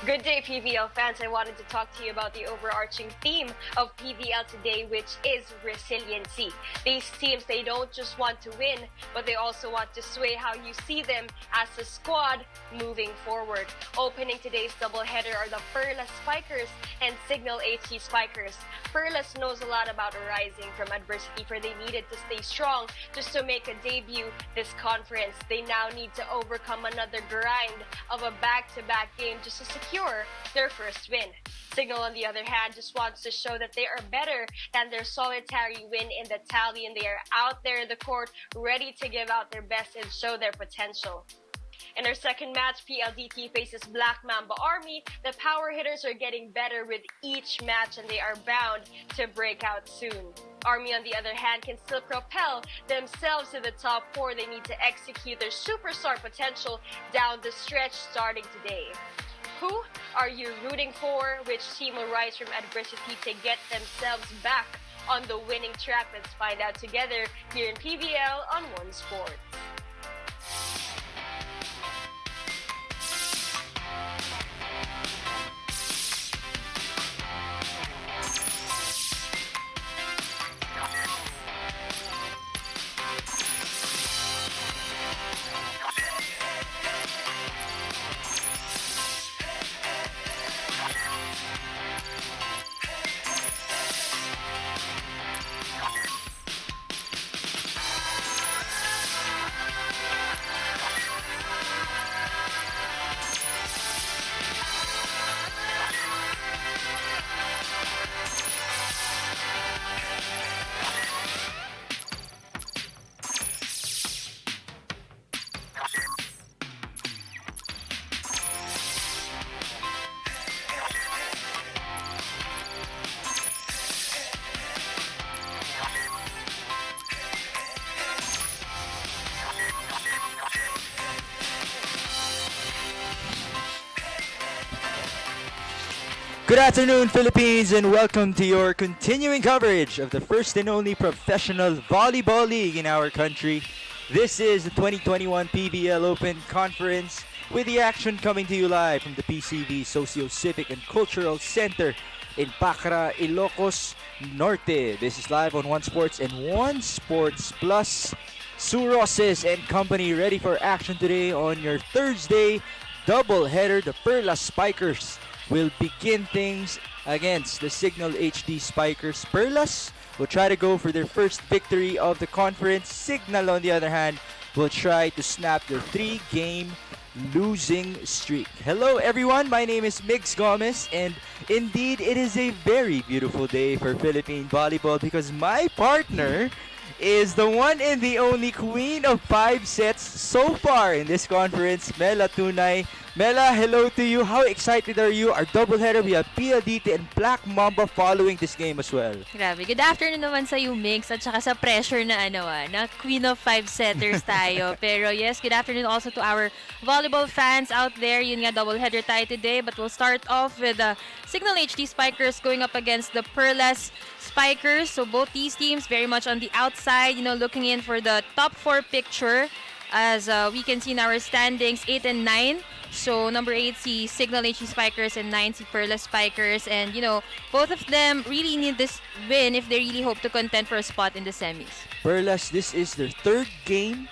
Good day, PVL fans. I wanted to talk to you about the overarching theme of PVL today, which is resiliency. These teams, they don't just want to win, but they also want to sway how you see them as a squad moving forward. Opening today's doubleheader are the Perlas Spikers and Cignal HT Spikers. Perlas knows a lot about rising from adversity, for they needed to stay strong just to make a debut this conference. They now need to overcome another grind of a back-to-back game just to secure their first win. Cignal, on the other hand, just wants to show that they are better than their solitary win in the tally, and they are out there in the court ready to give out their best and show their potential. In our second match, PLDT faces Black Mamba Army. The power hitters are getting better with each match, and they are bound to break out soon. Army, on the other hand, can still propel themselves to the top four. They need to execute their superstar potential down the stretch starting today. Who are you rooting for? Which team will rise from adversity to get themselves back on the winning track? Let's find out together here in PVL on One Sports. Good afternoon, Philippines, and welcome to your continuing coverage of the first and only professional volleyball league in our country. This is the 2021 PVL Open Conference, with the action coming to you live from the PCV Socio-Civic and Cultural Center in Pacra, Ilocos Norte. This is live on One Sports and One Sports Plus. Sue Roses and company ready for action today on your Thursday doubleheader. The Perlas Spikers will begin things against the Cignal HD Spikers. Perlas will try to go for their first victory of the conference. Cignal, on the other hand, will try to snap their 3-game losing streak. Hello everyone, my name is Migs Gomez, and indeed it is a very beautiful day for Philippine volleyball because my partner is the one and the only queen of 5 sets so far in this conference, Mela Tunay. Mela, hello to you. How excited are you? Our doubleheader, we have PLDT and Black Mamba following this game as well. Grabe. Good afternoon naman sa you, Mix, at saka sa pressure na na queen of 5 setters tayo. Pero yes, good afternoon also to our volleyball fans out there. Yun nga, doubleheader tayo today, but we'll start off with the Cignal HD Spikers going up against the Perlas Spikers. So both these teams very much on the outside, looking in for the top 4 picture. As we can see in our standings, 8 and 9. So number 8 si Cignal HT Spikers and 9 si Perlas Spikers. And both of them really need this win if they really hope to contend for a spot in the semis. Perlas, this is their 3rd game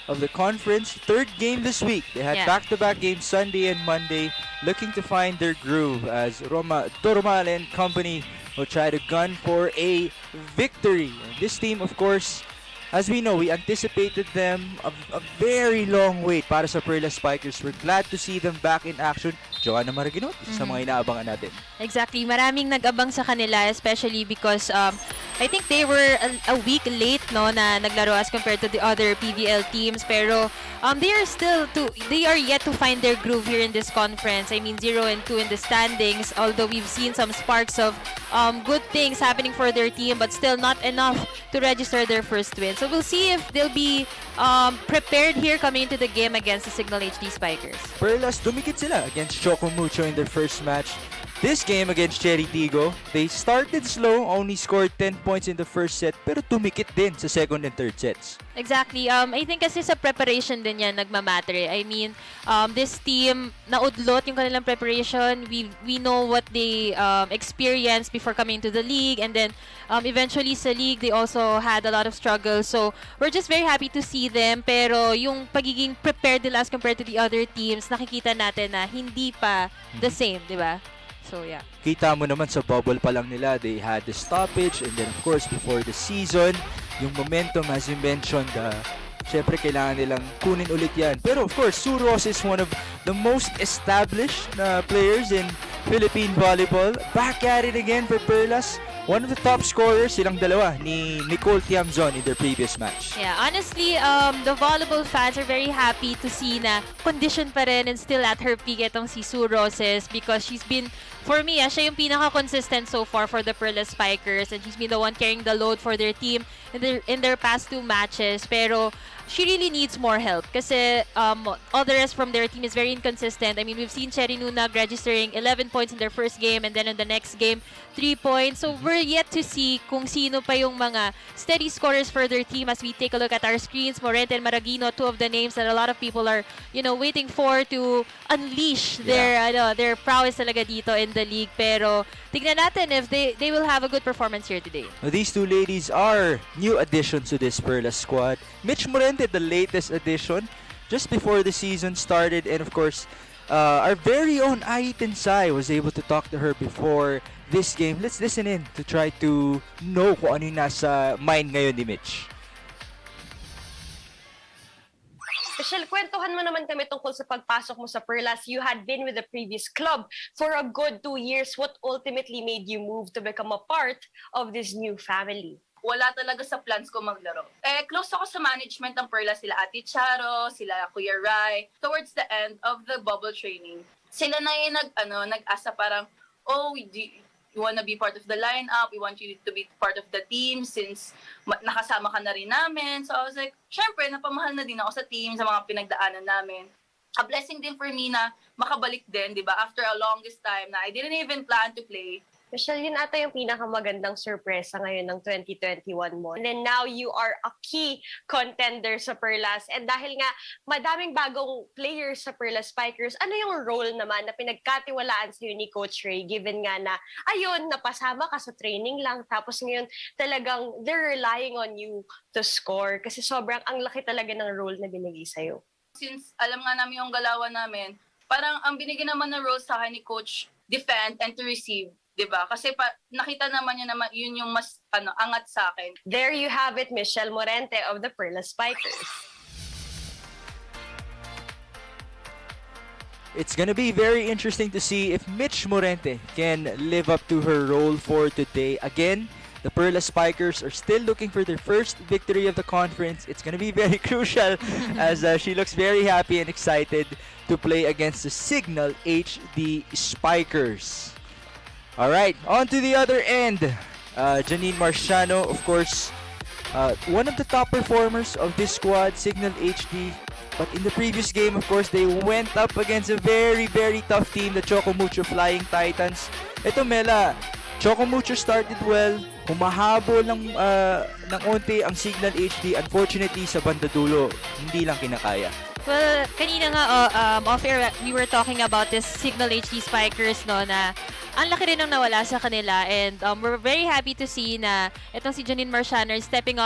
of the conference, 3rd game this week. They had back-to-back games Sunday and Monday, looking to find their groove as Dormal and company will try to gun for a victory. And this team, of course, as we know, we anticipated them a very long wait para sa Perlas Spikers. We're glad to see them back in action. Joanna Maraginot, sa mga inaabangan natin. Exactly. Maraming nag-abang sa kanila, especially because I think they were a week late na naglaro as compared to the other PVL teams. Pero they are yet to find their groove here in this conference. I mean, 0 and 2 in the standings. Although we've seen some sparks of good things happening for their team, but still not enough to register their first win. So we'll see if they'll be prepared here coming into the game against the Cignal HD Spikers. Perlas, dumikit sila against Choco Mucho in their first match. This game against Cherry Tigo, they started slow, only scored 10 points in the first set, pero tumikit din sa second and third sets. Exactly. I think kasi sa preparation din yan nagmamatter. I mean, this team, naudlot yung kanilang preparation. We know what they experienced before coming to the league. And then, eventually sa league, they also had a lot of struggles. So, we're just very happy to see them. Pero yung pagiging prepared nila as compared to the other teams, nakikita natin na hindi pa the same, di ba? So, yeah. Kita mo naman sa bubble pa lang nila, they had the stoppage, and then of course before the season, yung momentum as you mentioned, syempre kailangan nilang kunin ulit yan. Pero of course, Suros is one of the most established players in Philippine volleyball. Back at it again for Perlas. One of the top scorers, silang dalawa, ni Nicole Tiamzon in their previous match. Yeah, honestly, the volleyball fans are very happy to see na condition pa rin and still at her peak itong si Sue Roses because she's been, for me, siya yung pinaka-consistent so far for the Perlas Spikers and she's been the one carrying the load for their team in their past 2 matches. Pero she really needs more help kasi all the rest from their team is very inconsistent. I mean, we've seen Cherry Nunag registering 11 points in their first game and then in the next game, 3 points. So we're yet to see kung sino pa yung mga steady scorers for their team as we take a look at our screens. Morente and Maragino, 2 of the names that a lot of people are, waiting for to unleash their prowess talaga dito in the league. Pero tignan natin if they will have a good performance here today. Now, these 2 ladies are new additions to this Perlas squad. Mitch Morente, the latest addition, just before the season started, and of course, our very own Ai Tensai was able to talk to her before this game. Let's listen in to try to know kung ano yung nasa mind ngayon ni Mitch. Michelle, kwentuhan mo naman kami tungkol sa pagpasok mo sa Perlas. You had been with the previous club for a good 2 years. What ultimately made you move to become a part of this new family? Wala talaga sa plans ko maglaro. Close ako sa management ng Perlas, sila Ate Charo, sila Kuya Rai. Towards the end of the bubble training, sila na yung nag-asa parang, you wanna be part of the lineup, we want you to be part of the team since nakasama ka na rin namin. So I was like, syempre, napamahal na din ako sa team, sa mga pinagdaanan namin. A blessing din for me na makabalik din, di ba? After a longest time na I didn't even plan to play. Michelle, yun ata yung pinakamagandang sorpresa ngayon ng 2021 mo. And then now you are a key contender sa Perlas. And dahil nga madaming bagong players sa Perlas Spikers, ano yung role naman na pinagkatiwalaan sa'yo ni Coach Ray given nga na, ayun, napasama ka sa training lang. Tapos ngayon talagang they're relying on you to score kasi sobrang ang laki talaga ng role na binigay sa'yo. Since alam nga namin yung galawan namin, parang ang binigyan naman na role sa akin ni Coach, defend and to receive. Diba? Kasi nakita naman niya naman yun yung mas angat sa akin. There you have it, Michelle Morente of the Perlas Spikers. It's gonna be very interesting to see if Mitch Morente can live up to her role for today. Again, the Perlas Spikers are still looking for their first victory of the conference. It's gonna be very crucial as she looks very happy and excited to play against the Cignal HD Spikers. All right, on to the other end. Janine Marciano, of course, one of the top performers of this squad, Cignal HD. But in the previous game, of course, they went up against a very, very tough team, the Chocomucho Flying Titans. Ito, Mela, Chocomucho started well. Humahabol ng onti ang Cignal HD. Unfortunately, sa bandadulo, hindi lang kinakaya. Well, kanina nga off-air, we were talking about this Cignal HD Spikers, no, na ang laki rin ang nawala sa kanila and we're very happy to see na itong si Janine Marciano is stepping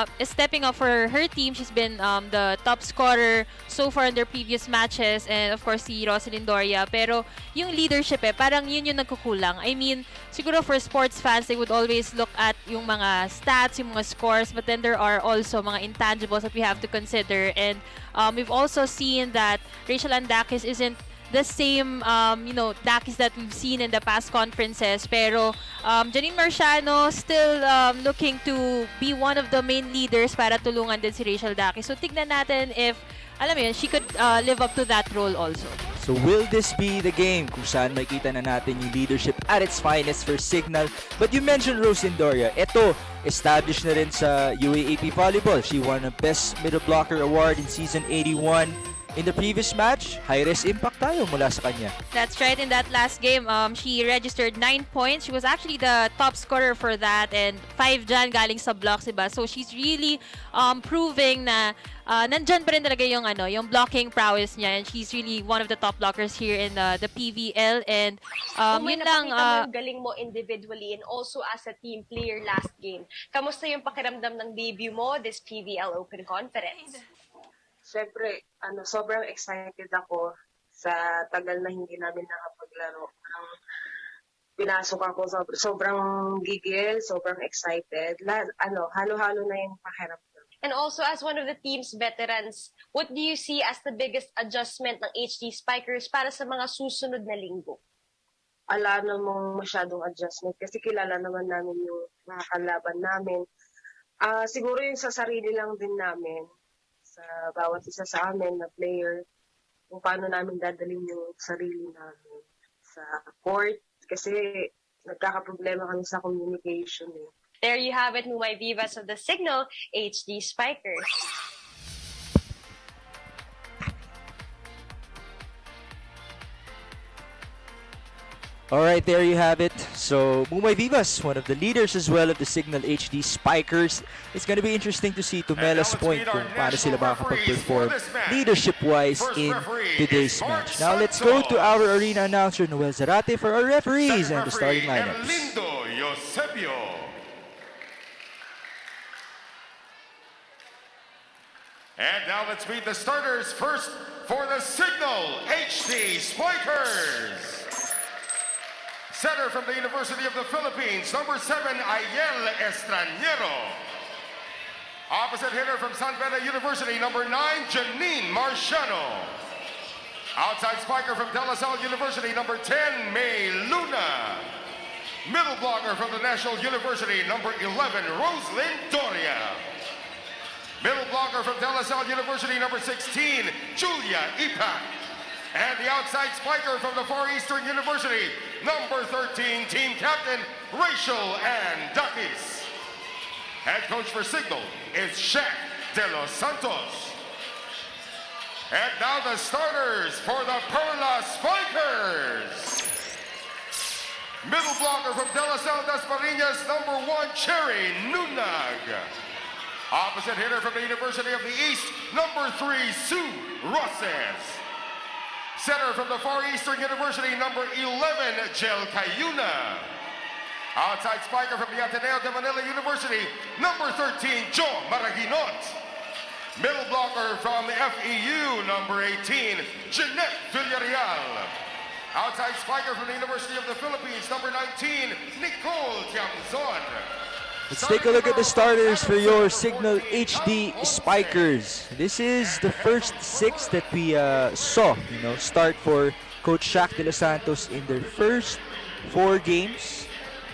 up for her team. She's been the top scorer so far in their previous matches and of course si Rosalyn Doria. Pero yung leadership parang yun yung nagkukulang. I mean, siguro for sports fans, they would always look at yung mga stats, yung mga scores, but then there are also mga intangibles that we have to consider and we've also seen that Rachel Andakis isn't the same, Dakis that we've seen in the past conferences. Pero Janine Marciano still looking to be one of the main leaders para tulungan din si Rachel Dakis. So tignan natin if, alam mo yun, she could live up to that role also. So will this be the game kung saan makita na natin yung leadership at its finest for Cignal? But you mentioned Rosalyn Doria. Ito, established na rin sa UAAP Volleyball. She won a Best Middle Blocker Award in Season 81. In the previous match, match. High-res impact tayo mula sa kanya. That's right. In that last game, she registered 9 points. She was actually the top scorer for that, and 5 dyan galing sa blocks, diba? So she's really proving na nandyan pa rin talaga yung blocking prowess niya, and she's really one of the top blockers here in the PVL. And yun lang. Yung galing mo individually and also as a team player last game. Kamusta yung pakiramdam ng debut mo this PVL Open Conference? Siyempre, sobrang excited ako sa tagal na hindi namin nakapaglaro. Pinasok ako, sobrang gigil, sobrang excited. Halo-halo na yung pakiramdam. And also, as one of the team's veterans, what do you see as the biggest adjustment ng HD Spikers para sa mga susunod na linggo? Ala namang masyadong adjustment kasi kilala naman namin yung mga kalaban namin. Siguro yung sa sarili lang din namin, sa bawat isa sa amin na player, kung paano namin dadalhin yung sarili namin sa court kasi nagkakaproblema kami sa communication eh. There you have it, Mumay Vivas of the Cignal HD Spikers. Alright, there you have it. So, Mumay Vivas, one of the leaders as well of the Cignal HD Spikers. It's gonna be interesting to see Tumela's point kung paano sila makakapag-perform leadership-wise in today's match. Now, let's go to our arena announcer, Noel Zarate, for our referees and the starting lineups. And now let's meet the starters first for the Cignal HD Spikers. Center from the University of the Philippines, number 7, Ayel Estranero. Opposite hitter from San Beda University, number 9, Janine Marciano. Outside spiker from De La Salle University, number 10, May Luna. Middle blocker from the National University, number 11, Roslyn Doria. Middle blocker from De La Salle University, number 16, Julia Ipak. And the outside spiker from the Far Eastern University, number 13, team captain, Rachel Ann Duckis. Head coach for Cignal is Shaq De Los Santos. And now the starters for the Perlas Spikers. Middle blocker from De La Salle Dasmariñas, number 1, Cherry Nunag. Opposite hitter from the University of the East, number 3, Sue Roses. Center from the Far Eastern University, number 11, Jel Cayuna. Outside spiker from the Ateneo de Manila University, number 13, Joe Maraginot. Middle blocker from the FEU, number 18, Jeanette Villarreal. Outside spiker from the University of the Philippines, number 19, Nicole Tiamzon. Let's take a look at the starters for your Cignal HD Spikers. This is the first 6 that we saw, start for Coach Shaq De Los Santos in their first 4 games,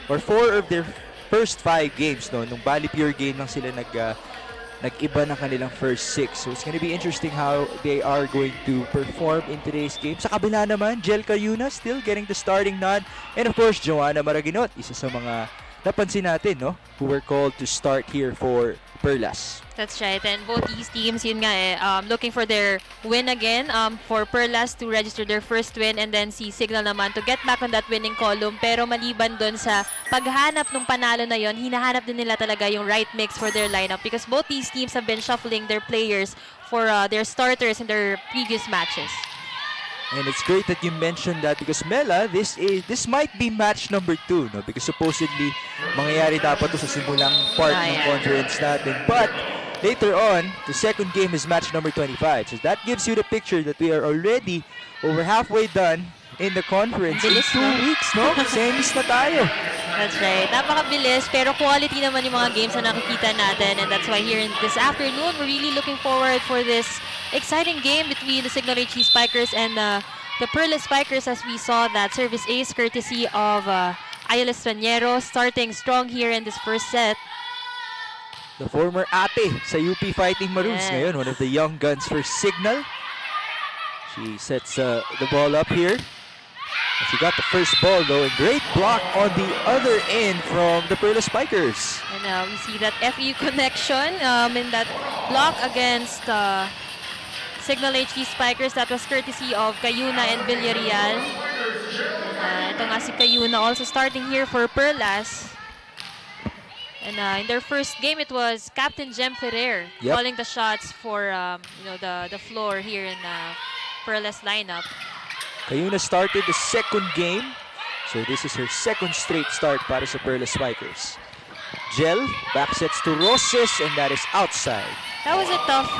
or 4 of their first 5 games. Nung Bali Pure game lang sila nag-iba ng kanilang first 6. So it's gonna be interesting how they are going to perform in today's game. Sa kabila naman, Jel Cayuna still getting the starting nod. And of course, Joanna Maraginot, isa sa mga napansin natin, who were called to start here for Perlas. That's right. And both these teams, yun nga looking for their win again. For Perlas to register their first win, and then si Cignal naman to get back on that winning column. Pero maliban dun sa paghanap ng panalo na yon, hinahanap din nila talaga yung right mix for their lineup, because both these teams have been shuffling their players for their starters in their previous matches. And it's great that you mentioned that, because Mela, this might be match number 2, because supposedly mangyayari dapat to sa simulang part ng conference natin. But later on, the second game is match number 25. So that gives you the picture that we are already over halfway done in the conference. In 2 weeks, Semis na tayo. That's right. Napakabilis, pero quality naman yung mga games na nakikita natin. And that's why here in this afternoon, we're really looking forward for this exciting game between the Cignal HD Spikers and the Perlas Spikers, as we saw that service ace courtesy of Ayel Estranero starting strong here in this first set. The former ate sa UP Fighting Maroons ngayon, one of the young guns for Cignal. She sets the ball up here. She got the first ball though, a great block on the other end from the Perlas Spikers. And we see that FEU connection in that block against Signal HD Spikers. That was courtesy of Cayuna and Villarreal. Ito nga si Cayuna also starting here for Perlas. And in their first game, it was Captain Jem Ferrer calling the shots for the floor here in Perlas lineup. Cayuna started the second game. So this is her second straight start para sa Perlas Spikers. Gel, back sets to Roses, and that is outside. That was a tough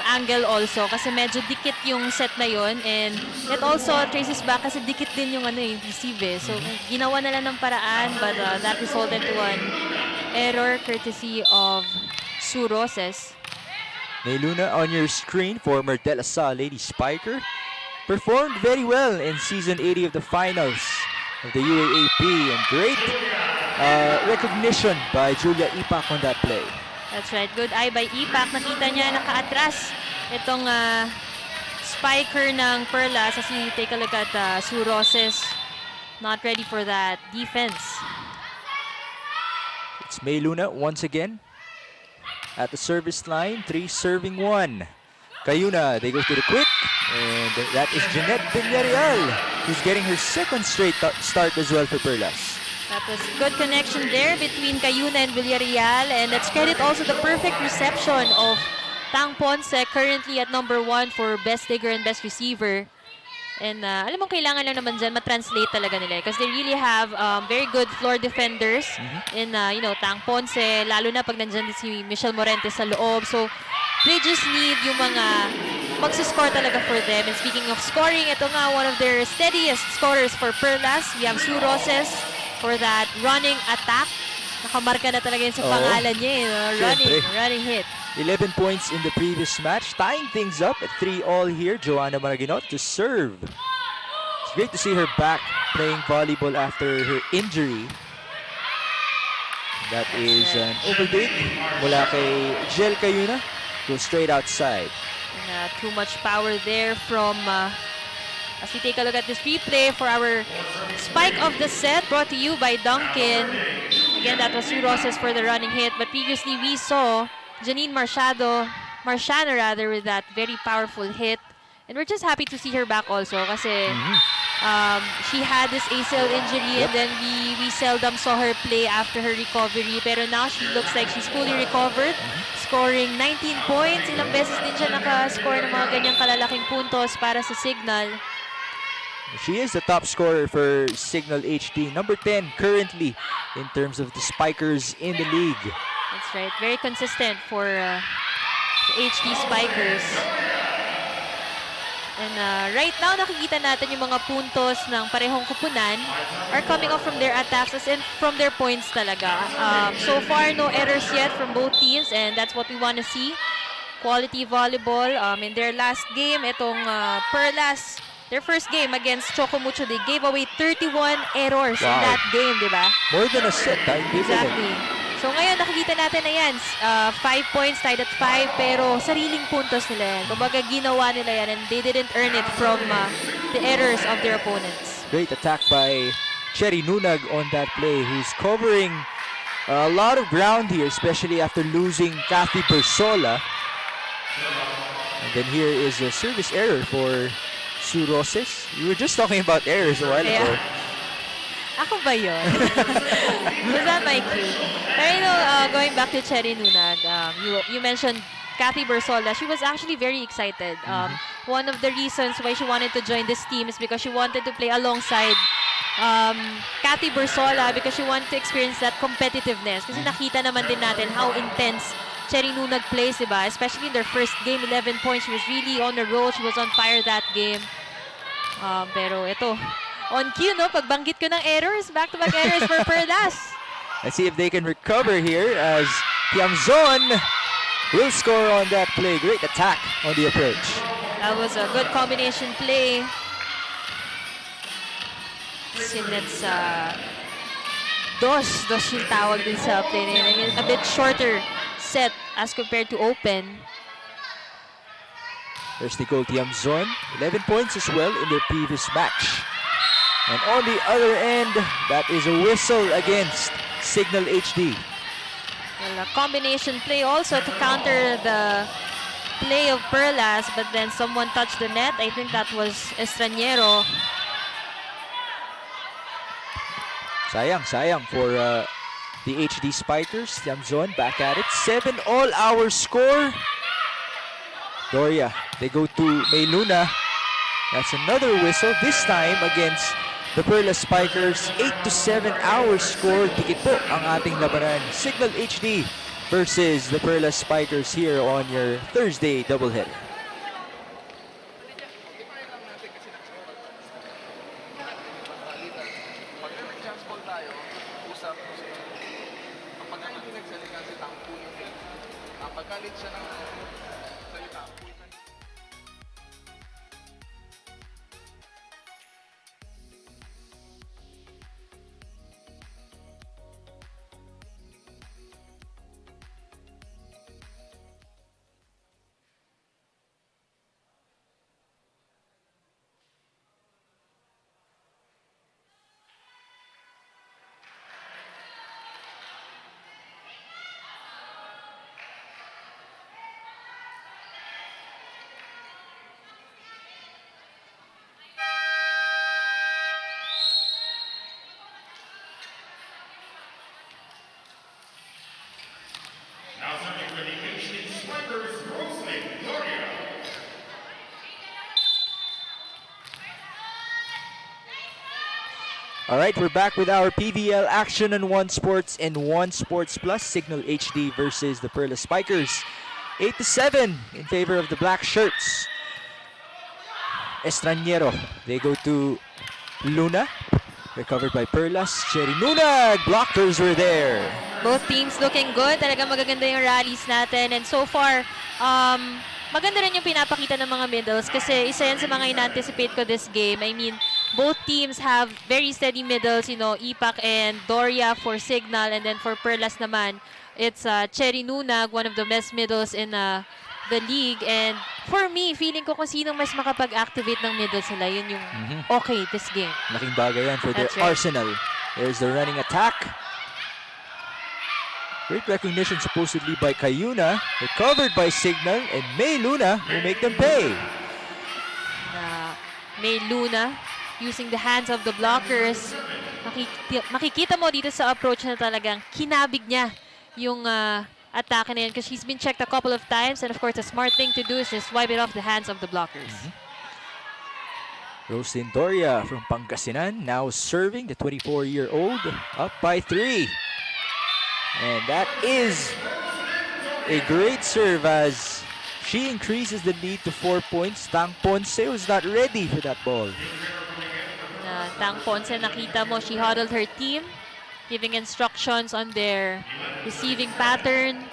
angle also kasi medyo dikit yung set na yon, and it also traces back kasi dikit din yung receive eh. So ginawa nila ng paraan, but that resulted to an error courtesy of Sue Roses. May Luna on your screen, former De La Salle Lady Spiker. Performed very well in Season 80 of the finals of the UAAP, and great recognition by Julia Ipak on that play. That's right. Good eye by Ipak. Nakita niya nakaatras itong spiker ng Perlas. As you take a look at Sue Roses, not ready for that defense. It's May Luna once again at the service line. 3 serving 1. Cayuna, they go to the quick, and that is Jeanette Villarreal, who's getting her second straight start as well for Perlas. That was good connection there between Cayuna and Villarreal, and let's credit also the perfect reception of Tang Ponce, currently at number 1 for best digger and best receiver. And alam mo, kailangan lang naman dyan matranslate talaga nila because they really have very good floor defenders in Tang Ponce, lalo na pag nandyan din si Michelle Morente sa loob. So they just need yung mga magsiscore talaga for them. And speaking of scoring, ito nga one of their steadiest scorers for Perlas. We have Sue Roses for that running attack. Nakamarka na talaga yun sa pangalan niya. Running hit. 11 points in the previous match, tying things up at 3-all here. Joanna Maraginot to serve. It's great to see her back playing volleyball after her injury. That is an overbig mula kay Jel Cayuna. Go straight outside. And, too much power there from as we take a look at this replay for our spike of the set, brought to you by Duncan. Again, that was Sue Roses for the running hit, but previously we saw Janine Marciano with that very powerful hit. And we're just happy to see her back also kasi she had this ACL injury and then we seldom saw her play after her recovery. Pero now she looks like she's fully recovered, scoring 19 points. Ilang beses din siya nakascore ng mga ganyang kalalaking puntos para sa Cignal. She is the top scorer for Signal HD, number 10 currently in terms of the spikers in the league. That's right, very consistent for HD Spikers. And right now, nakikita natin yung mga puntos ng parehong kupunan are coming off from their attacks and from their points talaga. So far, no errors yet from both teams, and that's what we want to see. Quality volleyball. In their last game, itong Perlas, their first game against Chocomucho, they gave away 31 errors in that game, di ba? More than a set, Exactly. So ngayon, nakikita natin na yan. 5 points, tied at 5, pero sariling puntos nila yan. Kumbaga, ginawa nila yan and they didn't earn it from the errors of their opponents. Great attack by Cherry Nunag on that play, who's covering a lot of ground here, especially after losing Kathy Bersola. And then here is a service error for Sue Roses. We were just talking about errors a while ago. Ako ba yun? Was that my cue? Pero going back to Cherry Nunag, you mentioned Kathy Bersola. She was actually very excited. One of the reasons why she wanted to join this team is because she wanted to play alongside Kathy Bersola because she wanted to experience that competitiveness. Kasi nakita naman din natin how intense Cherry Nunag plays, diba? Especially in their first game, 11 points. She was really on the roll. She was on fire that game. Pero ito, on cue, no? Pagbanggit ko ng errors, back-to-back errors for Perlas. Let's see if they can recover here as Tiamzon will score on that play. Great attack on the approach. That was a good combination play. Since dos yung tawag din sa play na yun. I mean, a bit shorter set as compared to open. There's Nicole Tiamzon, 11 points as well in their previous match. And on the other end, that is a whistle against Signal HD. Well, a combination play also to counter the play of Perlas, but then someone touched the net. I think that was Estranero. Sayang for the HD Spikers. Tiamzon back at it. 7-all our score. Doria, they go to May Luna. That's another whistle, this time against the Perlas Spikers. 8-7 our score. Dikit po ang ating labanan. Cignal HD versus the Perlas Spikers here on your Thursday doubleheader. Now serving for the HD Spikers, Rosalie Gloria. All right, we're back with our PVL action on One Sports and One Sports Plus. Cignal HD versus the Perlas Spikers. 8-7 in favor of the black shirts. Estranero, they go to Luna. Recovered by Perlas. Cherry Nunag, blockers were there. Both teams looking good. Talagang magaganda yung rallies natin. And so far, maganda rin yung pinapakita ng mga middles kasi isa yan sa mga in-anticipate ko this game. I mean, both teams have very steady middles, you know, Ipak and Doria for Cignal, and then for Perlas naman, it's Cherry Nunag, one of the best middles in the league. And for me, feeling ko kung sinong mas makapag-activate ng middles nila, yun yung okay this game. Laking bagay yan for their That's right. arsenal. There's the running attack. Great recognition supposedly by Cayuna. Recovered by Cignal and May Luna will make them pay. May Luna using the hands of the blockers. Makikita mo dito sa approach na talagang kinabig niya yung atake na yun because she's been checked a couple of times, and of course the smart thing to do is just wipe it off the hands of the blockers. Roslyn Doria from Pangasinan now serving, the 24-year-old, up by 3. And that is a great serve as she increases the lead to 4 points. Tang Ponce was not ready for that ball. Tang Ponce, nakita mo, she huddled her team, giving instructions on their receiving pattern.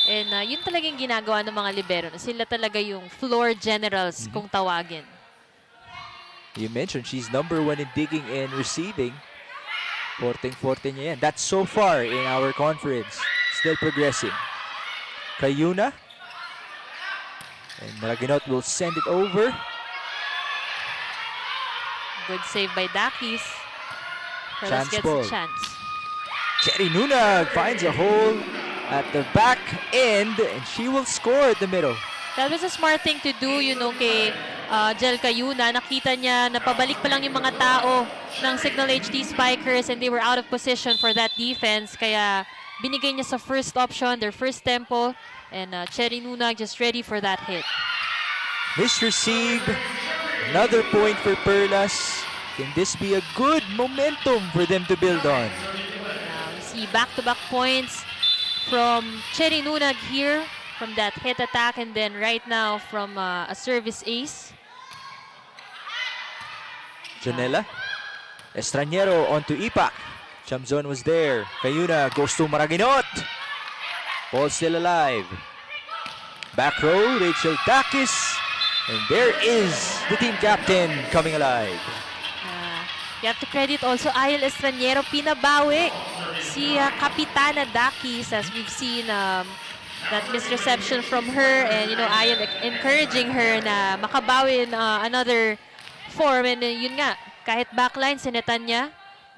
And yun talagang ginagawa ng mga libero. Sila talaga yung floor generals kung tawagin. You mentioned she's number 1 in digging and receiving. Forteng niya yan. That's so far in our conference. Still progressing. Cayuna. And Maraginot will send it over. Good save by Dakis. Perlas gets a chance. Cherry Nunag finds a hole at the back end and she will score at the middle. That was a smart thing to do, you know, kay Jel Cayuna. Nakita niya na pabalik pa lang yung mga tao ng Cignal HD Spikers and they were out of position for that defense. Kaya binigay niya sa first option, their first tempo. And Cherry Nunag just ready for that hit. Misreceived. Another point for Perlas. Can this be a good momentum for them to build on? We see back-to-back points from Cherry Nunag here, from that hit attack, and then right now from a service ace. Janela. Estranero onto Ipak. Chamzon was there. Cayuna goes to Maraginot. Ball still alive. Back row, Rachel Dakis. And there is the team captain coming alive. You have to credit also Ayel Estranero. Pinabawi si Kapitana Dakis, as we've seen that misreception from her, and you know, Ayel encouraging her na makabawi in another form. And yun nga, kahit backline, sinetan niya.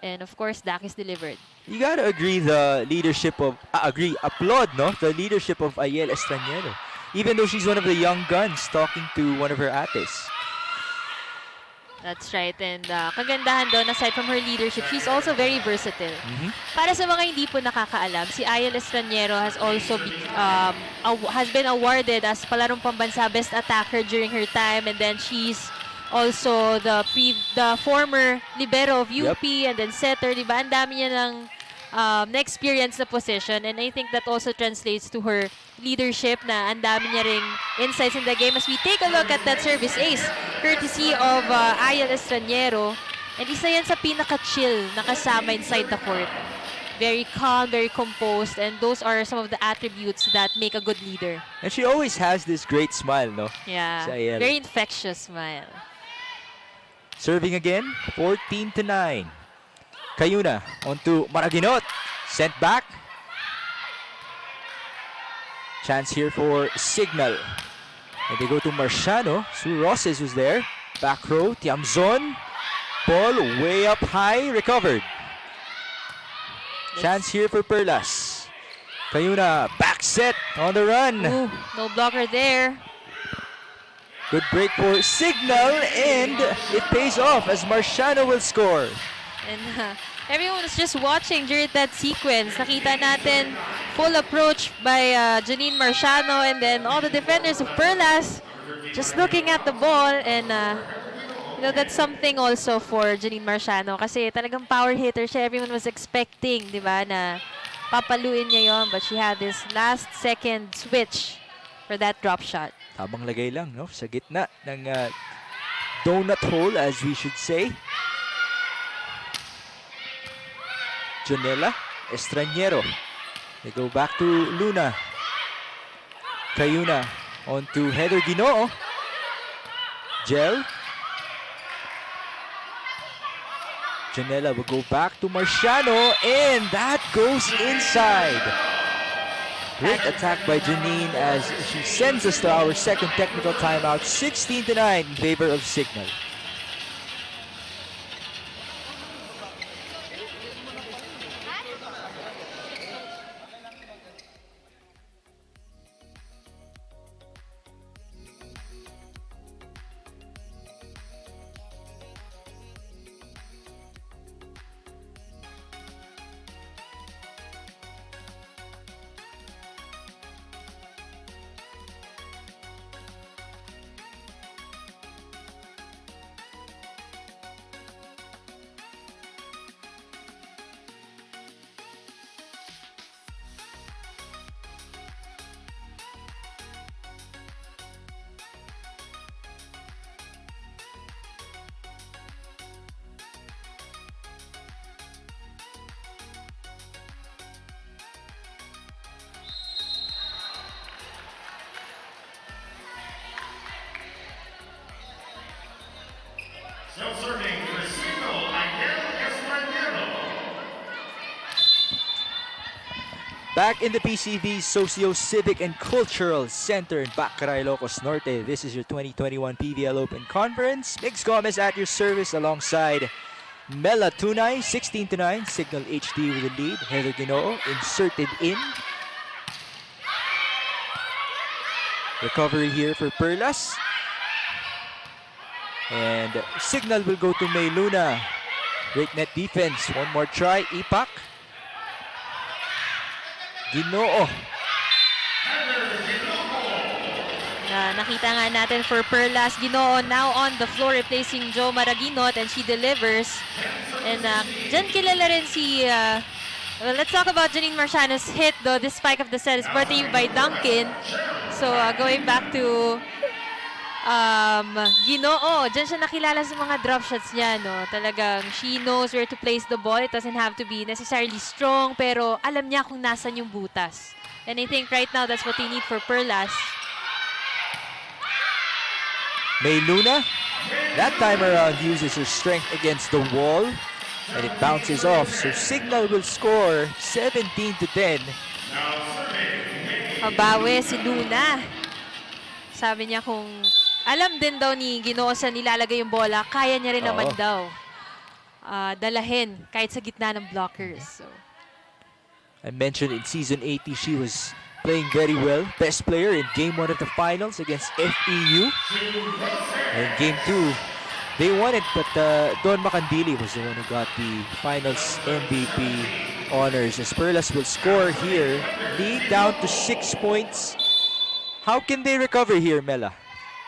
And of course, Dakis delivered. You gotta agree the leadership of, applaud, no? The leadership of Ayel Estranero. even though she's one of the young guns talking to one of her ates. That's right. And kagandahan doon, aside from her leadership, she's also very versatile. Para sa mga hindi po nakakaalam, si Ayel Estranero has also has been awarded as palarong pambansa best attacker during her time, and then she's also the former libero of UP and then setter, di ba? Ang dami niya ng na-experience na position, and I think that also translates to her leadership na ang dami niya ring insights in the game as we take a look at that service ace courtesy of Ayel Estranero, and isa yan sa pinaka-chill na kasama inside the court. Very calm, very composed, and those are some of the attributes that make a good leader. And she always has this great smile, no? Yeah, Si Ayel. very infectious smile. Serving again, 14-9. Cayuna onto Maraginot. Sent back. Chance here for Cignal. And they go to Marciano. Sue Roses was there. Back row, Tiamzon. Ball way up high, recovered. Chance here for Perlas. Cayuna, back set on the run. Ooh, no blocker there. Good break for Cignal, and it pays off as Marciano will score. And everyone was just watching during that sequence. Nakita natin full approach by Janine Marciano, and then all the defenders of Perlas just looking at the ball. And you know, that's something also for Janine Marciano kasi talagang power hitter siya. Everyone was expecting, di ba, na papaluin niya yon, but she had this last second switch for that drop shot. Tamang lagay lang, no? Sa gitna ng donut hole, as we should say. Jonella Estranero. They go back to Luna. Cayuna on to Heather Ginoo. Gel. Jonella will go back to Marciano, and that goes inside. Great attack by Janine as she sends us to our second technical timeout, 16-9 in favor of Cignal. Still serving for Cignal, Ayel Estranero. Back in the PCV Socio-Civic and Cultural Center in Baccaray, Ilocos Norte. This is your 2021 PVL Open Conference. Mix Gomez at your service alongside Mela Tunay, 16-9. Cignal HD with the lead. Heather Ginoo inserted in. Recovery here for Perlas. And Cignal will go to May Luna. Great net defense. One more try. Ipak. Ginoo. Nakita nga natin for Perlas, Ginoo now on the floor replacing Jo Maraginot, and she delivers. And dyan kilala rin si... well, let's talk about Janine Marciano's hit though. This spike of the set is brought to you by Duncan. So going back to Ginoo, dyan siya nakilala sa mga drop shots niya, no? Talagang she knows where to place the ball. It doesn't have to be necessarily strong, pero alam niya kung nasan yung butas. And I think right now that's what they need for Perlas. May Luna, that time around, uses her strength against the wall, and it bounces off. So Cignal will score 17-10. Mabawi si Luna. Sabi niya kung alam din daw ni Ginoo sa nilalagay yung bola, kaya niya rin naman daw dalahin kahit sa gitna ng blockers. So I mentioned in season 80 she was playing very well. Best player in Game 1 of the finals against FEU. And Game 2, they won it, but Don Macandili was the one who got the finals MVP honors. As Perlas will score here, lead down to 6 points. How can they recover here, Mela?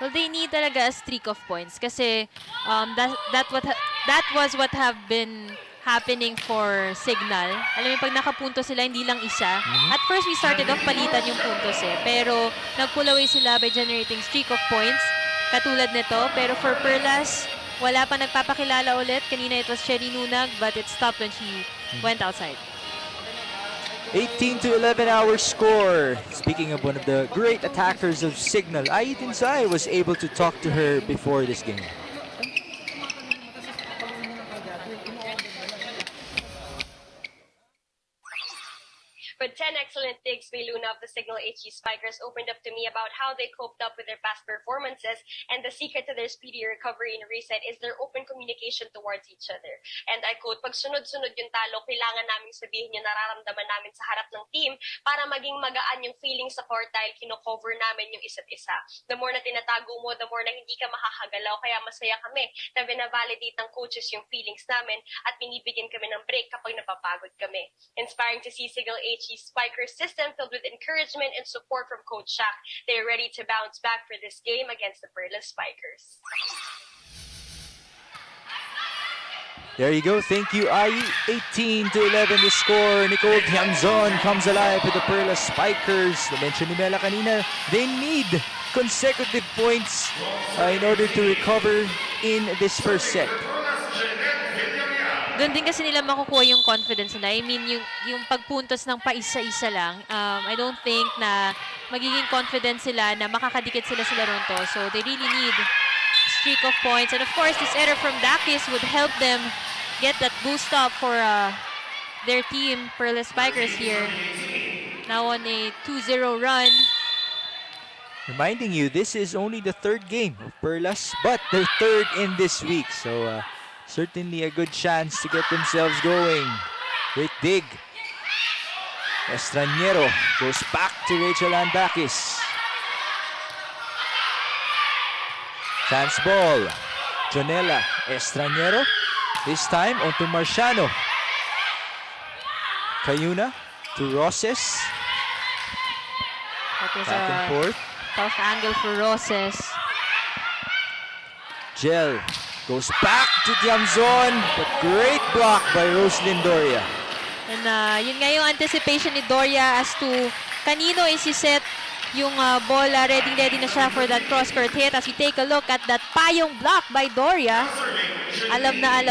Well, they need talaga a streak of points kasi that was what have been happening for Cignal. Alam mo, pag nakapunto sila, hindi lang isa. At first, we started off palitan yung puntos pero nag-pull away sila by generating streak of points. Katulad nito. Pero for Perlas, wala pa nagpapakilala ulit. Kanina it was Cherry Nunag, but it stopped when she went outside. 18-11 our score. Speaking of one of the great attackers of Cignal, Ai Tinsay was able to talk to her before this game. But 10 excellent digs by Luna of the Cignal HG Spikers opened up to me about how they coped up with their past performances, and the secret to their speedy recovery and reset is their open communication towards each other. And I quote, pag sunod-sunod yung talo, kailangan namin sabihin yung nararamdaman namin sa harap ng team para maging magaan yung feeling sa court dahil kino-cover namin yung isa't isa. The more na tinatago mo, the more na hindi ka makakagalaw, kaya masaya kami na binavalidate ng coaches yung feelings namin at binibigyan kami ng break kapag napapagod kami. Inspiring to see Cignal HG Spikers system filled with encouragement and support from Coach Shaq. They're ready to bounce back for this game against the Perlas Spikers. There you go. Thank you, Ai. 18-11 the score. Nicole Tianzon comes alive with the Perlas Spikers. Na-mention ni Mela kanina, they need consecutive points in order to recover in this first set. Doon din kasi nila makukuha yung confidence nila. I mean, yung pagpuntos ng paisa-isa lang, I don't think na magiging confident sila na makakadikit sila sa laron to. So, they really need streak of points. And of course, this error from Dakis would help them get that boost up for their team, Perlas Spikers here. Now on a 2-0 run. Reminding you, this is only the third game of Perlas, but they're third in this week. So, certainly a good chance to get themselves going. Great dig. Estranero goes back to Rachel Andakis. Chance ball. Jonella Estranero. This time onto Marciano. Cayuna to Roses. That was Back and a forth. tough angle for Roses. Gel goes back to Tiamzon, but great block by Roslyn Doria. And yun nga yung anticipation ni Doria as to kanino isi-set yung bola. Ready na siya for that cross-court hit. As we take a look at that payong block by Doria, alam na.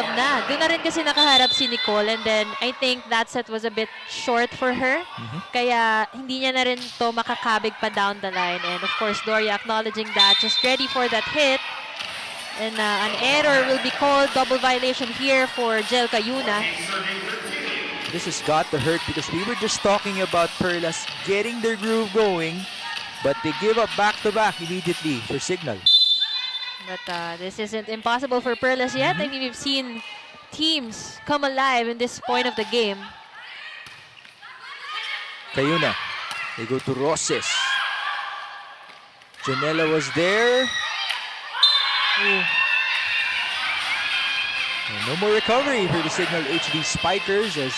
Doon na rin kasi nakaharap si Nicole, and then I think that set was a bit short for her. Kaya hindi niya na rin to makakabig pa down the line. And of course, Doria acknowledging that, just ready for that hit. And an error will be called, double violation here for Jel Cayuna. This has got to hurt because we were just talking about Perlas getting their groove going, but they give up back-to-back immediately for Cignal. But this isn't impossible for Perlas yet. I mean, we've seen teams come alive in this point of the game. Cayuna, they go to Roses. Janela was there. And no more recovery for the Cignal HD Spikers as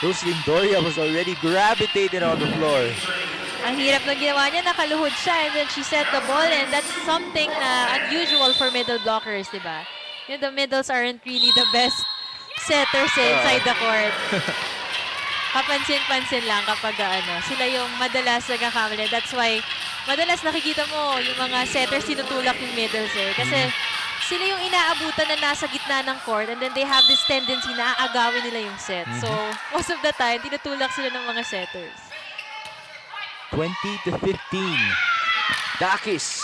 Roslyn Doria was already gravitated on the floor. Ang hirap ng ginawa niya, nakaluhod siya, and then she set the ball, and that's something unusual for middle blockers, diba? You know, the middles aren't really the best setters inside the court. Kapansin-pansin lang kapag sila yung madalas nagkakamali. That's why madalas nakikita mo yung mga setters tinutulak yung middles Kasi sila yung inaabutan na nasa gitna ng court, and then they have this tendency na aagawin nila yung set. So, most of the time, tinutulak sila ng mga setters. 20-15. Dakis.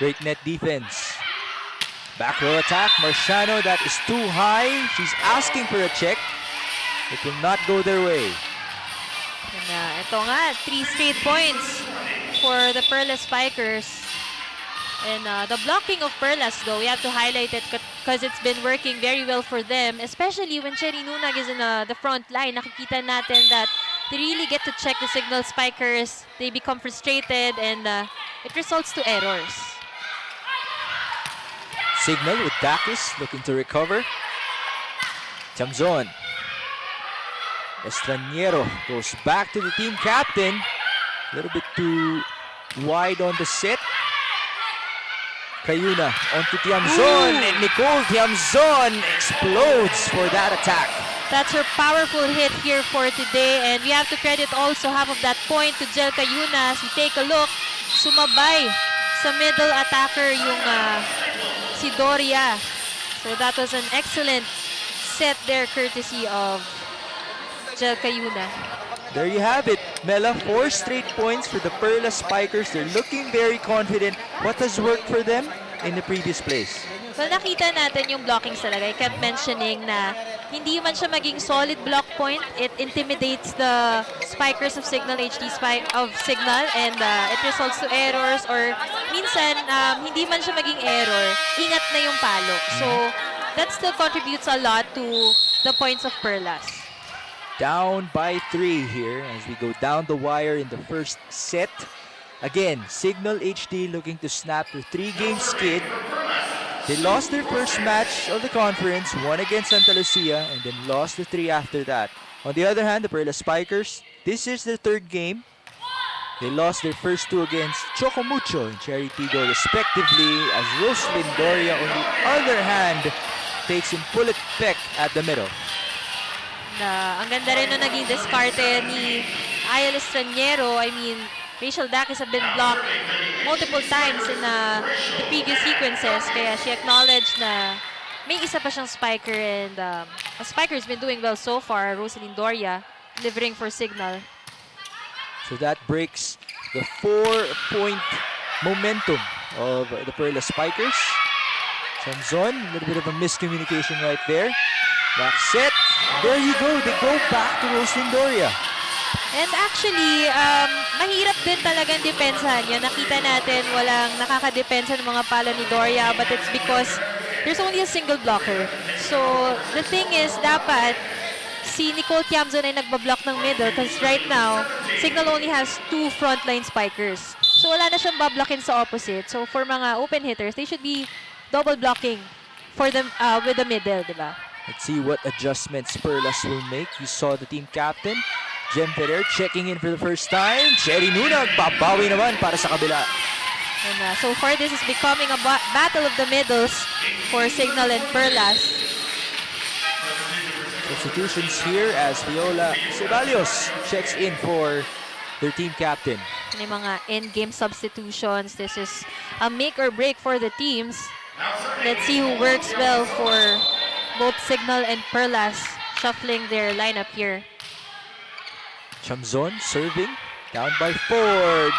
Great net defense. Back row attack. Marciano, that is too high. She's asking for a check. It will not go their way. And ito nga, 3 straight points for the Perlas Spikers. And the blocking of Perlas, though, we have to highlight it because it's been working very well for them, especially when Cherry Nunag is in the front line. Nakikita natin that they really get to check the Cignal spikers. They become frustrated and it results to errors. Cignal with Dakis looking to recover. Tiamzon. Estraniero goes back to the team captain. A little bit too wide on the set. Cayuna onto Tiamzon, and Nicole Tiamzon explodes for that attack. That's her powerful hit here for today, and we have to credit also half of that point to Jel Cayuna. As we take a look, sumabay sa middle attacker yung si Doria. So that was an excellent set there courtesy of Jel Cayuna. There you have it, Mela. 4 straight points for the Perlas Spikers. They're looking very confident. What has worked for them in the previous plays? Well, nakita natin yung blockings talaga. I kept mentioning na hindi man siya maging solid block point. It intimidates the spikers of Cignal, of Cignal, and it results to errors, or minsan, hindi man siya maging error, ingat na yung palo. So, that still contributes a lot to the points of Perlas. Down by 3 here as we go down the wire in the first set. Again, Cignal HD looking to snap their 3-game skid. They lost their first match of the conference, won against Santa Lucia, and then lost the 3 after that. On the other hand, the Perlas Spikers, this is their 3rd game. They lost their first 2 against Chocomucho and Cherry Tigo respectively, as Roslyn Doria, on the other hand, takes in full effect at the middle. Ang ganda rin na naging diskarte ni Ayala Estraniero. I mean, Rachel Dakis have been blocked multiple times in the previous sequences. Kaya she acknowledged na may isa pa siyang spiker, and a spiker has been doing well so far, Rosalyn Doria, delivering for Cignal. So that breaks the 4-point momentum of the Perlas Spikers. Tiamzon, a little bit of a miscommunication right there. Back set. There you go. They go back to Roslyn Doria. And actually, mahirap din talagang depensahan yan. Nakita natin walang nakakadepensa ng mga pala ni Doria, but it's because there's only a single blocker. So, the thing is, dapat si Nicole Tiamzon ay nagbablock ng middle, because right now, Cignal only has 2 frontline spikers. So, wala na siyang bablockin sa opposite. So, for mga open hitters, they should be double blocking for them with the middle, di ba? Let's see what adjustments Perlas will make. You saw the team captain, Jem Ferrer, checking in for the first time. Cherry Nunag, babawi naman para sa kabila. And so far, this is becoming a battle of the middles for Cignal and Perlas. Substitutions here as Viola Ceballos checks in for their team captain. May mga end-game substitutions. This is a make or break for the teams. Let's see who works well for both Cignal and Perlas, shuffling their lineup here. Tiamzon serving, down by 4.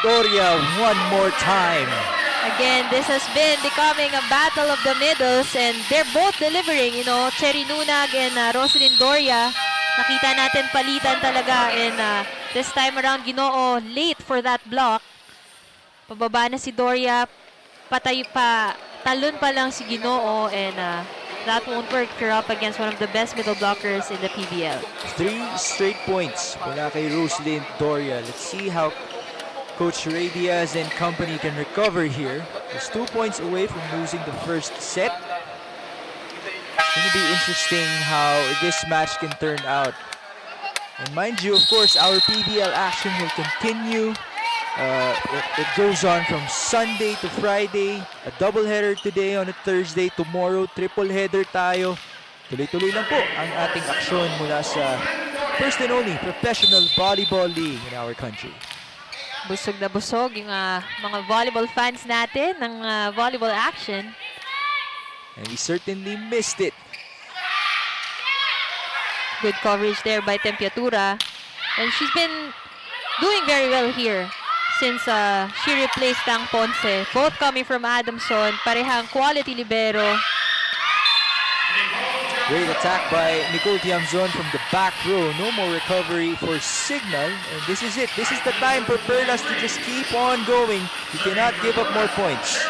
Doria one more time. Again, this has been becoming a battle of the middles, and they're both delivering, you know, Cherry Nunag and Rosalyn Doria. Nakita natin palitan talaga, and this time around, Ginoo late for that block. Pababa na si Doria, talon pa lang si Ginoo, and that won't work if you're up against one of the best middle blockers in the PBL. 3 straight points mula kay Roslyn Doria. Let's see how Coach Ray Diaz and company can recover here. Just 2 points away from losing the first set. It's going to be interesting how this match can turn out. And mind you, of course, our PBL action will continue. It goes on from Sunday to Friday, a doubleheader today on a Thursday, tomorrow triple header tayo. Tuloy-tuloy lang po ang ating aksyon mula sa first and only professional volleyball league in our country. Busog na busog yung mga volleyball fans natin ng volleyball action. And we certainly missed it. Good coverage there by Tempiatura. And she's been doing very well here since she replaced Tang Ponce. Both coming from Adamson, parehang quality libero. Great attack by Nicole Tiamzon from the back row. No more recovery for Cignal. And this is it. This is the time for Perlas to just keep on going. You cannot give up more points.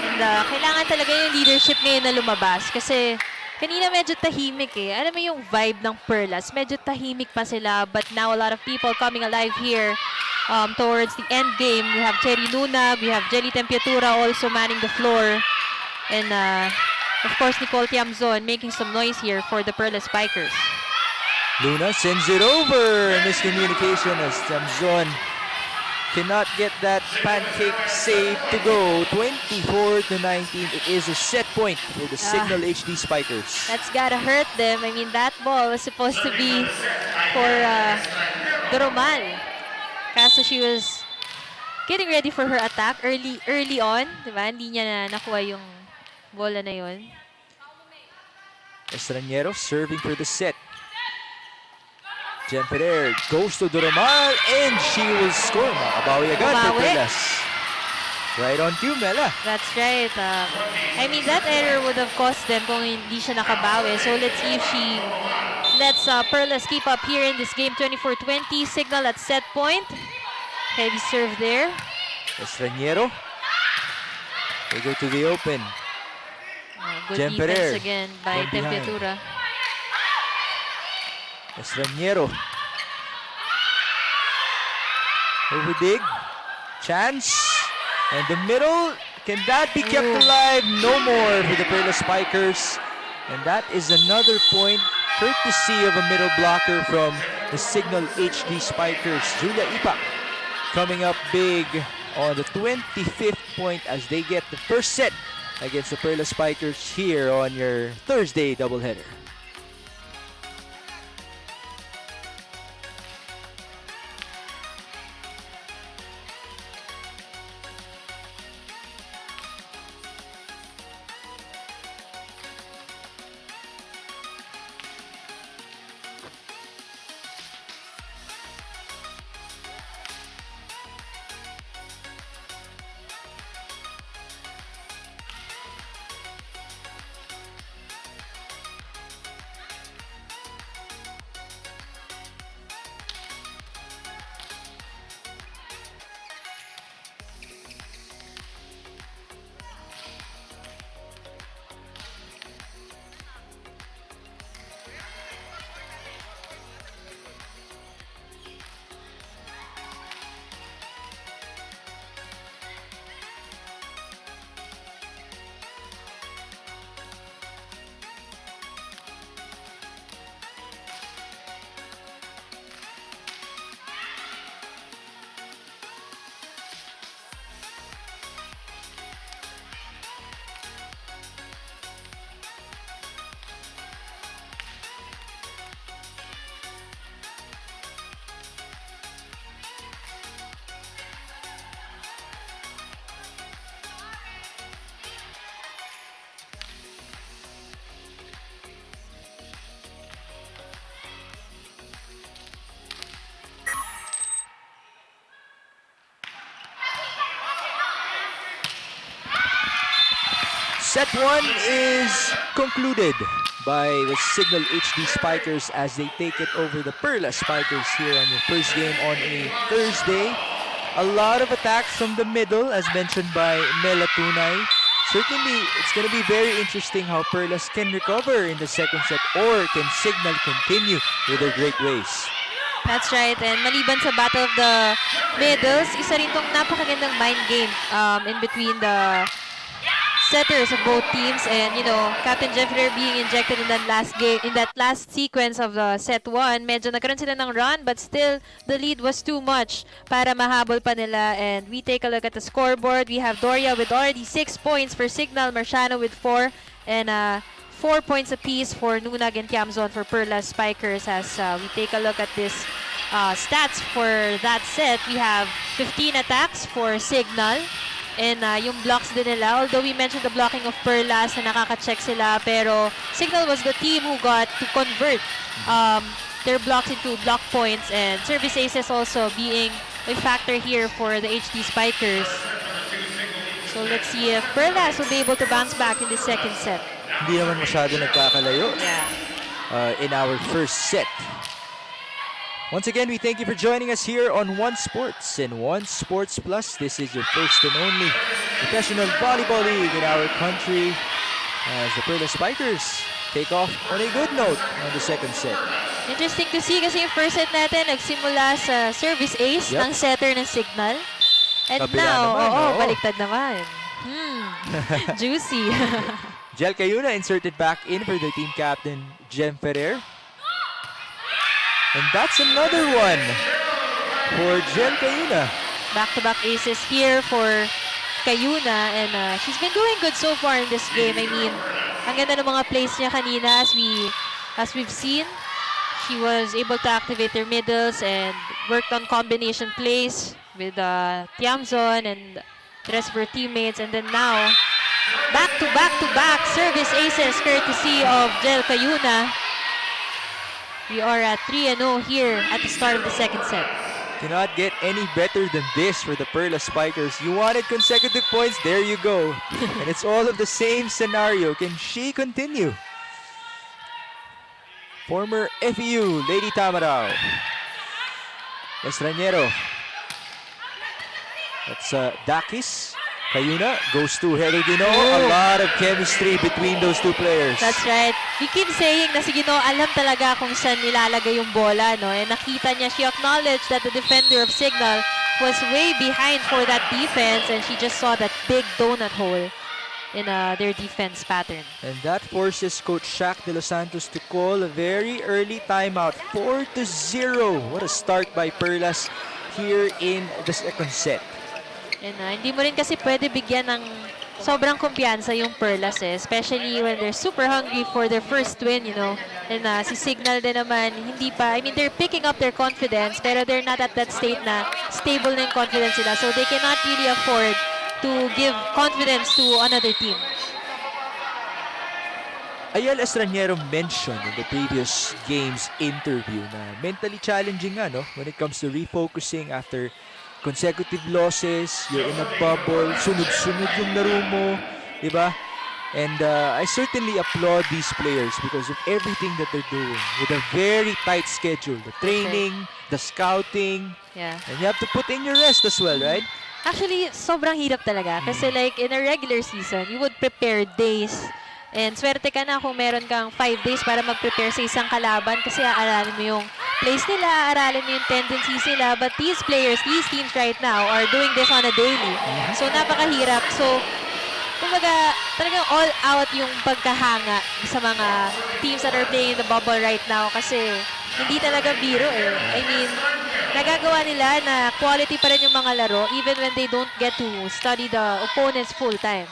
And kailangan talaga yung leadership ngayon na lumabas. Kasi Kanina medyo tahimik eh. Alam mo yung vibe ng Perlas, medyo tahimik pa sila. But now a lot of people coming alive here towards the end game. We have Cherry Nunag, we have Jelly Tempiatura also manning the floor. And of course, Nicole Tiamzon making some noise here for the Perlas Spikers. Luna sends it over. Miscommunication as Tiamzon cannot get that pancake save to go. 24-19. It is a set point for the Cignal HD Spikers. That's gotta hurt them. I mean, that ball was supposed to be for Doromal. Kaso she was getting ready for her attack early on. Diba? Hindi niya na nakuha yung bola na yun. Estranero serving for the set. Jen Ferrer goes to Doromal and she will score. Makabawi agad for Bumawi. Perlas. Right on cue, Mela. That's right. I mean, that error would have cost them kung hindi siya nakabawi. So let's see if she lets Perlas keep up here in this game. 24-20. Cignal at set point. Heavy serve there. Estranero. They go to the open. Good Jen defense Ferrer again by from behind. Tempiatura. Estranero. Overdig. Chance. And the middle. Can that be kept alive? No more for the Perlas Spikers. And that is another point courtesy of a middle blocker from the Cignal HD Spikers. Julia Ipak coming up big on the 25th point as they get the first set against the Perlas Spikers here on your Thursday doubleheader. Set 1 is concluded by the Cignal HD Spikers as they take it over the Perlas Spikers here on the first game on a Thursday. A lot of attacks from the middle as mentioned by Mela Tunay. Certainly, it's going to be very interesting how Perlas can recover in the second set or can Cignal continue with their great ways. That's right. And maliban sa Battle of the Middles, isa rin tong napakagandang mind game in between the setters of both teams, and you know, Captain Jeffrey being injected in that last game, in that last sequence of the set 1, medyo nagkaroon sila ng run, but still the lead was too much para mahabol pa nila. And we take a look at the scoreboard. We have Doria with already 6 points for Cignal, Marciano with 4, and 4 points apiece for Nunag and Tiamzon for Perlas Spikers. As we take a look at this stats for that set, we have 15 attacks for Cignal. And yung blocks din nila, although we mentioned the blocking of Perlas na nakaka-check sila, pero Cignal was the team who got to convert their blocks into block points, and service aces also being a factor here for the HD Spikers. So let's see if Perlas will be able to bounce back in the second set. Hindi naman masyado nagkakalayo in our first set. Once again, we thank you for joining us here on One Sports and One Sports Plus. This is your first and only professional volleyball league in our country as the Perlas Spikers take off on a good note on the second set. Interesting to see kasi yung first set natin nagsimula sa service ace Yep. ng setter ng Cignal. And Kabila now, naman, oo. baliktad naman. Juicy. Jel Cayuna inserted back in for the team captain, Jem Ferrer. And that's another one for Jel Cayuna. Back-to-back aces here for Cayuna, and she's been doing good so far in this game. I mean, ang ganda ng mga plays niya kanina as we've seen. She was able to activate her middles and worked on combination plays with Tiamzon and the rest of her teammates. And then now, back-to-back service aces courtesy of Jel Cayuna. We are at 3-0 here at the start of the second set. Cannot get any better than this for the Perlas Spikers. You wanted consecutive points, there you go. And it's all of the same scenario. Can she continue? Former FEU, Lady Tamarao. Estraniero. That's Dakis. Cayuna goes to Heather Ginoo. A lot of chemistry between those two players. That's right. We keep saying na si Ginoo alam talaga kung saan nilalagay yung bola, no? And nakita niya, she acknowledged that the defender of Cignal was way behind for that defense, and she just saw that big donut hole in their defense pattern. And that forces Coach Shaq De Los Santos to call a very early timeout. 4-0. What a start by Perlas here in the second set. And hindi mo rin kasi pwede bigyan ng sobrang kumpiyansa yung Perlas especially when they're super hungry for their first win, you know. And si Cignal din naman, hindi pa, I mean, they're picking up their confidence pero they're not at that state na stable na yung confidence nila. So they cannot really afford to give confidence to another team. Ayel Estraniero mentioned in the previous game's interview na mentally challenging nga, no? When it comes to refocusing after consecutive losses, you're in a bubble, sunod-sunod yung laro mo, di ba? And I certainly applaud these players because of everything that they're doing with a very tight schedule. The training, the scouting, Yeah. and you have to put in your rest as well, right? Actually, sobrang hirap talaga. Kasi like, in a regular season, you would prepare days. And swerte ka na kung meron kang 5 days para mag-prepare sa isang kalaban kasi aaralin mo yung plays nila, aaralin mo yung tendencies nila. But these players, these teams right now are doing this on a daily. So, napakahirap. So, kumbaga, talagang all out yung pagkahanga sa mga teams that are playing in the bubble right now kasi hindi talaga biro eh. I mean, nagagawa nila na quality pa rin yung mga laro even when they don't get to study the opponents full time.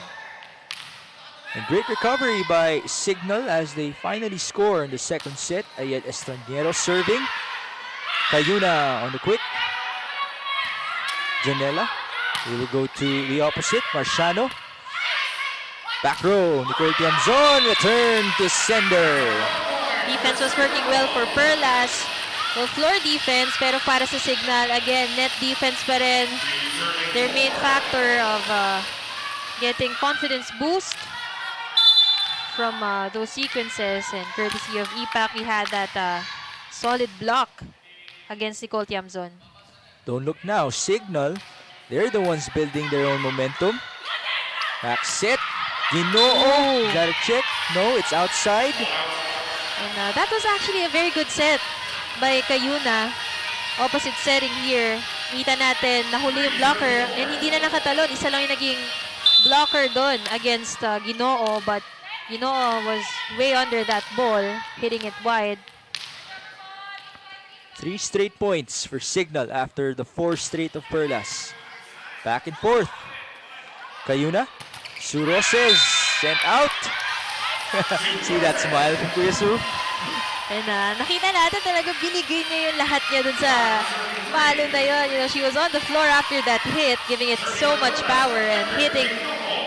And great recovery by Cignal as they finally score in the second set. Ayel Estraniero serving. Cayuna on the quick. Janela. We will go to the opposite. Marciano. Back row. Nicole Tiamzon. Return to sender. Defense was working well for Perlas. Well, floor defense, pero para sa Cignal, again, net defense pa rin. Their main factor of getting confidence boost from those sequences, and courtesy of EPAC, we had that solid block against Nicole Tiamzon. Don't look now. Cignal. They're the ones building their own momentum. Back set. Ginoo. Is that a check? No, it's outside. And that was actually a very good set by Cayuna. Opposite setting here. Kita natin, nahuli yung blocker and hindi na nakatalon. Isa lang yung naging blocker doon against Ginoo, but Ginoo was way under that ball, hitting it wide. 3 straight points for Cignal after the 4 straight of Perlas. Back and forth. Cayuna. Suroses sent out. See that smile from Kuya Su? And nakita natin talaga binigay niya yung lahat niya dun sa palo na yun. You know, she was on the floor after that hit, giving it so much power and hitting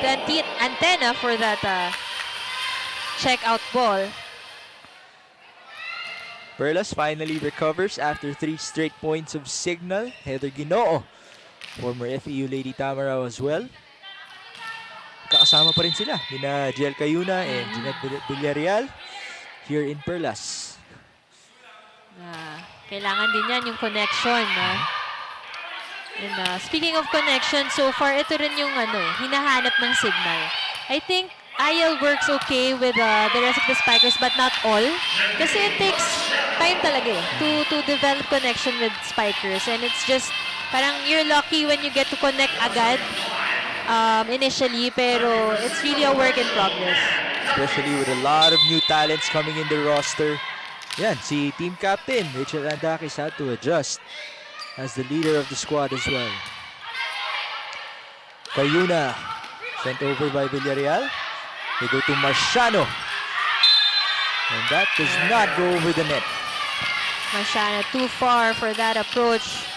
the antenna for that check-out ball. Perlas finally recovers after 3 straight points of Cignal. Heather Ginoo, former FEU Lady Tamarao as well. Kakasama pa rin sila, nina Jel Cayuna and Jeanette Villarreal here in Perlas. Kailangan din yan yung connection. And speaking of connection, so far ito rin yung hinahanap ng Cignal. I think Ayel works okay with the rest of the spikers but not all. Kasi it takes time talaga to develop connection with spikers. And it's just, parang you're lucky when you get to connect agad initially. Pero it's really a work in progress. Especially with a lot of new talents coming in the roster. Yan, si team captain Richard Andakis had to adjust as the leader of the squad as well. Cayuna sent over by Villarreal. They go to Marciano. And that does not go over the net. Marciano too far for that approach.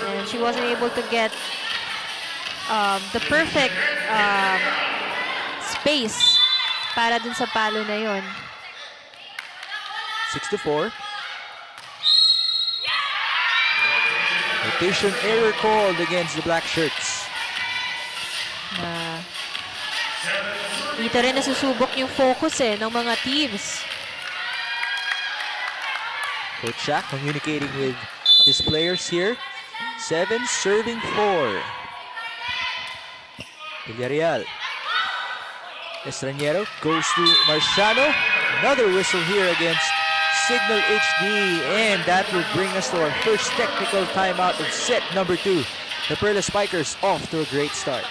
And she wasn't able to get the perfect space para dun sa palo na yon. 6-4. Rotation error called against the black shirts. Dito rin nasusubok yung focus ng mga teams. Coach Shaq communicating with his players here. 7 serving 4. Villarreal. Estranero goes to Marciano. Another whistle here against Cignal HD. And that will bring us to our first technical timeout of set number 2. The Perlas Spikers off to a great start.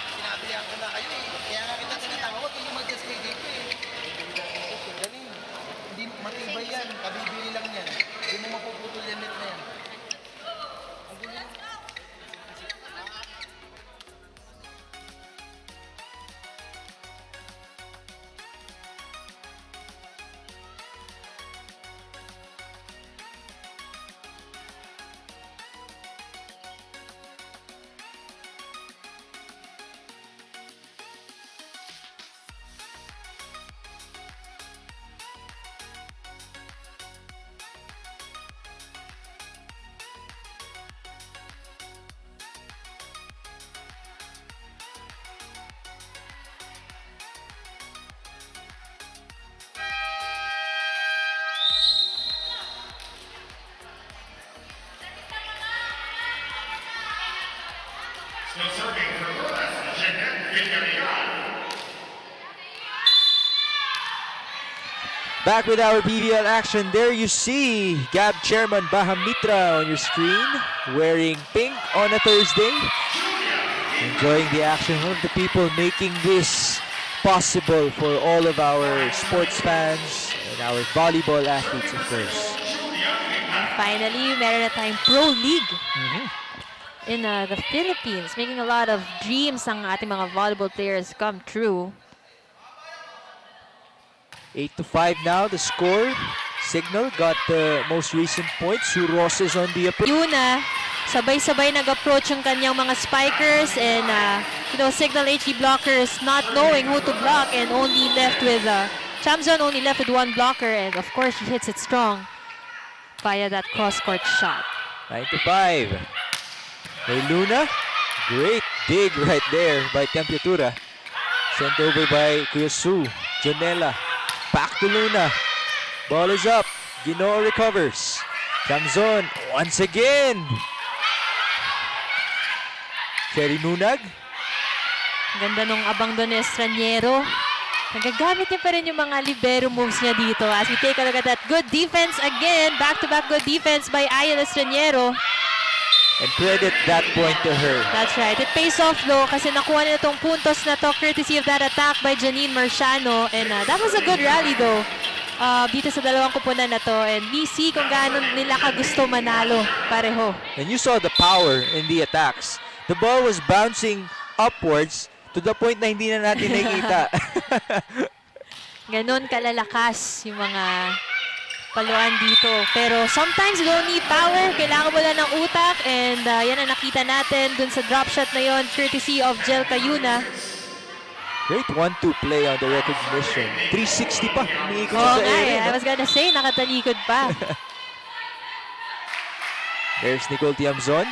Still serving for Perlas, Cignal. Back with our PVL action. There you see GAB Chairman Bahamitra on your screen, wearing pink on a Thursday. Enjoying the action. One of the people making this possible for all of our sports fans and our volleyball athletes, of course. And finally, meron na tayong Pro League in the Philippines, making a lot of dreams ng ating mga volleyball players come true. 8-5 now, the score. Cignal got the most recent points. Roses on the approach. Yuna, sabay-sabay nag-approach yung kanyang mga spikers and Cignal HD blockers not knowing who to block and only left with Chamzon only left with one blocker, and of course she hits it strong via that cross-court shot. 9-5. May Luna. Great dig right there by Temperatura. Sent over by Kuya Su. Jonella. Back to Luna. Ball is up. Ginoo recovers. Chamzon once again. Cherry Nunag. Ganda nung abang doon ni Estranero. Nagagamit niya pa rin yung mga libero moves niya dito. As we take a look at that good defense again. Back-to-back good defense by Ayel Estranero. And credit that point to her. That's right. It pays off though kasi nakuha nila itong puntos na to courtesy of that attack by Janine Marciano. And that was a good rally though dito sa dalawang kupunan na to. And we see kung gaano nila kagusto manalo pareho. And you saw the power in the attacks. The ball was bouncing upwards to the point na hindi na natin nakita. Ganon kalalakas yung mga paluan dito. Pero sometimes you don't need power. Kailangan mo lang ng utak. And yan ang nakita natin dun sa drop shot na yon, courtesy of Jel Cayuna. Great 1-2 play on the recognition. 360 pa. Umiikot Oo sa nga area. I was gonna say, nakatalikod pa. There's Nicole Tiamzon.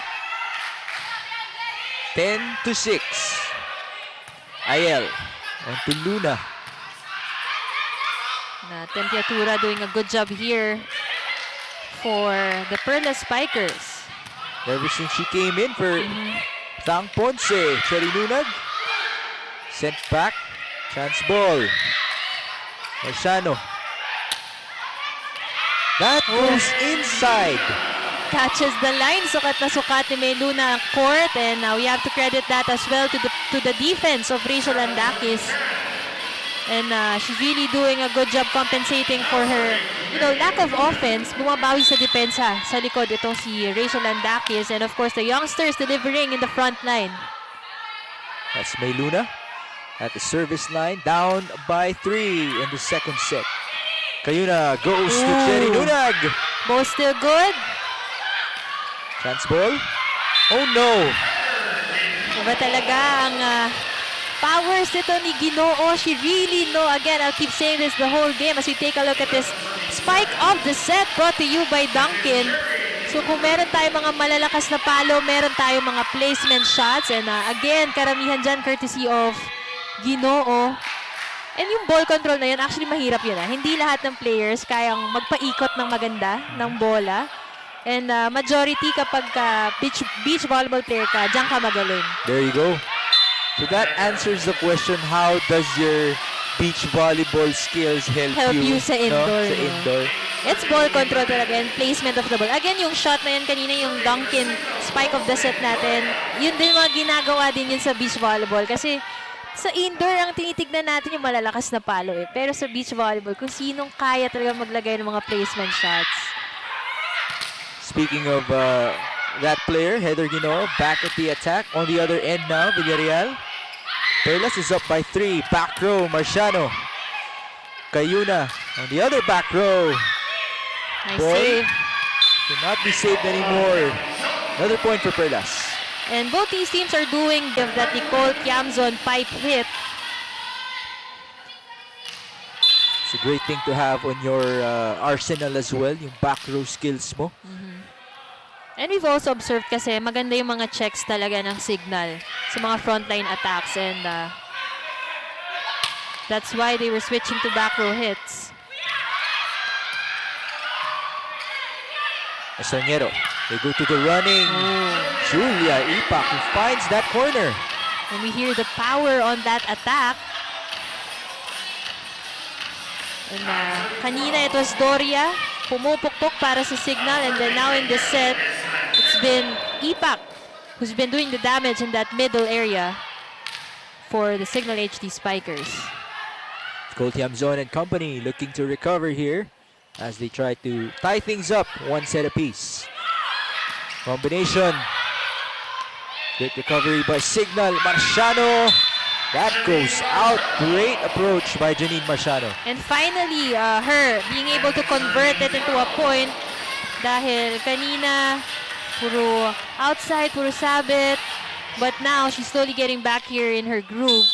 10-6. Ayel. On to Luna. Na Temperatura doing a good job here for the Perlas Spikers. Ever since she came in for Tang Ponce. Cherry Nunag. Sent back. Chance ball. Marciano. That goes inside. Catches the line. Sukat na sukat ni May Luna ang court. And we have to credit that as well to the defense of Rachel Landakis. And she's really doing a good job compensating for her, lack of offense. Bumabawi sa depensa sa likod itong si Rachel Landakis. And of course, the youngsters delivering in the front line. That's May Luna at the service line, down by 3 in the second set. Cayuna goes to Cherry Nunag. Ball still good. Chance ball. Oh no! Iba talaga ang powers nito ni Ginoo. She really again, I'll keep saying this the whole game as we take a look at this spike of the set brought to you by Duncan. So kung meron tayong mga malalakas na palo, meron tayong mga placement shots. And again, karamihan dyan courtesy of Ginoo. And yung ball control na yun, actually mahirap yun. Hindi lahat ng players kayang magpaikot ng maganda ng bola. And majority kapag beach volleyball player ka, dyan ka magaling. There you go. So that answers the question, how does your beach volleyball skills help you sa indoor? Sa indoor. It's ball control talaga and placement of the ball. Again, yung shot na yan kanina, yung Duncan spike of the set natin, yun din mga ginagawa din yun sa beach volleyball. Kasi sa indoor, ang tinitignan natin yung malalakas na palo eh. Pero sa beach volleyball, kung sinong kaya talaga maglagay ng mga placement shots. Speaking of that player, Heather Ginoo, back at the attack. On the other end now, Villarreal. Perlas is up by 3. Back row, Marciano. Cayuna on the other back row. Nice Ball save. cannot be saved anymore. Another point for Perlas. And both these teams are doing that Nicole Kiamzon pipe hit. It's a great thing to have on your arsenal as well, yung back row skills mo. And we've also observed kasi maganda yung mga checks talaga ng Cignal sa mga frontline attacks. And that's why they were switching to back row hits. Estrangero, they go to the running. Julia Ipak who finds that corner. And we hear the power on that attack. And kanina it was Doria, pumupukpok para sa Cignal. And then now in this set, it's been Ipak who's been doing the damage in that middle area for the Cignal HD Spikers. Colt Yamzon and company looking to recover here as they try to tie things up, one set apiece. Combination. Great recovery by Cignal. Marciano. That goes out. Great approach by Janine Marciano. And finally, her being able to convert it into a point dahil kanina puro outside, puro sabit. But now she's slowly getting back here in her groove.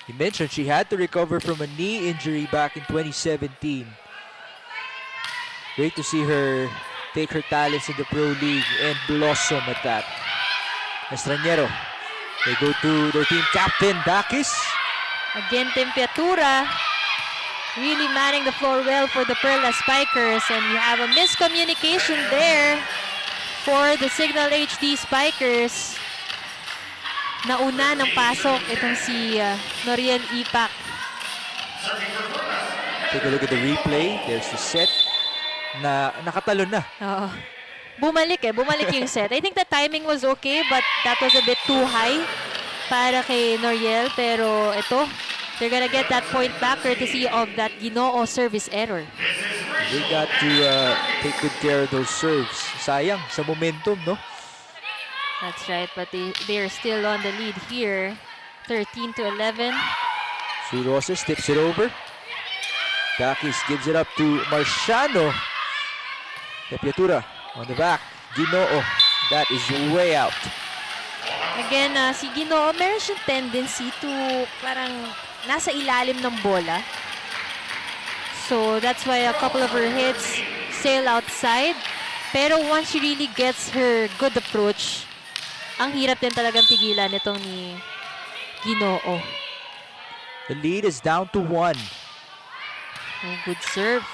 You mentioned she had to recover from a knee injury back in 2017. Great to see her take her talents in the Pro League and blossom at that. Estrangero. They go to their team captain, Dakis. Again, Temperatura really manning the floor well for the Perlas Spikers. And we have a miscommunication there for the Cignal HD Spikers. Nauna ng pasok itong si Noriel Ipak. Take a look at the replay. There's the set na nakatalon na. Oo. Bumalik yung set. I think the timing was okay, but that was a bit too high para kay Noriel. Pero ito, they're gonna get that point back courtesy of that Ginoo service error. They got to take good care of those serves. Sayang sa momentum, no? That's right, but they're still on the lead here. 13-11. Sue Roses tips it over. Dakis gives it up to Marciano. Tepiatura on the back. Ginoo. That is way out. Again, si Ginoo, meron siyang tendency to parang nasa ilalim ng bola. So that's why a couple of her hits sail outside. Pero once she really gets her good approach, ang hirap din talagang pigilan nitong ni Ginoo. The lead is down to 1. Oh, good serve.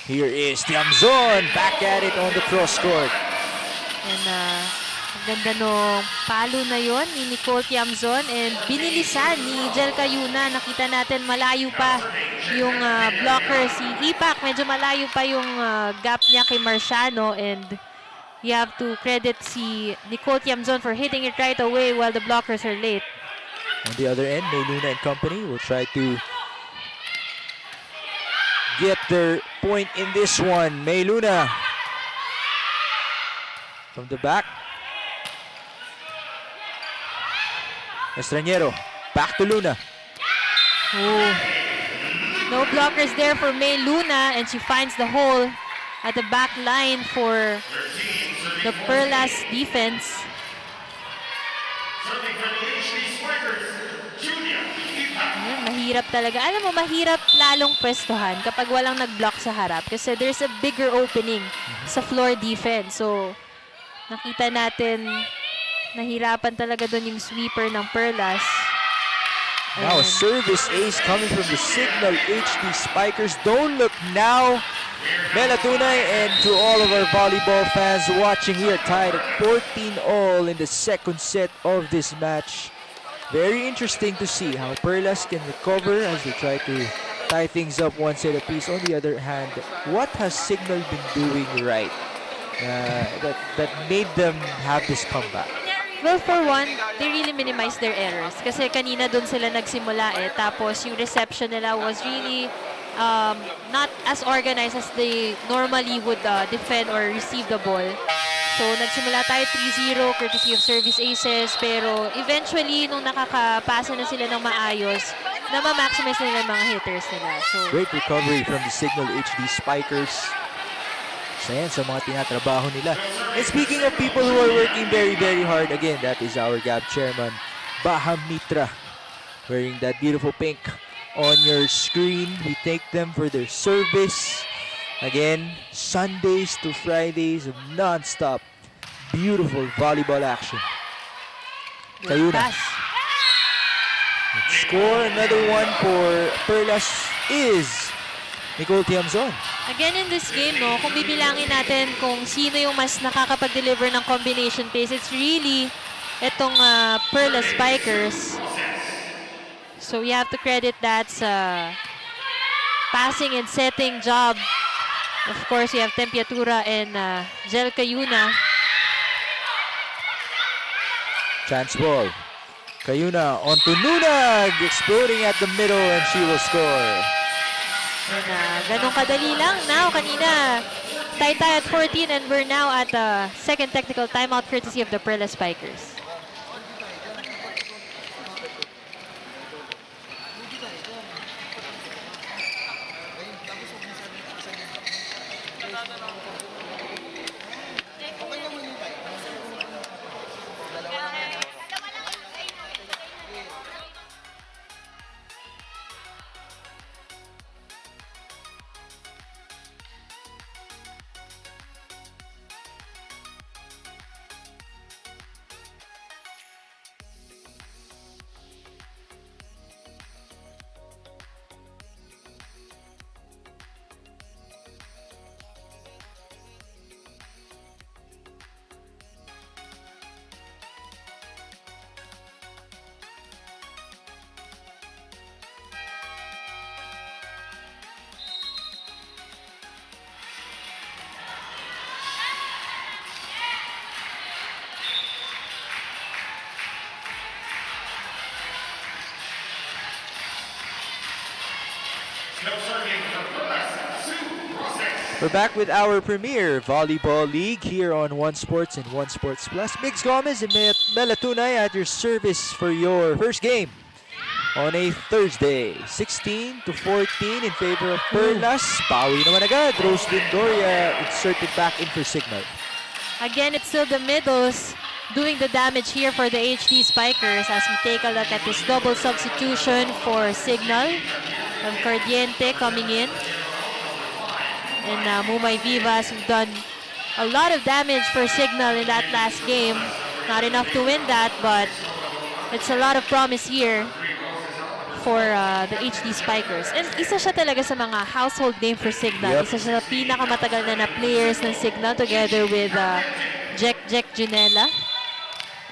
Here is Tiamzon back at it on the cross court. And Ang ganda nung palo na yon ni Nicole Tiamzon and binilisan ni Jel Cayuna. Nakita natin malayo pa yung blocker si Ipak. Medyo malayo pa yung gap niya kay Marciano and you have to credit si Nicole Tiamzon for hitting it right away while the blockers are late. On the other end, May Luna and company will try to get their point in this one. May Luna from the back. Estraniero, back to Luna. Oh. No blockers there for May Luna and she finds the hole at the back line for the Perlas defense. Ayan, mahirap talaga. Alam mo, mahirap lalong pwestuhan kapag walang nag-block sa harap kasi there's a bigger opening sa floor defense. So, nakita natin nahirapan talaga doon yung sweeper ng Perlas. Now a service ace coming from the Cignal HD Spikers. Don't look now. Melatunay, and to all of our volleyball fans watching, we are tied at 14-all in the second set of this match. Very interesting to see how Perlas can recover as they try to tie things up one set apiece. On the other hand, what has Cignal been doing right that made them have this comeback? Well, for one, they really minimized their errors. Kasi kanina doon sila nagsimula eh. Tapos yung reception nila was really not as organized as they normally would defend or receive the ball. So, nagsimula tayo 3-0 courtesy of service aces. Pero eventually, nung nakakapasa na sila ng maayos, na-maximize nila yung mga hitters nila. So, great recovery from the Cignal HD Spikers. Ayan, sa mga tinatrabaho nila. And speaking of people who are working very, very hard, again, that is our GAB chairman, Baham Mitra, wearing that beautiful pink on your screen. We thank them for their service. Again, Sundays to Fridays of non-stop, beautiful volleyball action. Cayuna. pass. Score another one for Perlas is Nicole Tiamzon. Again, in this game, no, kung bibilangin natin kung sino yung mas nakakapag-deliver ng combination pace, it's really itong Perlas Spikers. So we have to credit that sa passing and setting job. Of course, we have Tempiatura and Jel Cayuna. Chance ball. Cayuna onto Nunag, exploding at the middle, and she will score. And ganun kadali lang. Now, kanina, tie at 14 and we're now at the second technical timeout courtesy of the Perlas Spikers. We're back with our premier volleyball league here on One Sports and One Sports Plus. Migs Gomez and Melatunay at your service for your first game on a Thursday. 16-14 in favor of Perlas. Bawi naman agad. Rose Lindoria inserted back in for Cignal. Again, it's still the middles doing the damage here for the HD Spikers as we take a look at this double substitution for Cignal. Of Cardiente coming in. And Mumay Vivas, who've done a lot of damage for Cignal in that last game. Not enough to win that, but it's a lot of promise here for the HD Spikers. And isa siya talaga sa mga household name for Cignal. Yep. Isa siya sa pinakamatagal na players ng Cignal together with Jack Junella.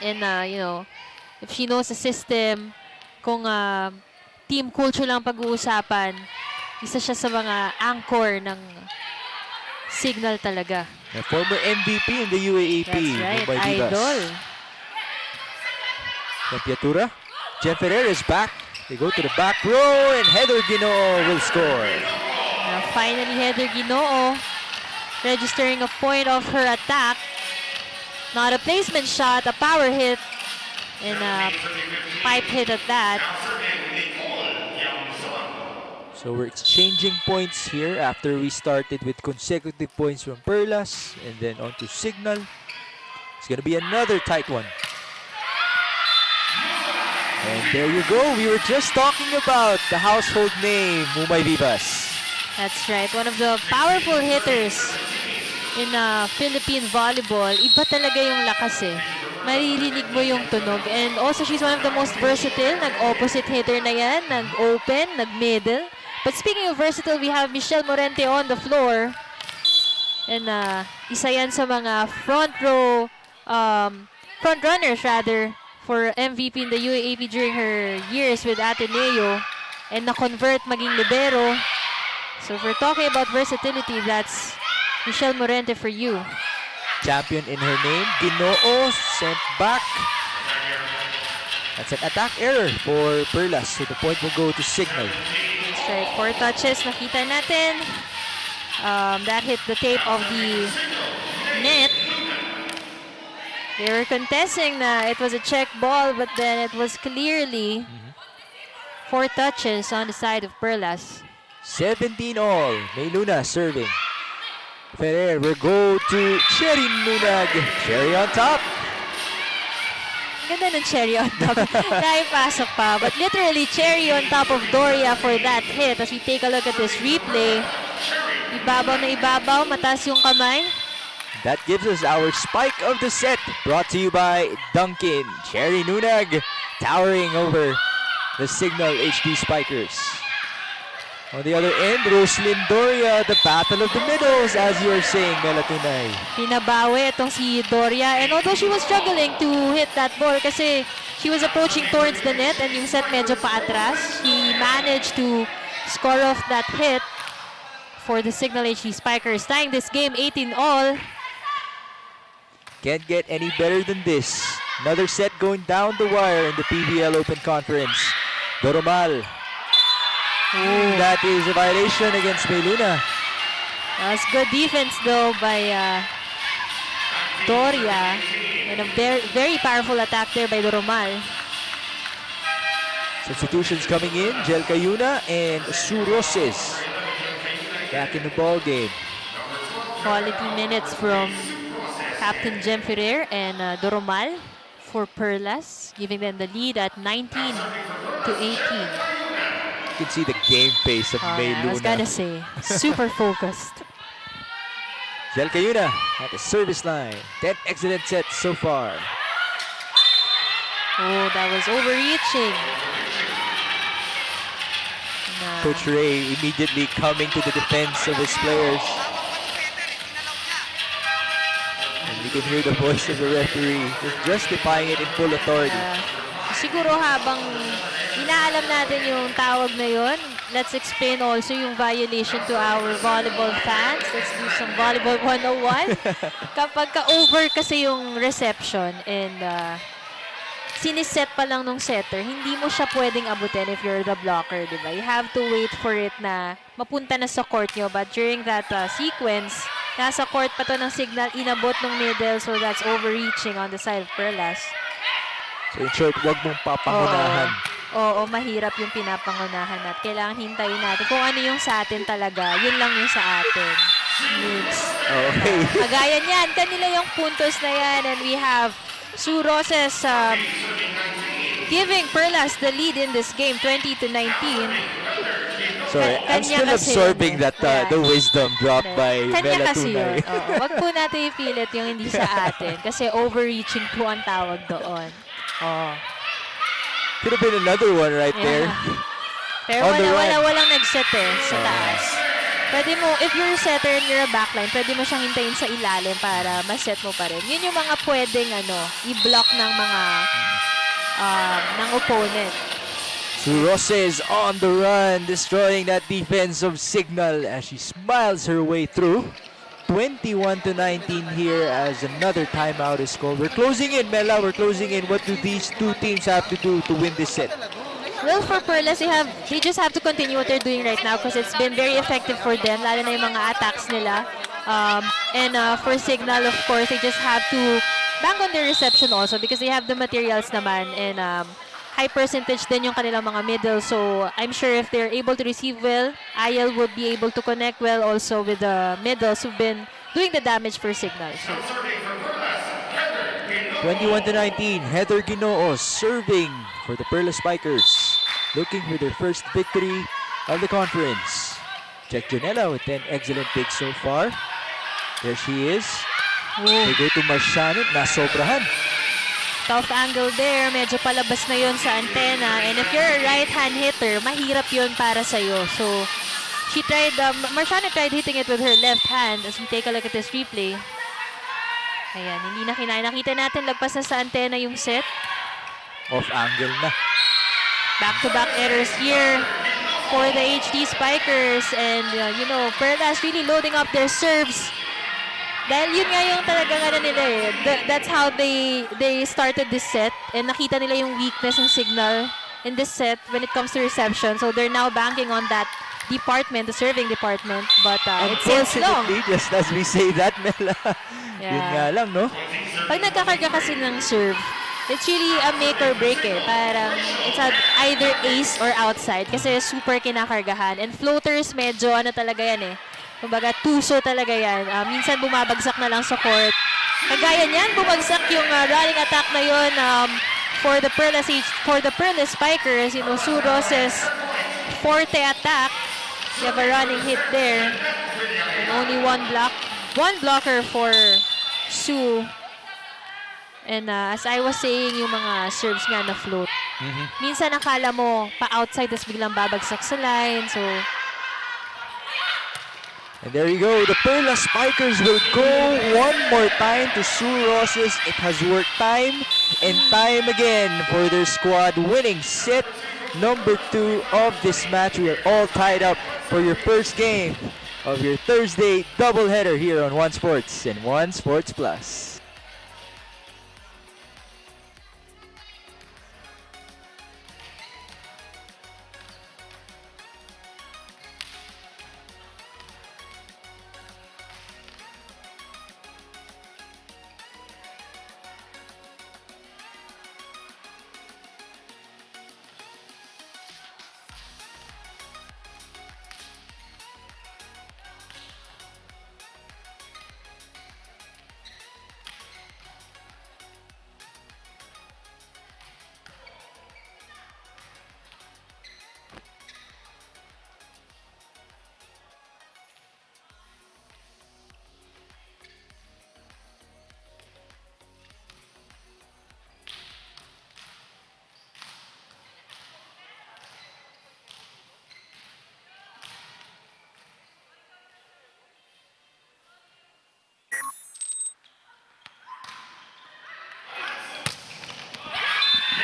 And, if she knows the system, kung team culture lang pag-uusapan, isa siya sa mga anchor ng Cignal talaga. The former MVP in the UAAP. That's right, Mumbai Divas. idol. Tempiatura. Jen Ferrer is back. They go to the back row and Heather Ginoo will score. Now, finally, Heather Ginoo registering a point of her attack. Not a placement shot, a power hit, and a pipe hit at that. So we're exchanging points here after we started with consecutive points from Perlas and then on to Cignal. It's going to be another tight one. And there you go. We were just talking about the household name, Mumbai Divas. That's right. One of the powerful hitters in Philippine volleyball. Iba talaga yung lakas eh. Maririnig mo yung tunog. And also, she's one of the most versatile. Nag-opposite hitter na yan. Nag-open, nag-middle. But speaking of versatile, we have Michelle Morente on the floor. And isa yan sa mga front runners rather, for MVP in the UAAP during her years with Ateneo. And na-convert maging libero. So if we're talking about versatility, that's Michelle Morente for you. Champion in her name. Ginoo sent back. That's an attack error for Perlas. So the point will go to Cignal. That's right. 4 touches. Nakita natin. That hit the tape of the net. They were contesting na it was a check ball, but then it was clearly 4 touches on the side of Perlas. 17 all. May Luna serving. Ferrer will go to Cherry Nunag. Cherry on top. Ganda ng Cherry on top. Naipasok pa. But literally, Cherry on top of Doria for that hit. As we take a look at this replay, ibabaw na ibabaw, mataas yung kamay. That gives us our spike of the set. Brought to you by Duncan. Cherry Nunag towering over the Cignal HD Spikers. On the other end, Roslyn Doria, the battle of the middles, as you are saying, Melatunay. Pinabawi itong si Doria. And although she was struggling to hit that ball kasi she was approaching towards the net and yung set medyo paatras, she managed to score off that hit for the Cignal HD Spikers, tying this game 18 all. Can't get any better than this. Another set going down the wire in the PBL Open Conference. Doromal. That is a violation against Meluna. That was good defense though by Doria. And a very, very powerful attack there by Doromal. Substitutions coming in. Jel Cayuna and Sue Roses back in the ball game. Quality minutes from Captain Jem Ferrer and Doromal for Perlas, giving them the lead at 19 to 18. You can see the game pace of May I Luna. was gonna say, super focused. Jel Cayuna at the service line. 10 excellent sets so far. Oh, that was overreaching. Coach Ray immediately coming to the defense of his players. And you can hear the voice of the referee just justifying it in full authority. Siguro habang inaalam natin yung tawag na yun, let's explain also yung violation to our volleyball fans. Let's do some volleyball 101. Kapag ka-over kasi yung reception and siniset pa lang nung setter, hindi mo siya pwedeng abutin if you're the blocker, di ba? You have to wait for it na mapunta na sa court nyo. But during that sequence, nasa court pa to ng Cignal, inabot ng middle, so that's overreaching on the side of Perlas. So in short, wag mong papangunahan. Oo, mahirap yung pinapangunahan at kailangan hintayin natin kung ano yung sa atin talaga. Yun lang yung sa atin. Okay. Kagaya niyan, kanila yung puntos na yan and we have Sue Roses giving Perlas the lead in this game, 20 to 19. Sorry, I'm still absorbing that the wisdom dropped by Kanya kasi yun. Melatunay. Oo, wag po natin ipilit yung hindi sa atin kasi overreaching po ang tawag doon. Oh. Could have been another one right there. Pero On the run. walang nag-set sa taas. Pwede mo, if you're a setter and you're a backline, pwede mo siyang hintayin sa ilalim para ma-set mo pa rin. Yun yung mga pwedeng i-block ng mga ng opponent. Sue Roses on the run, destroying that defense of Cignal as she smiles her way through. 21-19 here as another timeout is called. We're closing in, Mela. We're closing in. What do these two teams have to do to win this set? Well, for Perlas, they just have to continue what they're doing right now because it's been very effective for them, lalo na yung mga attacks nila. And for Cignal, of course, they just have to bank on their reception also because they have the materials naman and high percentage din yung kanilang mga middle. So I'm sure if they're able to receive well, Ayel would be able to connect well also with the middles who've been doing the damage for Cignal. So 21-19, Heather Ginoo serving for the Perlas Spikers, looking for their first victory of the conference. Check Janela with 10 excellent picks so far. There she is. They go to Marciano, nasobrahan. Tough angle there, medyo palabas na yun sa antena. And if you're a right-hand hitter, mahirap yun para sa'yo. So, she tried, Marciano tried hitting it with her left hand. As we take a look at this replay. Ayan, hindi na kinaya. Nakita natin, lagpas na sa antena yung set. Off angle na. Back-to-back errors here for the HD Spikers. And, Perlas really loading up their serves. Dahil yun nga yung talagang nila eh. That's how they started this set. And nakita nila yung weakness ng Cignal in this set when it comes to reception. So they're now banking on that department, the serving department. But it sails long. Just as we say that, Mela. Yeah. Yun nga lang, no? Pag nagkakarga kasi ng serve, it's really a make or break eh. Parang it's either ace or outside kasi super kinakargahan. And floaters, medyo talaga yan eh. Kumbaga, tuso talaga yan. Minsan bumabagsak na lang sa court. Kagaya niyan, bumagsak yung running attack na yun for the Perlas Spikers. Sue Roses' forte attack. You have a running hit there. And only one blocker for Sue. And as I was saying, yung mga serves nga na float. Minsan nakala mo pa-outside, tapos biglang babagsak sa line. So, and there you go. The Perlas Spikers will go one more time to Sue Roses. It has worked time and time again for their squad, winning set number 2 of this match. We are all tied up for your first game of your Thursday doubleheader here on One Sports and One Sports Plus.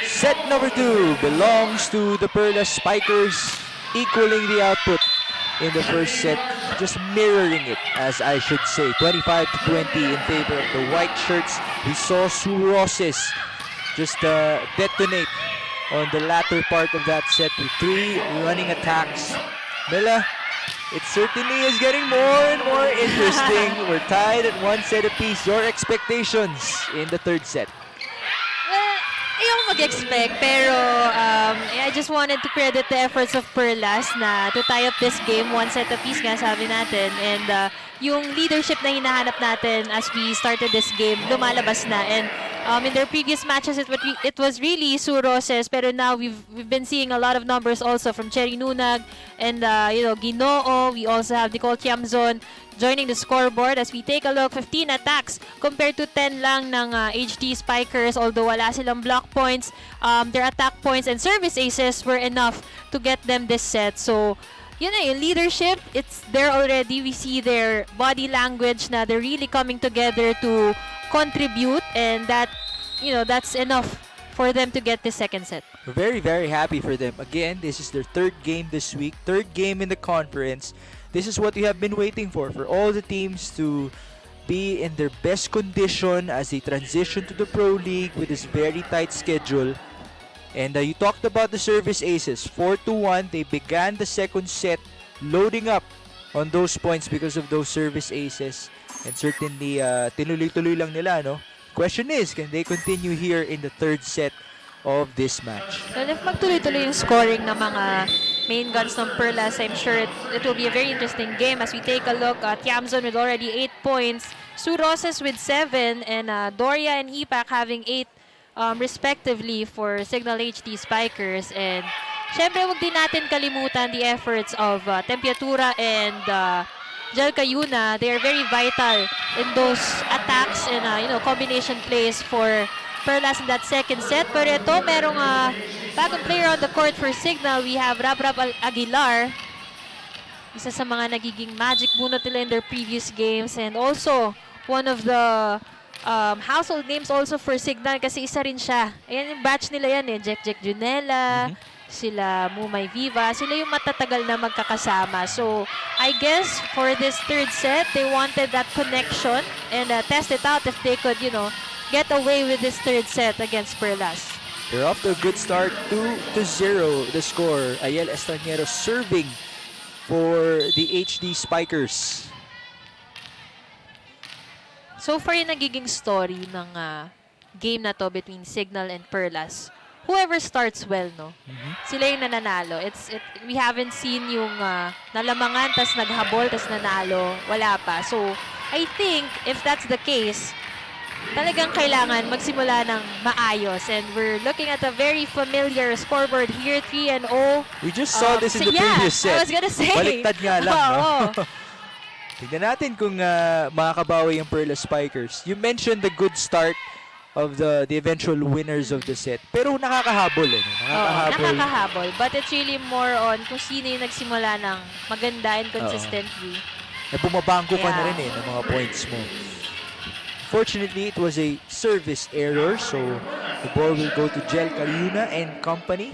Set number 2 belongs to the Perlas Spikers, equaling the output in the first set, just mirroring it, as I should say. 25-20 in favor of the white shirts. We saw Sue Roses just detonate on the latter part of that set with 3 running attacks. Mela, it certainly is getting more and more interesting. We're tied at 1 set apiece. Your expectations in the third set? Ayoko mag-expect, pero I just wanted to credit the efforts of Perlas na to tie up this game, 1 set apiece nga sabi natin. And yung leadership na hinahanap natin as we started this game, lumalabas na. And in their previous matches, it was really Sue Roses, pero now we've been seeing a lot of numbers also from Cherry Nunag and Ginoo. We also have Nicole Tiamzon joining the scoreboard as we take a look. 15 attacks compared to 10 lang ng HD Spikers. Although wala silang block points, their attack points and service aces were enough to get them this set. So yun na yung leadership, it's there already. We see their body language na they're really coming together to contribute, and that, that's enough for them to get the second set. Very, very happy for them. Again, this is their third game this week, third game in the conference. This is what we have been waiting for all the teams to be in their best condition as they transition to the Pro League with this very tight schedule. And you talked about the service aces. 4-1, they began the second set loading up on those points because of those service aces. And certainly, tinuloy-tuloy lang nila, no? Question is, can they continue here in the third set of this match? Well, if magtuloy-tuloy yung scoring ng mga main guns ng Perlas, I'm sure it will be a very interesting game as we take a look at Tiamzon with already 8 points, Sue Roses with 7, and Doria and Ipak having 8 respectively for Cignal HD Spikers. And syempre, huwag din natin kalimutan the efforts of Tempiatura and Jel Cayuna. They are very vital in those attacks and combination plays for Perlas in that second set. Pero ito, merong bagong player on the court for Cignal. We have Rabrab Aguilar. Isa sa mga nagiging magic bunot nila in their previous games. And also, one of the household names also for Cignal kasi isa rin siya. Ayan yung batch nila yan eh. Jack Junela, sila Mumay Viva. Sila yung matatagal na magkakasama. So, I guess for this third set, they wanted that connection and test it out if they could, get away with this third set against Perlas. They're off to a good start, 2-0 the score. Ayel Estrañero serving for the HD Spikers. So far yung nagiging story ng game na to between Cignal and Perlas, whoever starts well, no? Sila yung nananalo. We haven't seen yung nalamangan, tas naghabol, tas nanalo. Wala pa. So, I think if that's the case, talagang kailangan magsimula ng maayos. And we're looking at a very familiar scoreboard here, 3-0. We just saw this in the previous set. I was gonna say. Baliktad nga lang, no? Oo. Tignan natin kung makakabawi yung Perlas Spikers. You mentioned the good start of the eventual winners of the set. Pero nakakahabol, eh. Nakakahabol. But it's really more on kung sino yung nagsimula ng maganda and consistently. Bumabangko ka na rin ng mga points mo. Fortunately, it was a service error, so the ball will go to Jel Cayuna and company.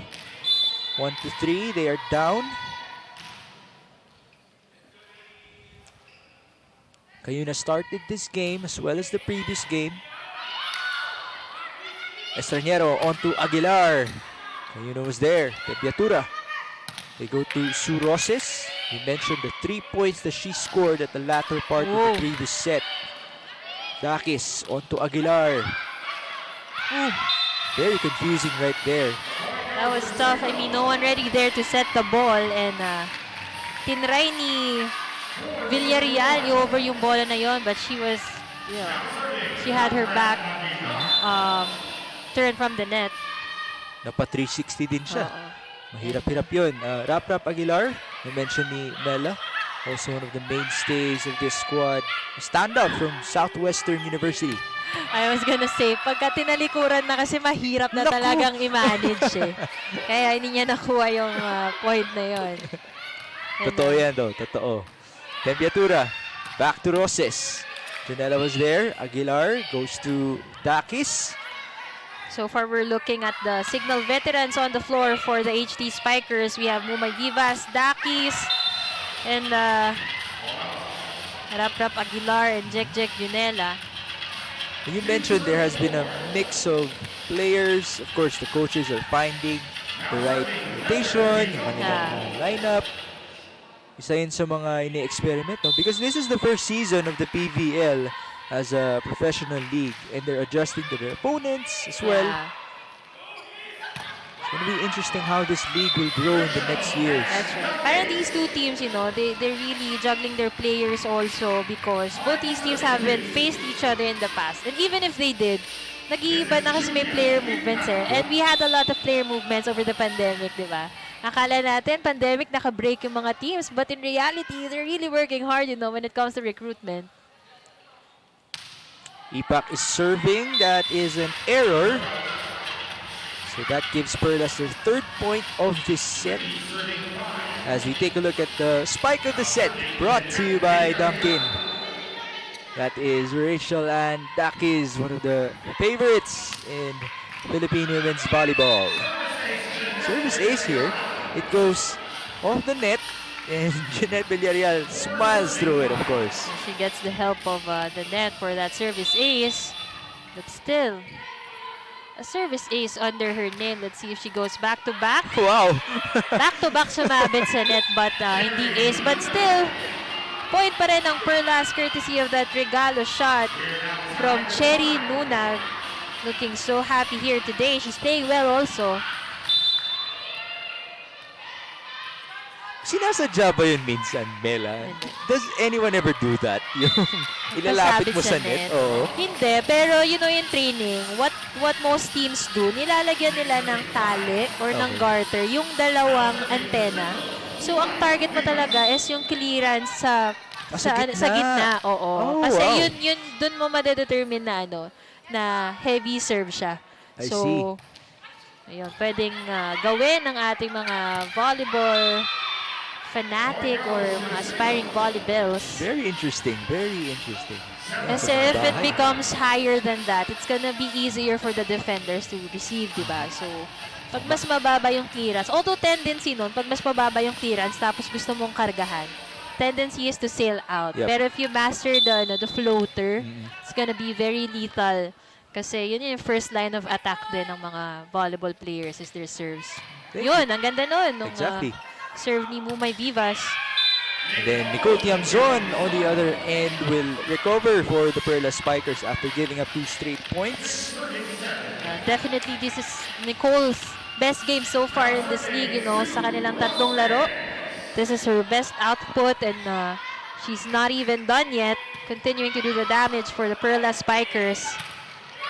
1-3, they are down. Cayuna started this game as well as the previous game. Estrañero onto Aguilar. Cayuna was there. Tempiatura. They go to Sue Roses. We mentioned the 3 points that she scored at the latter part of the previous set. Dakis onto Aguilar. Very confusing right there. That was tough. I mean, no one ready there to set the ball. And tinry ni Villarreal i-over yung bola na yon, but she was, she had her back turned from the net. Napa 360 din siya. Mahirap-hirap yun. Rap Aguilar, na-mention ni Mela. Also one of the mainstays of this squad. Stand up from Southwestern University. I was gonna say, pagka tinalikuran na kasi mahirap na talagang i-manage eh. Kaya hindi niya nakuha yung point na yun. Totoo yan though, totoo. Tempiatura, back to Roses. Junela was there. Aguilar goes to Dakis. So far, we're looking at the Cignal veterans on the floor for the HD Spikers. We have Mumay Vivas, Dakis, and Rap Aguilar and Jack Junela. You mentioned there has been a mix of players. Of course, the coaches are finding the right rotation, yung kanilang lineup. Isa yun sa mga ini-experiment, no? Because this is the first season of the PVL as a professional league, and they're adjusting to their opponents as well. It's going to be interesting how this league will grow in the next years. That's right. Parang these two teams, they're really juggling their players also because both these teams haven't faced each other in the past. And even if they did, nag-iiba na kasi may player movements eh. And we had a lot of player movements over the pandemic, di ba? Akala natin, pandemic, naka-break yung mga teams. But in reality, they're really working hard, when it comes to recruitment. Ipak is serving. That is an error. So that gives Perlas their third point of this set. As we take a look at the spike of the set, brought to you by Duncan. That is Rachel, and that is one of the favorites in Philippine women's volleyball. Service ace here. It goes off the net, and Jeanette Villarreal smiles through it, of course. She gets the help of the net for that service ace. But still, a service ace under her name. Let's see if she goes back to back. Wow! Back to back sumabit sa net, but hindi ace. But still, point pa rin ang Perlas courtesy of that regalo shot from Cherry Nunag. Looking so happy here today. She's playing well also. Sinasadya ba yun minsan, Mela? Does anyone ever do that? Yung ilalapit mo sa net? Oo. Hindi, pero you know in training, what most teams do, nilalagyan nila ng tali or ng garter, yung dalawang antena. So ang target mo talaga is yung clearance sa gitna. Oo. Oh, Kasi wow. yun dun mo madedetermine na na heavy serve siya. I So see. ayun, pwedeng gawin ng ating mga volleyball fanatic or mga aspiring volleyballs. Very interesting. Very interesting. Kasi if it becomes higher than that, it's gonna be easier for the defenders to receive, diba? So, pag mas mababa yung clearance, although tendency nun, pag mas mababa yung clearance tapos gusto mong kargahan, tendency is to sail out. Yep. Pero if you master the floater, it's gonna be very lethal. Kasi yun yung first line of attack din ng mga volleyball players is their serves. Yun, ang ganda nun. Nung, Exactly. serve ni Mumay Vivas. And then Nicole Tiamzon on the other end will recover for the Perlas Spikers after giving up 2 straight points. Definitely, this is Nicole's best game so far in this league, you know, sa kanilang tatlong laro. This is her best output and she's not even done yet. Continuing to do the damage for the Perlas Spikers.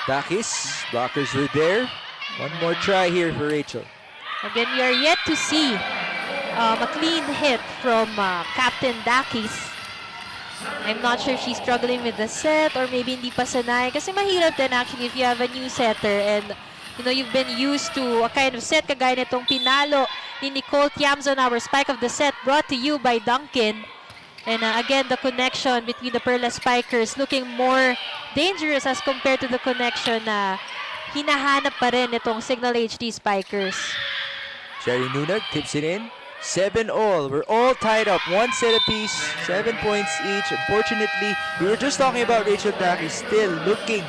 Dakis, blockers were there. One more try here for Rachel. Again, we are yet to see a clean hit from Captain Dakis. I'm not sure if she's struggling with the set or maybe hindi pa sanay. Kasi mahirap din actually if you have a new setter and you know you've been used to a kind of set kagaya nitong pinalo ni Nicole Tiamzon, our spike of the set brought to you by Duncan. And again, the connection between the Perlas Spikers looking more dangerous as compared to the connection na hinahanap pa rin itong Cignal HD Spikers. Cherry Nunag tips it in. 7-all. We're all tied up. One set apiece. 7 points each. Unfortunately, we were just talking about Rachel Dakis still looking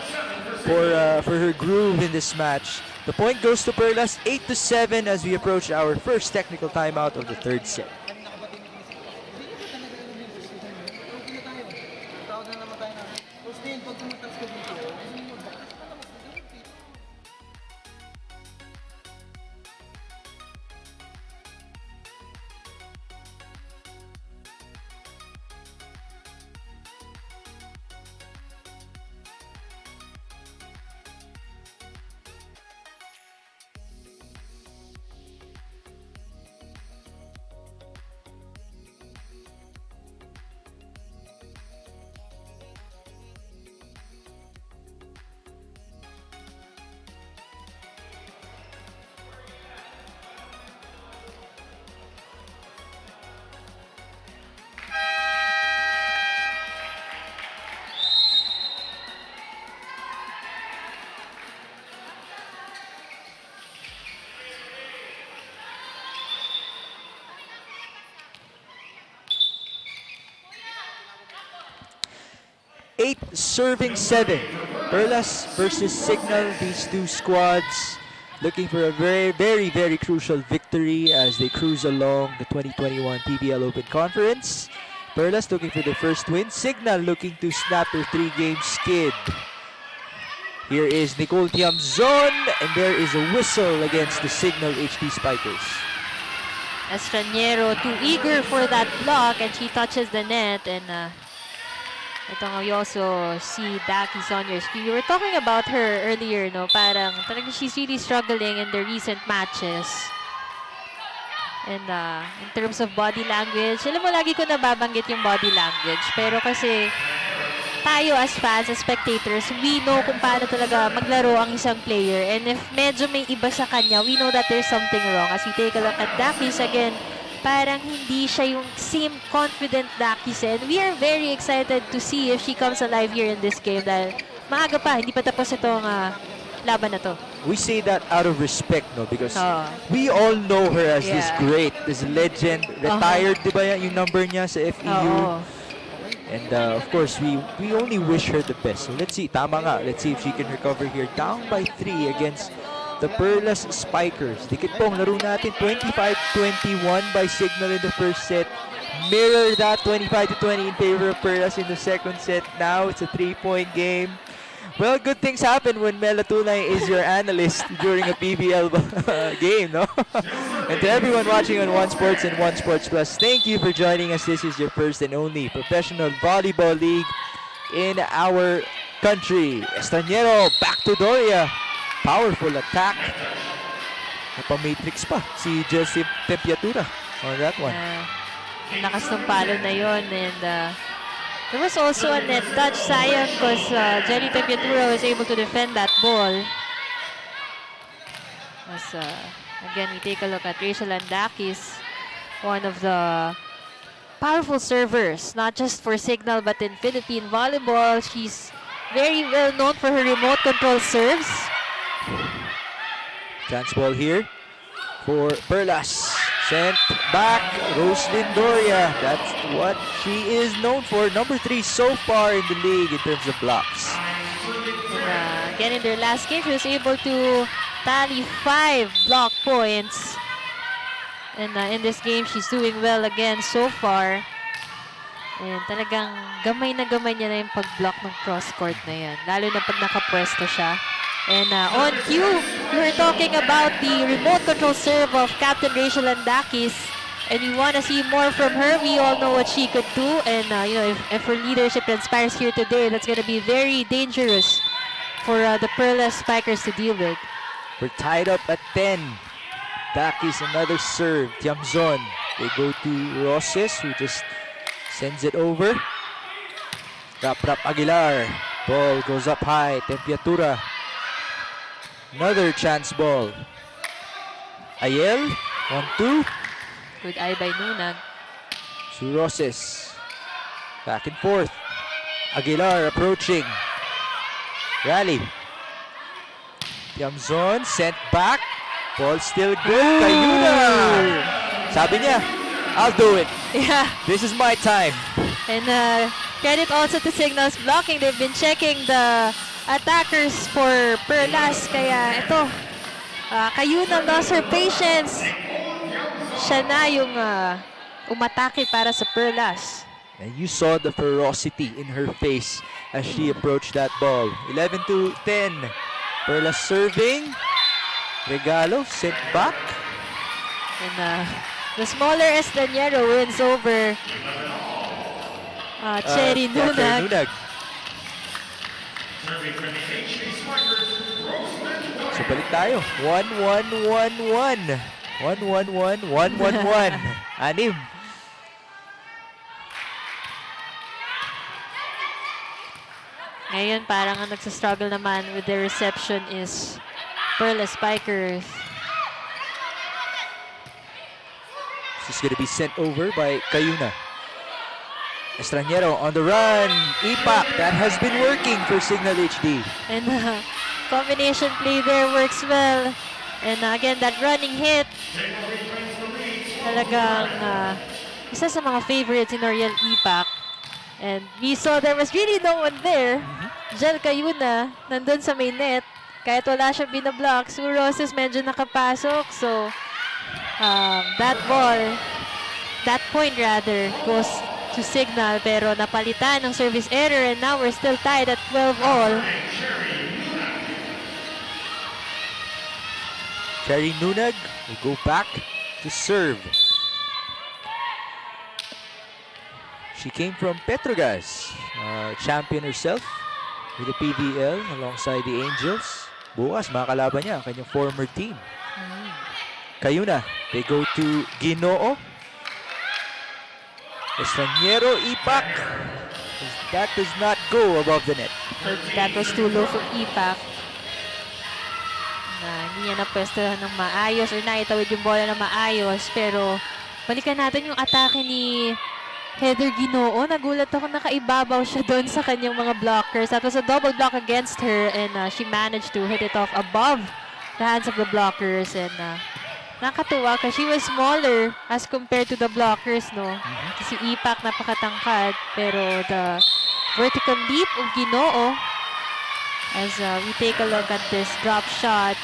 for her groove in this match. The point goes to Perlas, 8-7 as we approach our first technical timeout of the third set. Eight serving 7. Perlas versus Cignal. These two squads looking for a very, very, very crucial victory as they cruise along the 2021 PBL Open Conference. Perlas looking for their first win. Cignal looking to snap their 3-game skid. Here is Nicole Tiamzon, and there is a whistle against the Cignal HD Spikers. Estraniero too eager for that block and she touches the net and ito nga, you also see Dakis on your screen. We were talking about her earlier, no? Parang talagang she's really struggling in the recent matches. And in terms of body language, alam mo, lagi ko nababanggit yung body language. Pero kasi, tayo as fans, as spectators, we know kung paano talaga maglaro ang isang player. And if medyo may iba sa kanya, we know that there's something wrong. As we take a look at Dakis again, parang hindi siya yung same confident Dakis. And we are very excited to see if she comes alive here in this game dahil maaga pa, hindi pa tapos itong laban na to. We say that out of respect, no? Because Oo. we all know her as this Yeah. great, this legend. Retired, di ba yan, yung number niya sa FEU? Oo. And of course, we only wish her the best. So let's see, tama nga. Let's see if she can recover here. Down by 3 against the Perlas Spikers. Dikit pong laro natin, 25-21 by Cignal in the first set. Mirror that, 25-20 in favor of Perlas in the second set. Now it's a 3-point game. Well, good things happen when Mela Tunay is your analyst during a PBL game, no? And to everyone watching on One Sports and One Sports Plus, thank you for joining us. This is your first and only professional volleyball league in our country. Estañero back to Doria. Powerful attack. Napamatrix pa si Joseph Tempiatura on that one. Lakas ng palo na yon, and there was also a net touch, sayang, because Jenny Tempiatura was able to defend that ball. As again, we take a look at Rachel Andakis, one of the powerful servers, not just for Cignal but in Philippine volleyball. She's very well known for her remote control serves. Chance ball here for Perlas. Sent back, Roslyn Doria. That's what she is known for. Number 3 so far in the league in terms of blocks. And, again, in their last game, she was able to tally 5 block points. And in this game, she's doing well again so far. And talagang gamay na niya na yung pag-block ng cross-court na yan. Lalo na pag nakapwesto siya. And on cue, we were talking about the remote control serve of Captain Rachel Andakis. And we want to see more from her. We all know what she could do. And you know, if her leadership transpires here today, that's going to be very dangerous for the Perlas Spikers to deal with. We're tied up at 10. Dakis another serve. Tiamzon. They go to Roses, who just sends it over. Rap Aguilar. Ball goes up high. Tempiatura. Another chance ball. Ayel. 1-2. Good eye by Nunag. Roses. Back and forth. Aguilar approaching. Rally. Tiamzon sent back. Ball still good. Kayuna. Sabi niya, I'll do it. Yeah. This is my time. And credit also to Cignal's blocking. They've been checking the attackers for Perlas. Kaya ito, Kayuna lost her patience. Siya na yung umatake para sa Perlas. And you saw the ferocity in her face as she approached that ball. 11-10. Perlas serving. Regalo sent back. And the smaller Estañero wins over Cherry Nunag. So balik tayo. 1-1-1-1. 1-1-1, 1-1-1. Anim. Ngayon parang ang nagsastruggle naman with the reception is Perlas Spikers. This is going to be sent over by Kayuna. Estañero on the run. Ipak, that has been working for Cignal HD. And combination play there works well. And again, that running hit, talagang isa sa mga favorites in Oriel Ipak. And we saw there was really no one there. Jel Kayuna, nandun sa main net. Kahit wala siyang binablock, Roses medyo nakapasok. So, that point rather, goes to Cignal. Pero napalitan ng service error and now we're still tied at 12-all. Cherry Nunag will go back to serve. She came from Petrogas, champion herself with the PVL alongside the Angels. Bukas, makakalaban niya ang kanyang former team. Kayuna, they go to Ginoo. Estañero, Ipak. that does not go above the net. That was too low from Ipak. Hindi niya napwestuhan ng maayos or naitawid yung bola ng maayos. Pero balikan natin yung atake ni Heather Ginoo. Nagulat ako, nakaibabaw siya doon sa kanyang mga blockers. That was a double block against her and she managed to hit it off above the hands of the blockers. And nakatuwa kasi she was smaller as compared to the blockers, no? Si Ipak napakatangkad, pero the vertical leap of Ginoo, as we take a look at this drop shot.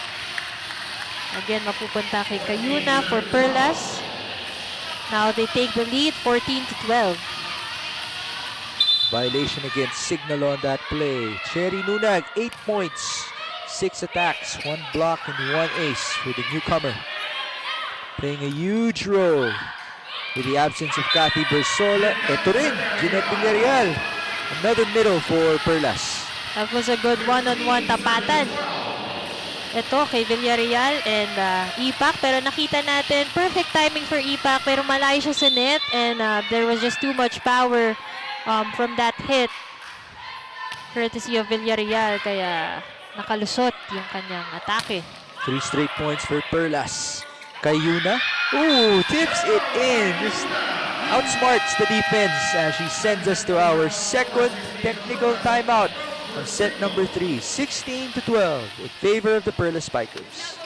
Again, mapupunta kay Kayuna for Perlas. Now they take the lead, 14-12. Violation against Cignal on that play. Cherry Nunag, 8 points, 6 attacks, 1 block, and 1 ace for the newcomer. Playing a huge role with the absence of Cathy Bersola. Ito rin, Jeanette Villarreal. Another middle for Perlas. That was a good one-on-one tapatan. Ito kay Villarreal and Ipak, pero nakita natin perfect timing for Ipak, pero malayo siya sa net and there was just too much power from that hit courtesy of Villarreal, kaya nakalusot yung kanyang atake. 3 straight points for Perlas. Kayuna, ooh, tips it in, just outsmarts the defense as she sends us to our second technical timeout on set number 3, 16-12 in favor of the Perlas Spikers.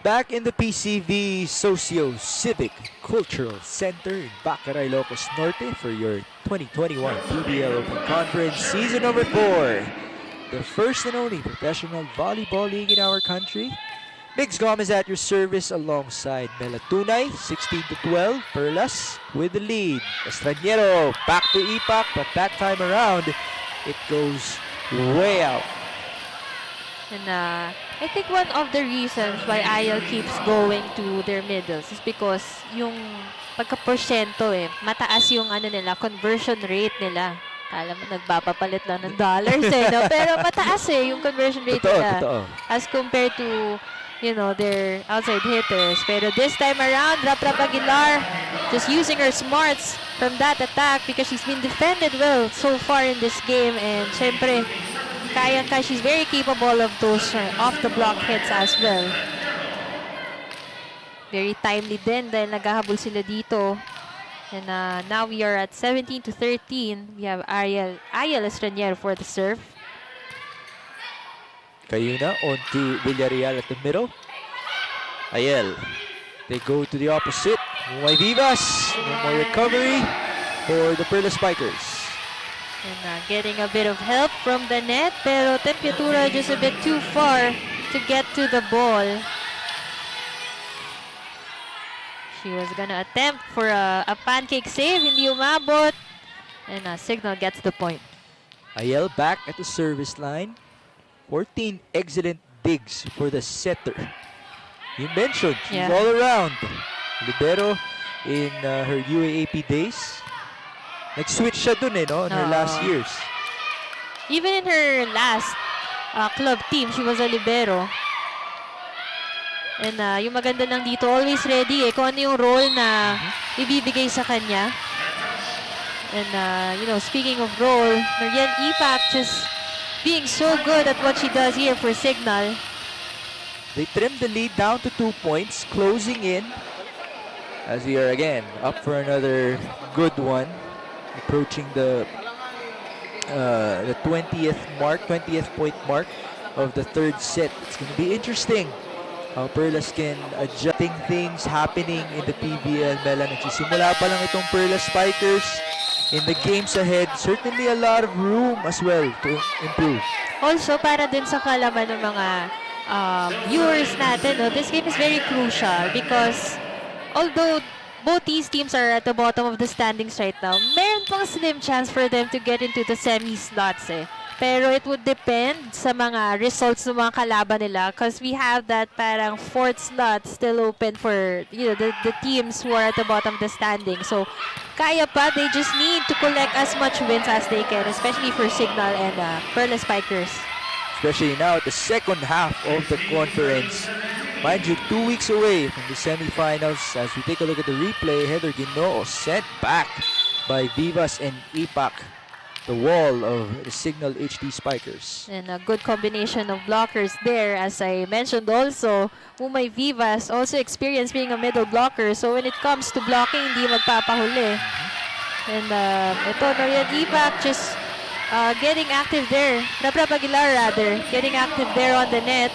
Back in the PCV Socio-Civic Cultural Center in Bacaray, Ilocos Norte for your 2021 PBL Open Conference Season number 4. The first and only professional volleyball league in our country. Biggs Gomez at your service alongside Melatunay, 16-12. Perlas with the lead. Estraniero back to Ipak, but that time around, it goes way out. And I think one of the reasons why IL keeps going to their middles is because yung pagka-porsyento mataas yung nila, conversion rate nila. Kala mo nagpapapalit lang ng dollars no? Pero mataas yung conversion rate nila. Totoo. As compared to, you know, their outside hitters. Pero this time around, Rap Aguilar just using her smarts from that attack because she's been defended well so far in this game. And syempre, she's very capable of those off-the-block hits as well. Very timely din dahil naghahabol sila dito. And now we are at 17-13. We have Ayel Estraniero for the serve. Kayuna on to Villarreal at the middle. Ayel, they go to the opposite. Muy Vivas, no more recovery for the Perlas Spikers. And getting a bit of help from the net, pero temperatura just a bit too far to get to the ball. She was gonna attempt for a pancake save, hindi umabot. And Cignal gets the point. Ayel back at the service line. 14 excellent digs for the setter. You mentioned, she's all around. Libero in her UAAP days. Nag-switch siya dun no, in her last years. Even in her last club team, she was a libero. And yung maganda lang dito, always ready kung ano yung role na ibibigay sa kanya. And you know, speaking of role, Marian Ipak just being so good at what she does here for Cignal. They trimmed the lead down to 2 points, closing in as we are again up for another good one. Approaching the 20th point mark. of the third set. It's going to be interesting how Perlas can adjusting things happening in the PBL. Mela, nagsisimula pa lang itong Perlas Spikers. In the games ahead, certainly a lot of room as well to improve. Also, para din sa kalaman ng mga viewers natin, no, this game is very crucial because although both these teams are at the bottom of the standings right now, meron pang slim chance for them to get into the semi-slots eh. Pero it would depend sa mga results ng mga kalaban nila because we have that parang fourth slot still open for the teams who are at the bottom of the standing. So, kaya pa, they just need to collect as much wins as they can, especially for Cignal and Perlas Spikers. Especially now at the second half of the conference. Mind you, 2 weeks away from the semifinals. As we take a look at the replay, Heather Ginoo sent back by Vivas and Ipak. The wall of the Cignal HD Spikers. And a good combination of blockers there. As I mentioned also, Umay Vivas also experienced being a middle blocker. So when it comes to blocking, hindi magpapahuli. And ito, Norian Ipak just getting active there. Raprap Aguilar rather, getting active there on the net.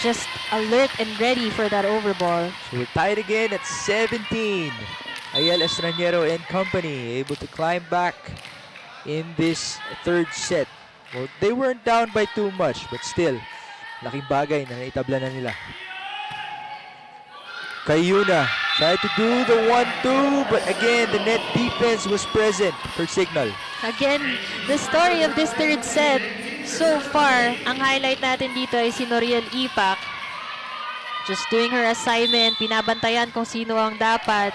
Just alert and ready for that overball. So we're tied again at 17. Ayel Estranero and company able to climb back in this third set. Well, they weren't down by too much, but still, laking bagay na naitabla na nila. Kayuna tried to do the 1-2, but again, the net defense was present for Cignal. Again, the story of this third set, so far, ang highlight natin dito ay si Noriel Ipak. Just doing her assignment, binabantayan kung sino ang dapat.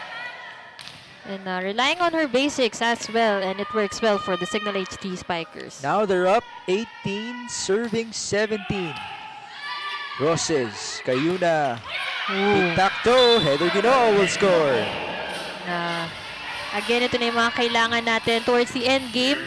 And relying on her basics as well, and it works well for the Cignal HD Spikers. Now they're up 18, serving 17. Roses, Kayuna, tic-tac-toe, Heather Ginoo will score. Again, ito na yung mga kailangan natin towards the end game.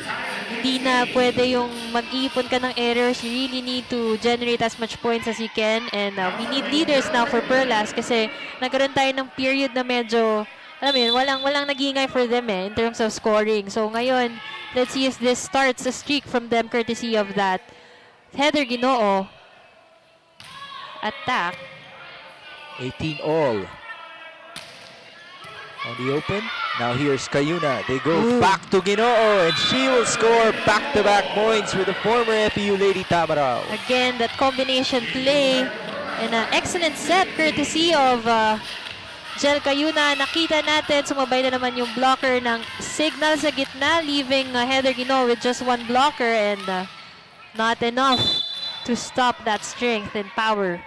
Hindi na pwede yung mag-iipon ka ng errors. You really need to generate as much points as you can. And we need leaders now for Perlas kasi nagkaroon tayo ng period na medyo, alam mo yun, walang nag-iingay for them in terms of scoring. So ngayon, let's see if this starts a streak from them courtesy of that Heather Ginoo attack. 18 all. On the open. Now here's Kayuna. They go back to Ginoo and she will score back-to-back points for the former FEU Lady Tamarao. Again, that combination play and an excellent set courtesy of Jel Kayuna. Nakita natin, sumabay na naman yung blocker ng Cignal sa gitna, leaving Heather Ginoo with just one blocker and not enough to stop that strength and power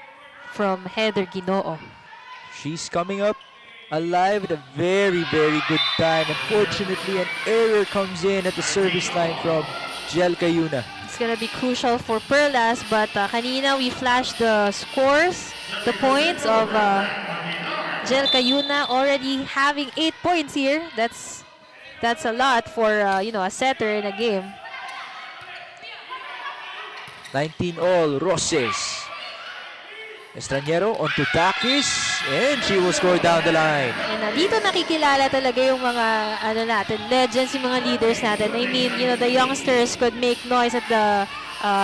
from Heather Ginoo. She's coming up alive at a very, very good time. Unfortunately, an error comes in at the service line from Jel Kayuna. It's gonna be crucial for Perlas, but kanina we flashed the scores, the points of Jel Kayuna already having 8 points here. That's a lot for a setter in a game. 19 all, Roses. Estranero onto Dakis, and she will score down the line. And dito nakikilala talaga yung mga legends, yung mga leaders natin. I mean, the youngsters could make noise at the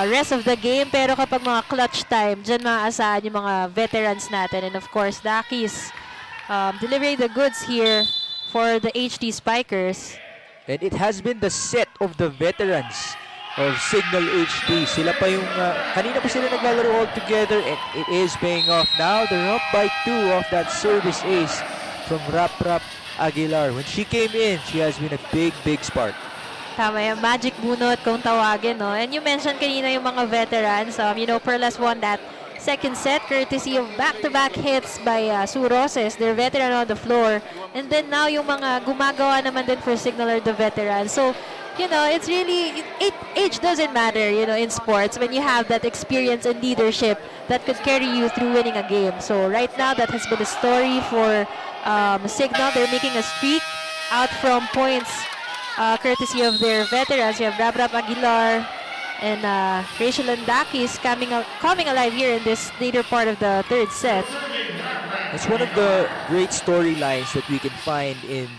rest of the game, pero kapag mga clutch time, dyan maaasahan yung mga veterans natin. And of course, Dakis delivering the goods here for the HD Spikers. And it has been the set of the veterans of Cignal HD. Sila pa yung, kanina pa sila naglalaro all together and it is paying off. Now they're up by 2 off that service ace from Rap Aguilar. When she came in, she has been a big, big spark. Tama yung magic bunot kung tawagin, no? And you mentioned kanina yung mga veterans. Perlas won that second set courtesy of back-to-back hits by Sue Roses, their veteran on the floor. And then now yung mga gumagawa naman din for Cignal are the veterans. So, it's really, age doesn't matter, in sports when you have that experience and leadership that could carry you through winning a game. So right now, that has been the story for Cignal. They're making a streak out from points courtesy of their veterans. You have Rap Aguilar and Rachel Landakis coming alive here in this later part of the third set. It's one of the great storylines that we can find in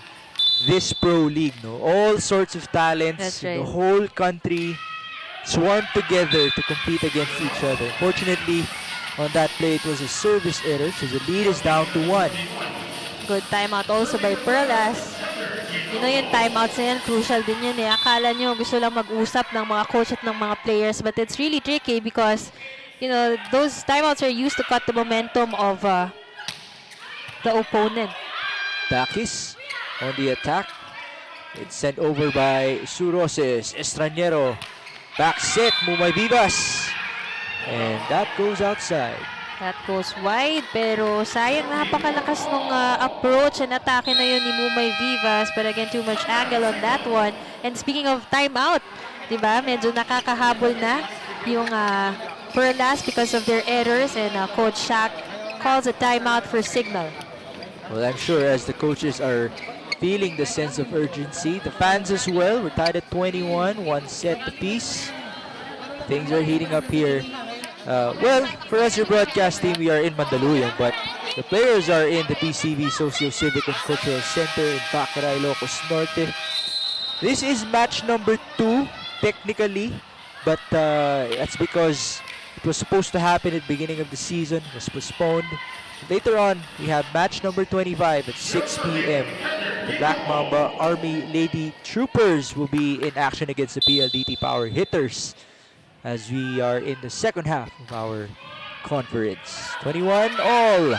this pro league, no? All sorts of talents That's in right. the whole country swarmed together to compete against each other. Fortunately, on that play, it was a service error, so the lead is down to 1. Good timeout also by Perlas. You know yung timeouts na yan, crucial din yan eh. Akala nyo gusto lang mag-usap ng mga coach at ng mga players, but it's really tricky because, you know, those timeouts are used to cut the momentum of the opponent. Takis on the attack. It's sent over by Suroses. Estranero. Back set. Mumay Vivas. And that goes outside. That goes wide, pero sayang napakalakas nung approach and atake na yun ni Mumay Vivas. But again, too much angle on that one. And speaking of timeout, diba, medyo nakakahabol na yung Perlas because of their errors, and Coach Shaq calls a timeout for Cignal. Well, I'm sure as the coaches are feeling the sense of urgency, the fans as well. We're tied at 21, 1 set apiece. Things are heating up here. Well, for us, your broadcast team, we are in Mandaluyong, but the players are in the PCV Socio-Civic and Cultural Center in Baccaray, Ilocos Norte. This is match number 2, technically, but that's because it was supposed to happen at the beginning of the season, was postponed. Later on, we have match number 25 at 6 p.m. The Black Mamba Army Lady Troopers will be in action against the PLDT Power Hitters as we are in the second half of our conference. 21 all.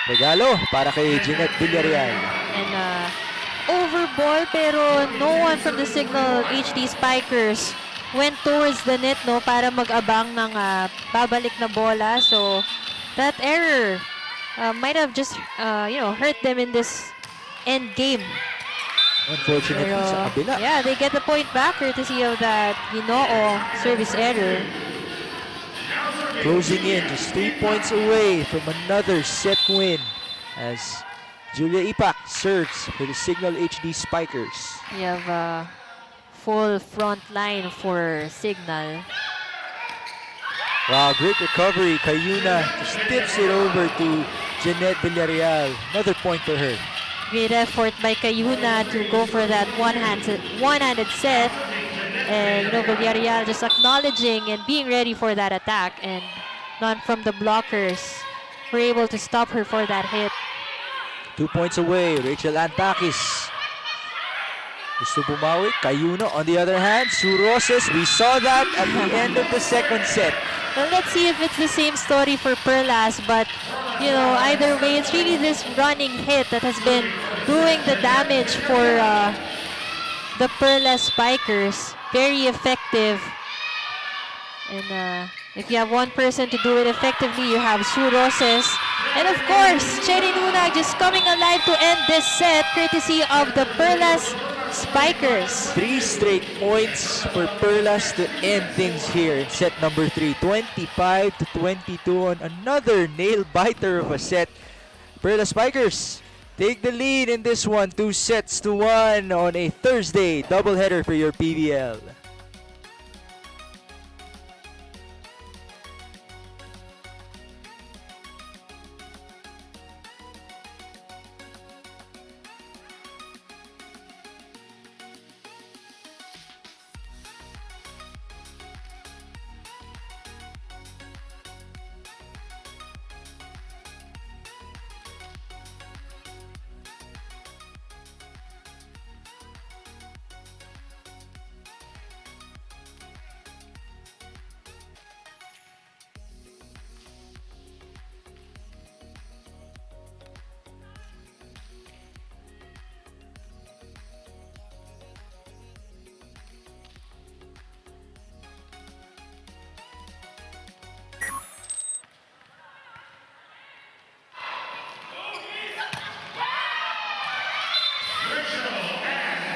Regalo para kay Jeanette Villarreal. And over ball, pero no one from the Cignal HD Spikers went towards the net, no, para mag-abang ng babalik na bola. So that error might have just hurt them in this end game. Unfortunately, sa kabila. Yeah, they get the point back courtesy of that Ginoo service error. Closing in, just 3 points away from another set win as Julia Ipak serves for the Cignal HD Spikers. We have a full front line for Cignal. Wow, great recovery. Kayuna just tips it over to Jeanette Villarreal. Another point for her. Great effort by Kayuna to go for that one-handed set. And, Villarreal just acknowledging and being ready for that attack. And none from the blockers were able to stop her for that hit. 2 points away, Rachel Antakis. Gusto bumawi. Kayuna on the other hand. Suroses, we saw that at the end of the second set. Well, let's see if it's the same story for Perlas, but either way, it's really this running hit that has been doing the damage for the Perlas Spikers. Very effective. And if you have one person to do it effectively, you have Suroses. And of course, Cherry Nunag just coming alive to end this set, courtesy of the Perlas Spikers. 3 straight points for Perlas to end things here in set number 3. 25-22 on another nail-biter of a set. Perlas Spikers take the lead in this one, 2-1 on a Thursday doubleheader for your PVL.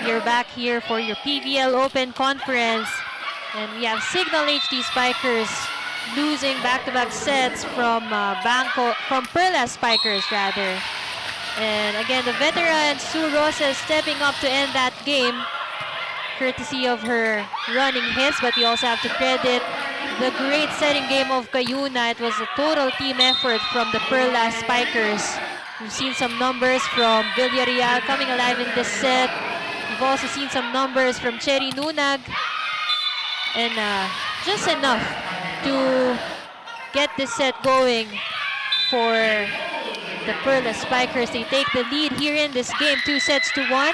You're back here for your PVL Open Conference. And we have Cignal HD Spikers losing back-to-back sets from Perlas Spikers rather. And again, the veteran Sue Rosa stepping up to end that game, courtesy of her running hits. But you also have to credit the great setting game of Kayuna. It was a total team effort from the Perlas Spikers. We've seen some numbers from Villarreal coming alive in this set. We've also seen some numbers from Cherry Nunag. And just enough to get this set going for the Perlas Spikers. They take the lead here in this game, 2-1.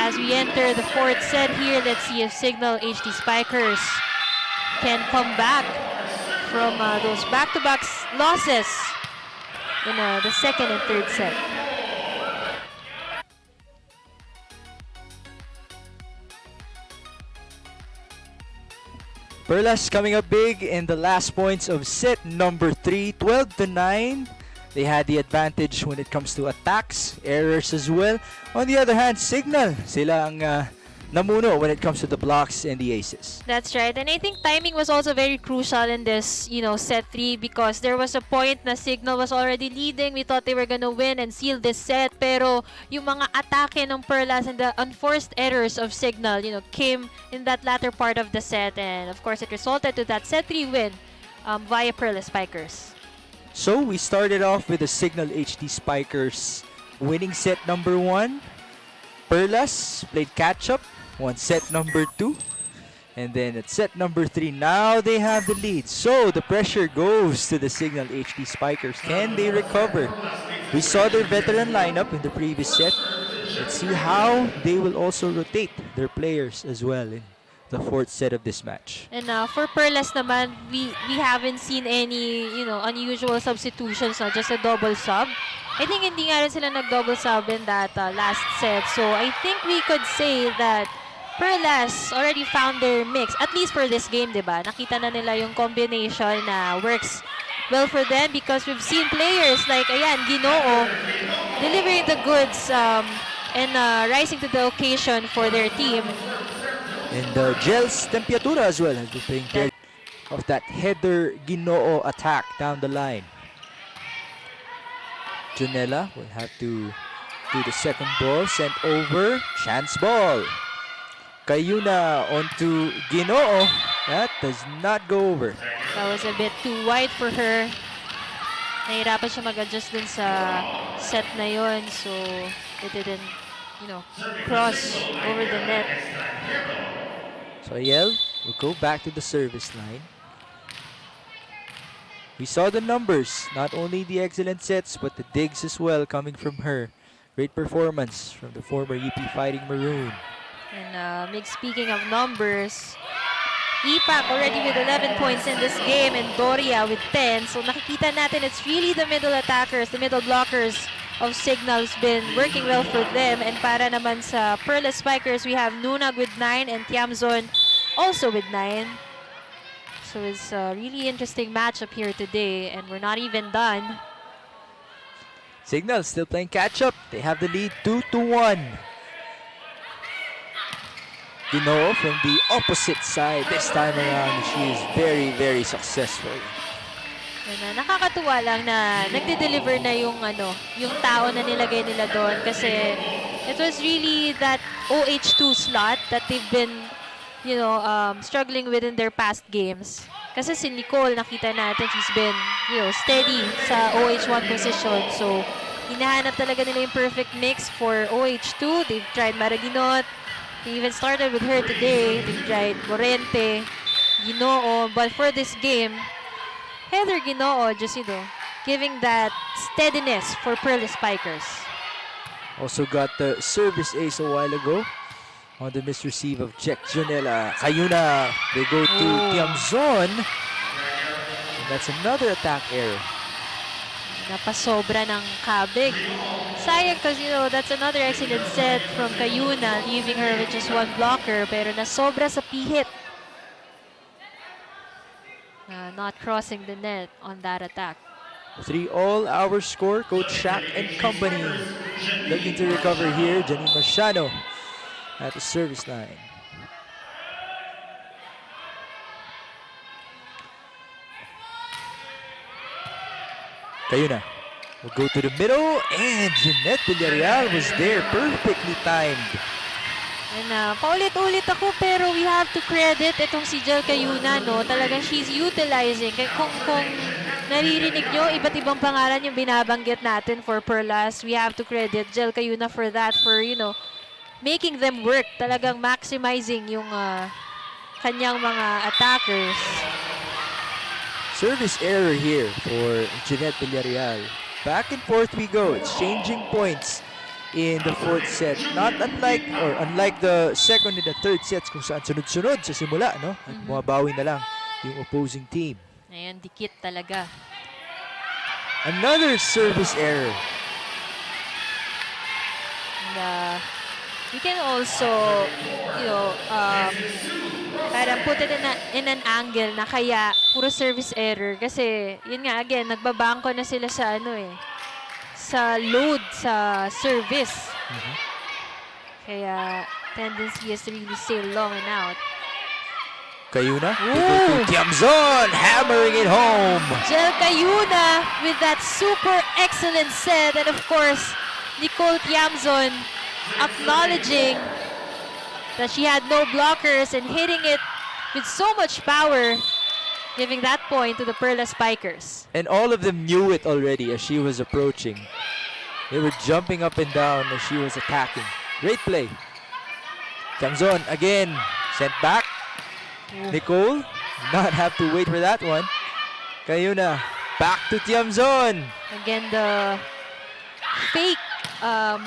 As we enter the fourth set here, let's see if Cignal HD Spikers can come back from those back-to-back losses in the second and third set. Perlas coming up big in the last points of set number 3, 12-9. They had the advantage when it comes to attacks, errors as well. On the other hand, Cignal, sila ang namuno when it comes to the blocks and the aces. That's right. And I think timing was also very crucial in this, set 3 because there was a point na Cignal was already leading. We thought they were gonna win and seal this set. Pero yung mga atake ng Perlas and the unforced errors of Cignal, came in that latter part of the set. And of course, it resulted to that set 3 win via Perlas Spikers. So we started off with the Cignal HD Spikers winning set number 1. Perlas played catch-up, won set number 2. And then at set number 3, now they have the lead. So the pressure goes to the Cignal HD Spikers. Can they recover? We saw their veteran lineup in the previous set. Let's see how they will also rotate their players as well in the fourth set of this match. And for Perlas naman, we haven't seen any, unusual substitutions, just a double sub. I think hindi nga rin sila nag-double sub in that last set. So I think we could say that Perlas already found their mix, at least for this game, diba? Nakita na nila yung combination na works well for them because we've seen players like, Ginoo, delivering the goods and rising to the occasion for their team. And Gel's Temperatura as well has been playing care of that header Ginoo attack down the line. Junella will have to do the second ball, sent over, chance ball. Kayuna onto Ginoo. That does not go over. That was a bit too wide for her. Nahirapan siya mag-adjust dun sa set na yun, so it didn't, cross over the net. So Ayel will go back to the service line. We saw the numbers, not only the excellent sets, but the digs as well coming from her. Great performance from the former UP Fighting Maroon. And speaking of numbers, Ipak already with 11 points in this game and Doria with 10. So nakikita natin it's really the middle attackers, the middle blockers of Cignal's been working well for them. And para naman sa Perlas Spikers, we have Nunag with 9 and Tiamzon also with 9. So it's a really interesting matchup here today, and we're not even done. Cignal still playing catch-up. They have the lead 2-1. Ginoo from the opposite side this time around. She is very, very successful. And, nakakatuwa lang na nagde-deliver na yung tao na nilagay nila doon kasi it was really that OH2 slot that they've been struggling within their past games. Kasi si Nicole, nakita natin, she's been, steady sa OH1 position. So, hinahanap talaga nila yung perfect mix for OH2. They've tried Maraginot. They even started with her today. They've tried Morente, Ginoo. But for this game, Heather Ginoo just, giving that steadiness for Perlas Spikers. Also got the service ace a while ago on the misreceive of Jack Junella. Kayuna, they go to Tiamzon. And that's another attack error. Napasobra ng kabig. Sayang kasi, that's another excellent set from Kayuna, leaving her with just one blocker. Pero nasobra sa pihit. Not crossing the net on that attack. 3-all our score. Coach Shaq and company looking to recover here. Janine Marciano at the service line. Kayuna will go to the middle, and Jeanette Villarreal was there, perfectly timed. And paulit-ulit ako, pero we have to credit itong si Jel Kayuna, Talagang she's utilizing. Kung naririnig nyo, iba't ibang pangalan yung binabanggit natin for Perlas. We have to credit Jel Kayuna for that, for, making them work. Talagang maximizing yung kanyang mga attackers. Service error here for Jeanette Villarreal. Back and forth we go. It's changing points in the fourth set. Not unlike, or unlike the second and the third sets kung saan sunod-sunod sa simula, no? At bumabawi na lang yung opposing team. Ayan, dikit talaga. Another service error. And, you can also, you know, parang put it in an angle na kaya puro service error. Kasi, yun nga, again, nagbabangko na sila sa sa load, sa service. Kaya, tendency is to really stay long and out. Kayuna. Tiamzon hammering it home. Jel Cayuna with that super excellent set. And of course, Nicole Tiamzon acknowledging that she had no blockers and hitting it with so much power, giving that point to the Perlas Spikers. And all of them knew it already as she was approaching. They were jumping up and down as she was attacking. Great play. Tiamzon again sent back. Nicole not have to wait for that one. Kayuna back to Tiamzon. Again, the fake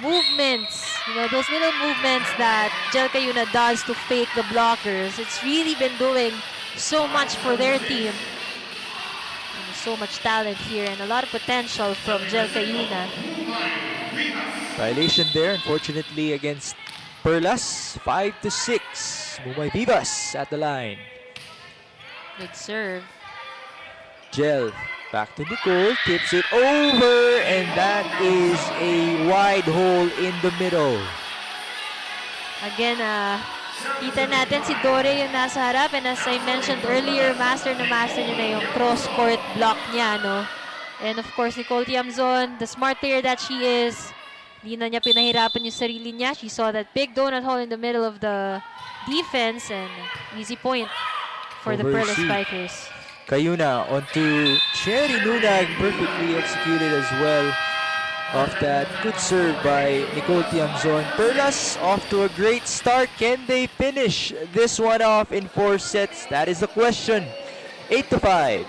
movements, you know, those little movements that Jel Cayuna does to fake the blockers. It's really been doing so much for their team. And so much talent here and a lot of potential from Jel Cayuna. Violation there, unfortunately, against Perlas. 5-6. Mumay Vivas at the line. Good serve. Jel back to Nicole, tips it over, and that is a wide hole in the middle. Again, kita natin si Dore yung nasa harap, and as I mentioned earlier, master na master niya na yung cross-court block niya, no? And of course, Nicole Tiamzon, the smart player that she is, hindi na niya pinahirapan yung sarili niya. She saw that big donut hole in the middle of the defense, and easy point for the Perlas Spikers. Kayuna onto Cherry Nunag, perfectly executed as well. Off that good serve by Nicole Tiamzon. Perlas off to a great start. Can they finish this one off in 4 sets? That is the question. 8-5.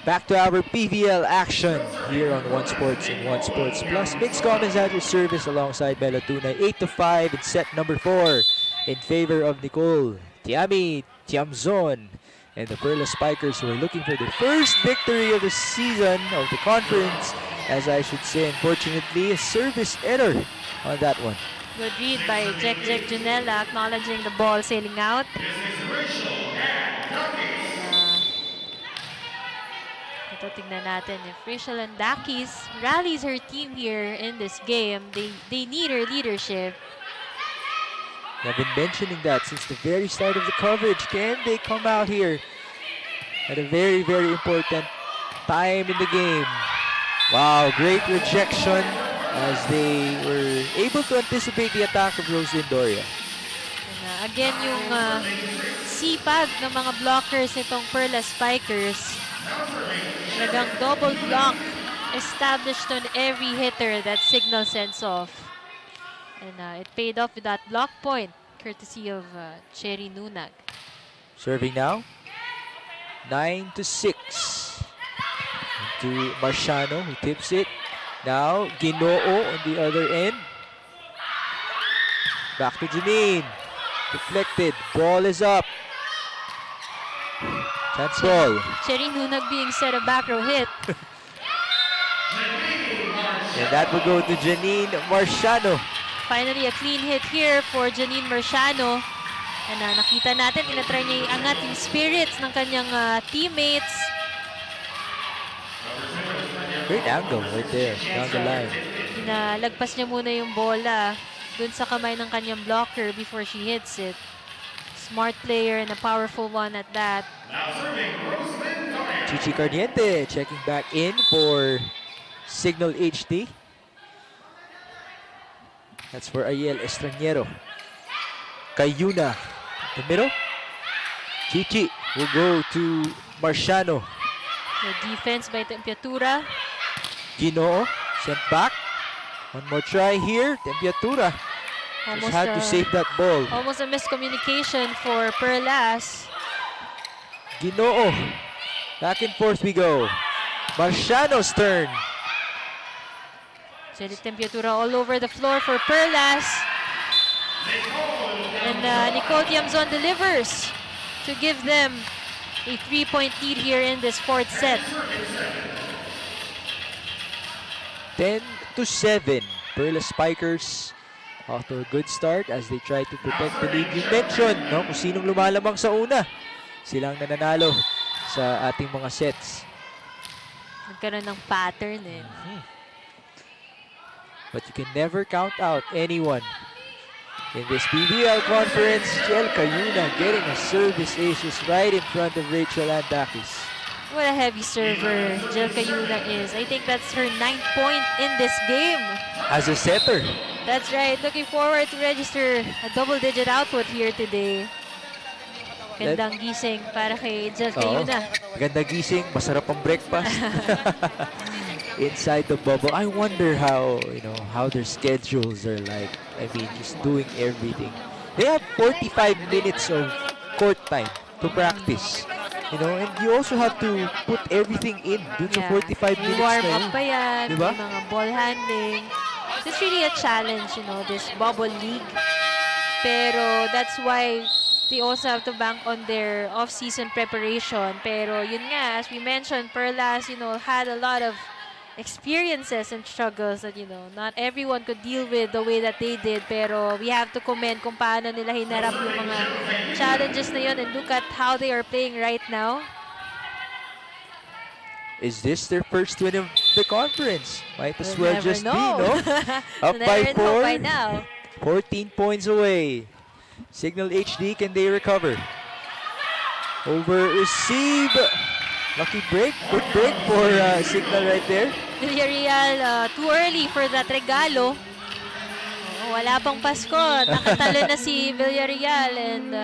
Back to our PVL action here on One Sports and One Sports Plus. Mixed comments at your service alongside Bella Tunay. 8-5 in set number 4 in favor of Nicole Tiamzon and the Perlas Spikers, who are looking for their first victory of the season, of the conference, as I should say. Unfortunately, a service error on that one. Good read by Jack Junella, acknowledging the ball sailing out. Ito, tignan natin if Rachel Andakis rallies her team here in this game. They need her leadership. I've been mentioning that since the very start of the coverage. Can they come out here at a very, very important time in the game? Wow, great rejection as they were able to anticipate the attack of Roslyn Doria. And, again, yung sipag ng mga blockers nitong Perlas Spikers. Talagang double block established on every hitter that Cignal sends off. And it paid off with that block point, courtesy of Cherry Nunag. Serving now, 9-6. To Marciano, who tips it. Now, Ginoo on the other end. Back to Janine. Deflected. Ball is up. Chance ball. Cherry Nunag being set a back row hit. And that will go to Janine Marciano. Finally, a clean hit here for Janine Marciano. And nakita natin, tinatry niya iangat yung spirits ng kanyang teammates. Great angle right there, down the line. Pinalagpas niya muna yung bola dun sa kamay ng kanyang blocker before she hits it. Smart player and a powerful one at that. Chichi Cardiente checking back in for Cignal HD. That's for Ariel Estranero. Cayuna, the middle. Chichi will go to Marciano. The defense by Tempiatura. Ginoo sent back. One more try here. Tempiatura just had to save that ball. Almost a miscommunication for Perlas. Ginoo. Back and forth we go. Marciano's turn. Jelly Tempiatura all over the floor for Perlas. And Nicole Tiamzon delivers to give them a 3-point lead here in this fourth set. 10-7. Perlas Spikers off to a good start as they try to protect the lead. You mentioned, no, kung sinong lumalamang sa una. Silang nananalo sa ating mga sets. Nagkaroon ng pattern eh. But you can never count out anyone. In this PBL conference, Jel Cayuna getting a service aces right in front of Rachel Andakis. What a heavy server Jel Cayuna is. I think that's her 9th point in this game. As a setter. That's right. Looking forward to register a double-digit output here today. Gandang gising para kay Jel Cayuna. Ganda gising, masarap ang breakfast. Inside the bubble. I wonder how, how their schedules are like. I mean, just doing everything. They have 45 minutes of court time to practice. And you also have to put everything in dun sa 45 minutes warm na up yun. pa yan, Diba? may mga ball handling. It's really a challenge, this bubble league. Pero that's why they also have to bank on their off-season preparation. Pero yun nga, as we mentioned, Perlas, had a lot of experiences and struggles that, not everyone could deal with the way that they did. Pero we have to commend kung paano nila hinarap yung mga challenges na yun and look at how they are playing right now. Is this their first win of the conference? Might as We'll well never just know. be, no? Up We'll by never know 4. by now. 14 points away. Cignal HD, can they recover? Over receive. Lucky break. Good break for Cignal right there. Villarreal, too early for that regalo. Wala pang Pasko. Nakatalo na si Villarreal. And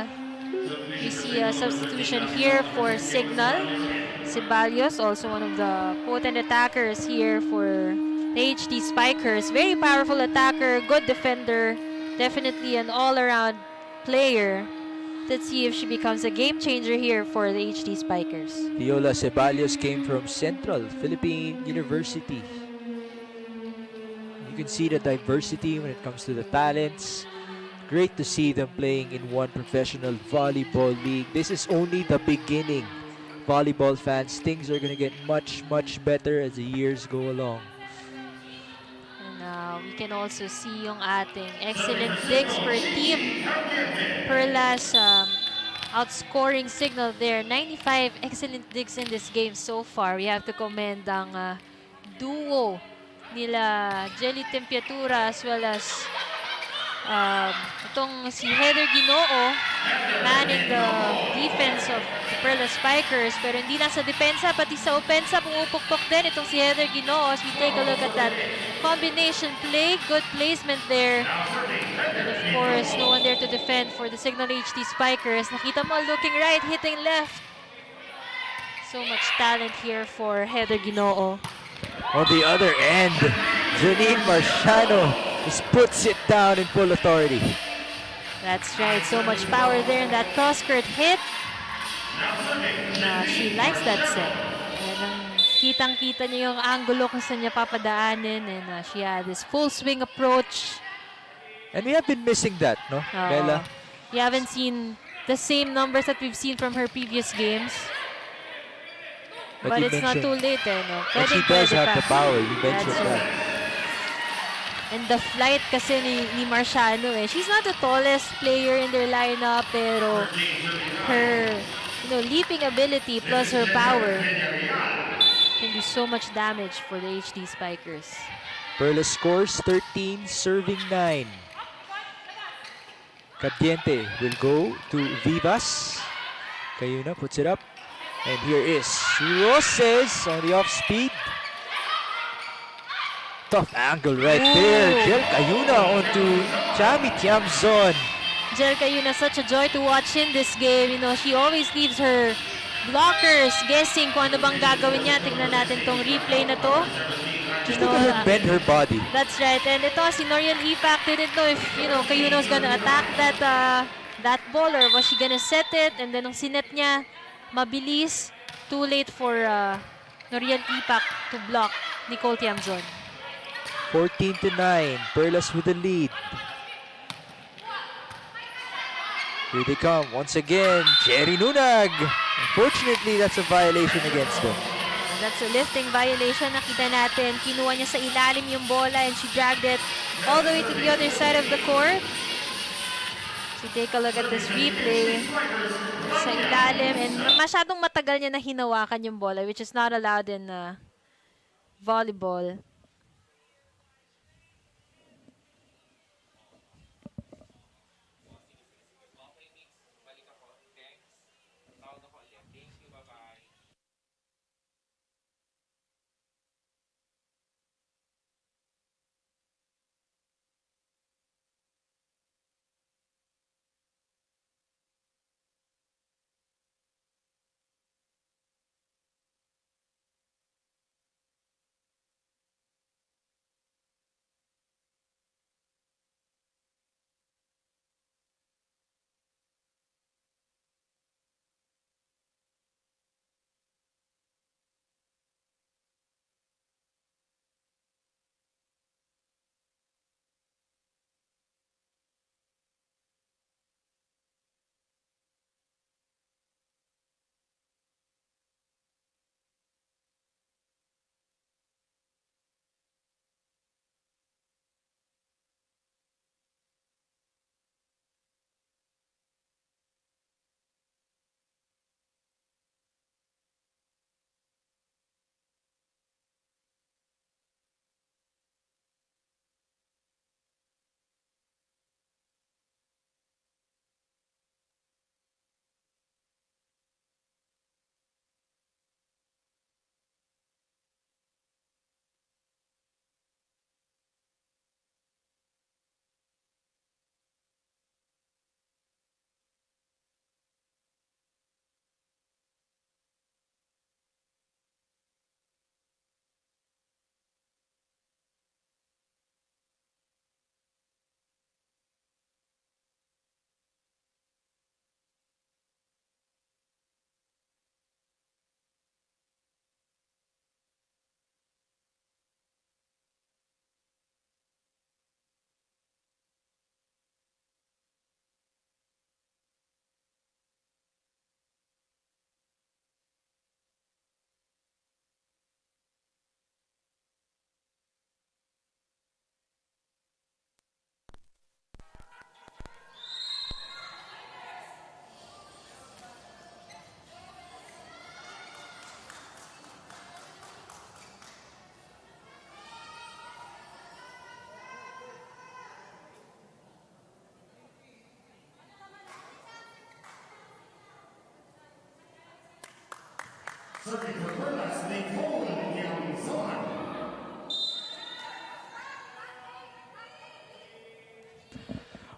we see a substitution here for Cignal. Ceballos, also one of the potent attackers here for the HD Spikers. Very powerful attacker, good defender. Definitely an all-around player. Let's see if she becomes a game changer here for the HD Spikers. Viola Ceballos came from Central Philippine University. You can see the diversity when it comes to the talents. Great to see them playing in one professional volleyball league. This is only the beginning. Volleyball fans, things are going to get much, much better as the years go along. And we can also see yung ating excellent digs per team. Perlas outscoring Cignal there. 95 excellent digs in this game so far. We have to commend ang duo nila Jelly Tempiatura as well as itong si Heather Ginoo manning the defense of the Perlas Spikers. Pero hindi lang sa depensa, pati sa opensa pumupukpok din itong si Heather Ginoo. As we take a look at that combination play, good placement there. And of course, no one there to defend for the Cignal HD Spikers. Nakita mo, looking right, hitting left. So much talent here for Heather Ginoo. On the other end, Janine Marciano just puts it down in full authority. That's right, so much power there in that cross-skirt hit. She likes that set. Kitang-kita niya yung angulo kung saan niya papadaanin, and she had this full swing approach. And we have been missing that, no, Bella? We haven't seen the same numbers that we've seen from her previous games. But you it's not too mentioned- late, no? But she does have the power, you mentioned That's that. right. And the flight kasi ni Marciano eh. She's not the tallest player in their lineup, pero her leaping ability plus her power can do so much damage for the HD Spikers. Perlas scores 13, serving 9. Cadiente will go to Vivas. Cayuna puts it up. And here is Roses on the off speed. Tough angle right there. Jel Cayuna onto Chami Tiamzon. Jel Cayuna, such a joy to watch in this game. She always leaves her blockers guessing kung ano bang gagawin niya. Tignan natin tong replay na to. Just look at her bend her body. That's right. And ito, si Norian Ipak didn't know if, Cayuna was gonna attack that ball or was she gonna set it. And then nung sinet niya, mabilis. Too late for Norian Ipak to block Nicole Tiamzon. 14-9. Perlas with the lead. Here they come once again. Jerry Nunag. Unfortunately, that's a violation against them. That's a lifting violation. Nakita natin, kinuha niya sa ilalim yung bola and she dragged it all the way to the other side of the court. So take a look at this replay. Sa ilalim and masyadong matagal niya na hinawakan yung bola, which is not allowed in volleyball.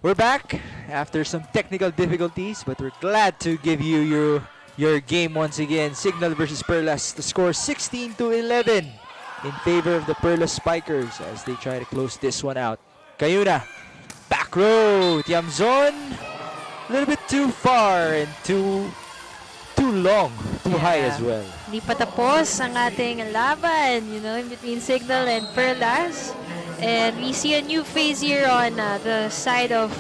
We're back after some technical difficulties, but we're glad to give you your game once again. Cignal versus Perlas. The score 16-11 in favor of the Perlas Spikers as they try to close this one out. Cayuna, back row. Tiamzon, a little bit too far and too long, too high as well. Hindi pa tapos ang ating laban, in between Cignal and Perlas. And we see a new phase here on the side of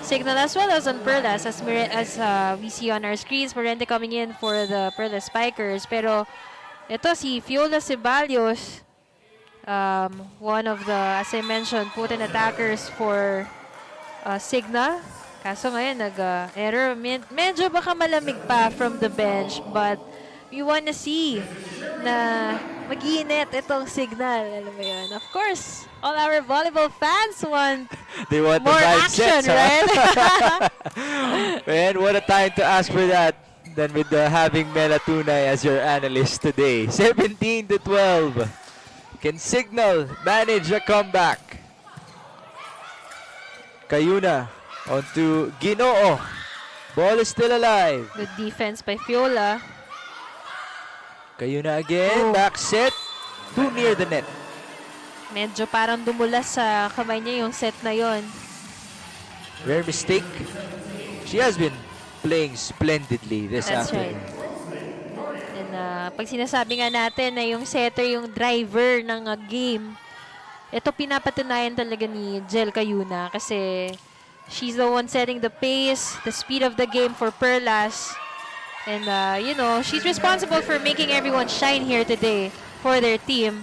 Cignal as well as on Perlas as we see on our screens. Morente coming in for the Perlas Spikers. Pero ito si Fiola Ceballos one of the, as I mentioned, potent attackers for Cignal. Kaso ngayon, nag-error. Medyo baka malamig pa from the bench, but we wanna see na mag-iinit itong Cignal. Alam mo yun. Of course, all our volleyball fans want They want more the 5 action, sets, huh? right? Man, what a time to ask for that. Than with having Mela Tunay as your analyst today. 17 to 12. Can Cignal manage a comeback? Kayuna onto Ginoo. Ball is still alive. Good defense by Fiola. Kayuna again. Oh. Back set. Too near the net. Medyo parang dumulas sa kamay niya yung set na yon. Rare mistake. She has been playing splendidly this That's afternoon. right. And pag sinasabi nga natin na yung setter yung driver ng game, ito pinapatunayan talaga ni Jel Kayuna kasi she's the one setting the pace, the speed of the game for Perlas. And, you know, she's responsible for making everyone shine here today for their team.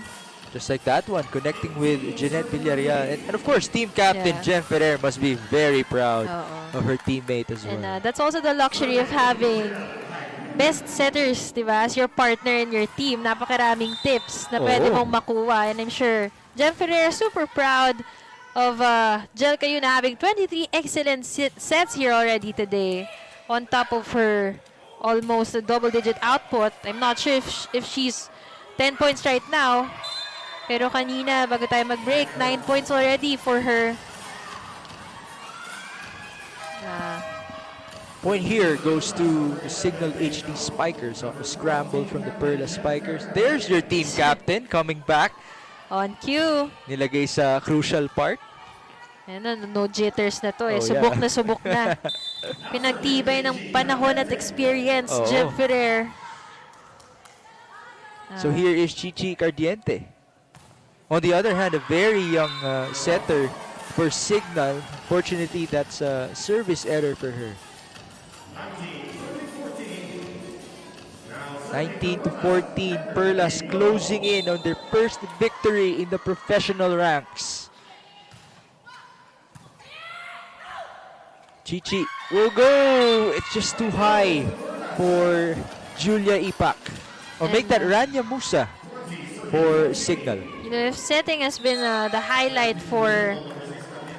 Just like that one, connecting with Jeanette Villarreal. And of course, team captain Jen Ferrer must be very proud of her teammate as well. And that's also the luxury of having best setters, di ba? As your partner in your team. Napakaraming tips na pwede mong makuha. And I'm sure Jen Ferrer is super proud of Jel Kayuna having 23 excellent sets here already today. On top of her almost a double-digit output. I'm not sure if she's 10 points right now. Pero kanina, bago tayo mag-break, 9 points already for her. Point here goes to the Cignal HD Spikers off a scramble from the Perlas Spikers. There's your team captain coming back. On cue. Nilagay sa crucial part. Ayan, no jitters na to eh. Oh, Subok yeah. na subok na. Pinagtibay ng panahon at experience, Jem Ferrer. So here is Chichi Cardiente. On the other hand, a very young setter for Cignal. Fortunately, that's a service error for her. 19 to 14, Perlas closing in on their first victory in the professional ranks. Chichi will go. It's just too high for Julia Ipak. Or make that Rania Musa for Cignal. You know, if setting has been the highlight for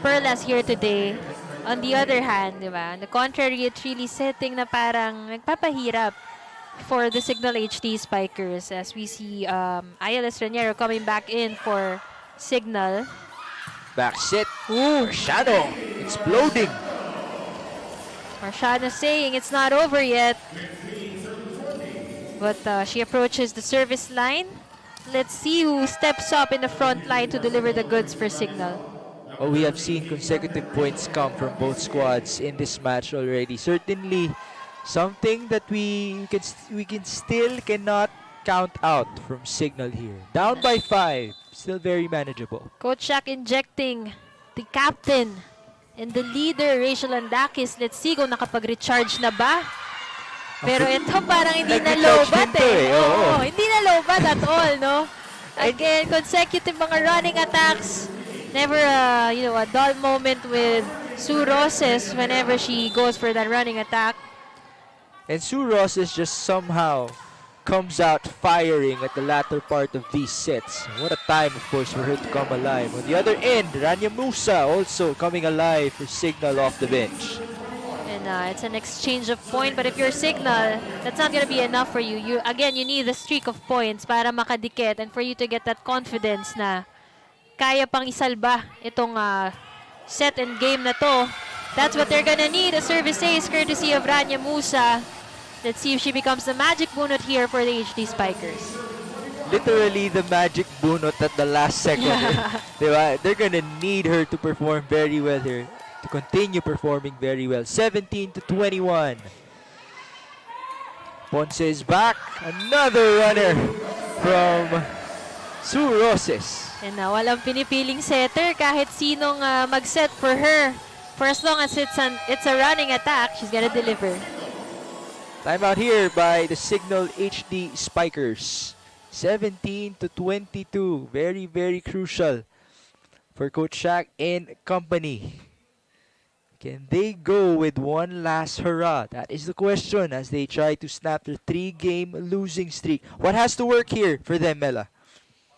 Perlas here today, on the other hand, di ba, on the contrary, it's really setting na parang nagpapahirap for the Cignal HD Spikers as we see Ayala Raniero coming back in for Cignal. Back set. Ooh, Shadow exploding. Marshana saying it's not over yet. But she approaches the service line. Let's see who steps up in the front line to deliver the goods for Cignal. Oh, we have seen consecutive points come from both squads in this match already. Certainly something that we can still cannot count out from Cignal here. Down by 5, still very manageable. Coach Shaq injecting the captain and the leader, Rachel Andakis. Let's see kung nakapag-recharge na ba. Pero ito parang hindi na low-bat eh. Oo, hindi na low-bat at all, no? Again, consecutive mga running attacks. Never a dull moment with Sue Roses whenever she goes for that running attack. And Sue Roses just somehow comes out firing at the latter part of these sets. What a time, of course, for her to come alive. On the other end, Rania Musa also coming alive for Cignal off the bench. And it's an exchange of point, but if you're Cignal, that's not gonna be enough for you. You need the streak of points para makadikit and for you to get that confidence na kaya pang isalba itong set and game na to. That's what they're gonna need. A service ace courtesy of Rania Musa. Let's see if she becomes the magic bunot here for the HD Spikers. Literally the magic bunot at the last second. Diba? They're gonna need her to perform very well here. To continue performing very well. 17 to 21. Ponce is back. Another runner from Sue Roses. And walang pinipiling setter kahit sinong mag-set for her. For as long as it's a running attack, she's gonna deliver. Timeout here by the Cignal HD Spikers. 17-22. Very, very crucial for Coach Shaq and company. Can they go with one last hurrah? That is the question as they try to snap their 3-game losing streak. What has to work here for them, Mela?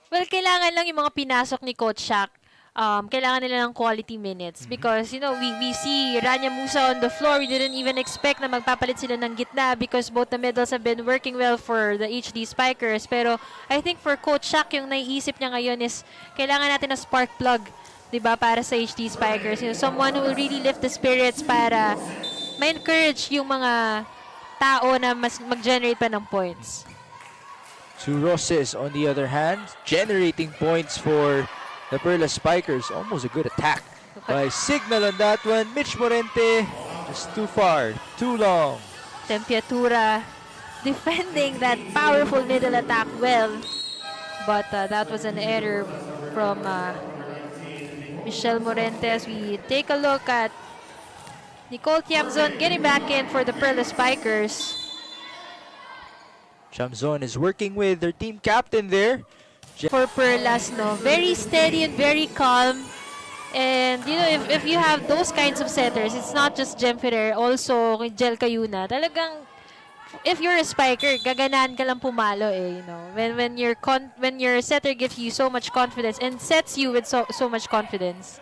Well, kailangan lang yung mga pinasok ni Coach Shaq. Kailangan nila ng quality minutes because, we see Rania Musa on the floor. We didn't even expect na magpapalit sila ng gitna because both the middles have been working well for the HD Spikers. Pero I think for Coach Shaq, yung naiisip niya ngayon is kailangan natin na spark plug, diba, para sa HD Spikers. Someone who will really lift the spirits para ma-encourage yung mga tao na mas mag-generate pa ng points. Roses, on the other hand, generating points for the Perlas Spikers. Almost a good attack by Cignal on that one. Mitch Morente, just too far, too long. Tempiatura defending that powerful middle attack well. But that was an error from Michelle Morente as we take a look at Nicole Tiamzon getting back in for the Perlas Spikers. Tiamzon is working with their team captain there. For Perlas, very steady and very calm. And, if you have those kinds of setters, it's not just Jem Ferrer, also Jel Cayuna. Talagang, if you're a spiker, gaganaan ka lang pumalo When your setter gives you so much confidence and sets you with so much confidence.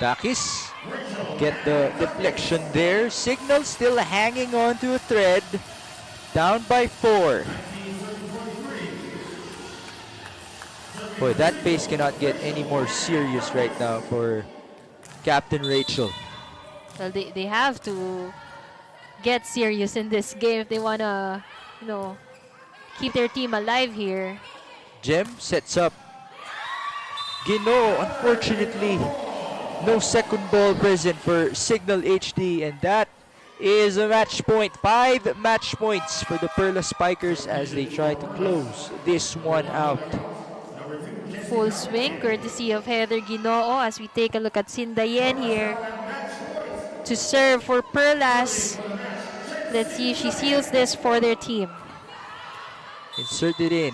Dakis get the deflection there. Cignal still hanging on to a thread. Down by 4. Boy, that pace cannot get any more serious right now for Captain Rachel. Well, they have to get serious in this game if they want to, keep their team alive here. Jem sets up Gino. Unfortunately, no second ball present for Cignal HD, and that is a match point. 5 match points for the Perlas Spikers as they try to close this one out. Full swing courtesy of Heather Ginoo as we take a look at Sindayen here to serve for Perlas. Let's see if she seals this for their team. Inserted in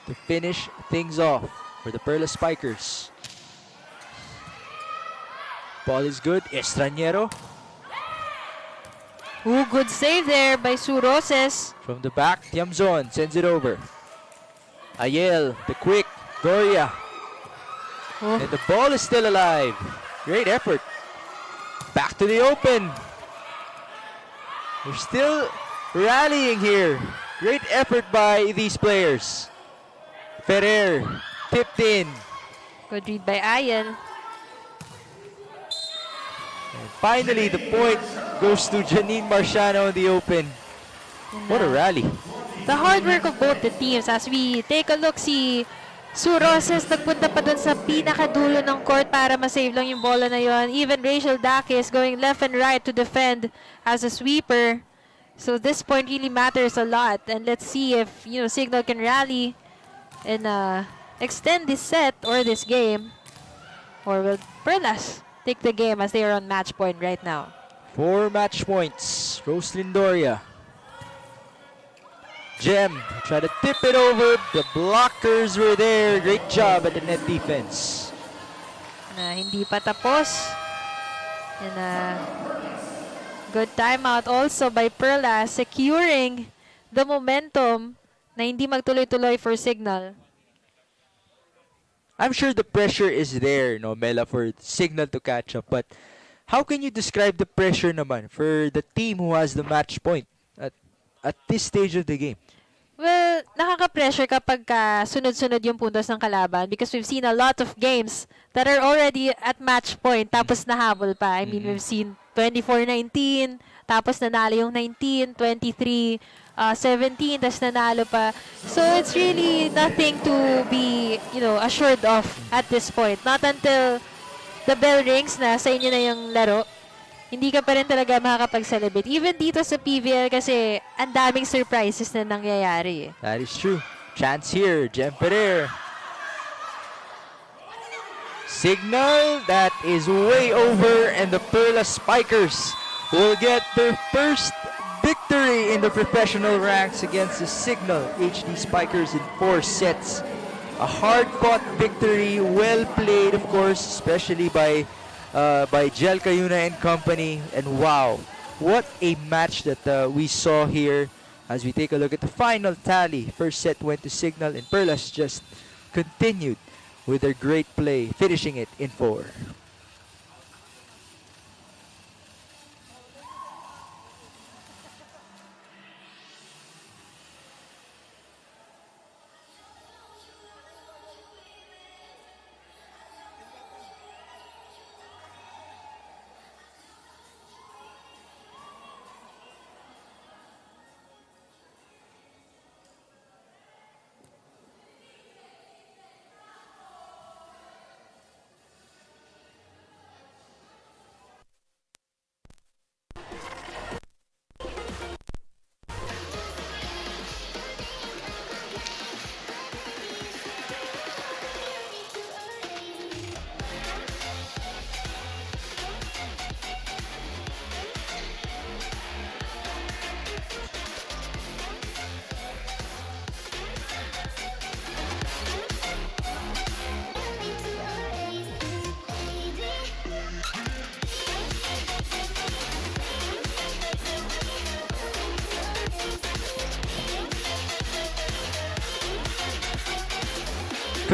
to finish things off for the Perlas Spikers. Ball is good. Estranero Ooh, good save there by Roses. from the back. Tiamzon sends it over. Ayel, the quick. Doria. Oh. And the ball is still alive. Great effort. Back to the open. They're still rallying here. Great effort by these players. Ferrer tipped in. Good read by Ayel. And finally, the point goes to Janine Marciano in the open. What a rally. The hard work of both the teams as we take a look, si Roses nagpunta pa dun sa pinakadulo ng court para masave lang yung bola na yon. Even Rachel Dakis going left and right to defend as a sweeper. So this point really matters a lot. And let's see if Cignal can rally and extend this set or this game. Or will Perlas take the game as they are on match point right now? 4 match points. Roslyn Doria. Jem try to tip it over. The blockers were there. Great job at the net defense. Na hindi pa tapos. And good timeout also by Perlas, securing the momentum na hindi magtuloy-tuloy for Cignal. I'm sure the pressure is there, Mela, for Cignal to catch up. But how can you describe the pressure naman for the team who has the match point at this stage of the game? Well, nakaka-pressure kapag sunod-sunod yung puntos ng kalaban because we've seen a lot of games that are already at match point tapos nahabol pa. I mean, we've seen 24-19, tapos nanalo yung 19, 23, 17, tapos nanalo pa. So, it's really nothing to be, assured of at this point. Not until the bell rings na sa inyo na yung laro, hindi ka pa rin talaga makakapag-celebrate. Even dito sa PVL kasi ang daming surprises na nangyayari. That is true. Chance here. Jem Ferrer. Cignal, that is way over, and the Perlas Spikers will get their first victory in the professional ranks against the Cignal HD Spikers in 4 sets. A hard-fought victory, well played, of course, especially by Jel Cayuna and company. And wow, what a match that we saw here. As we take a look at the final tally, first set went to Cignal, and Perlas just continued with their great play, finishing it in 4.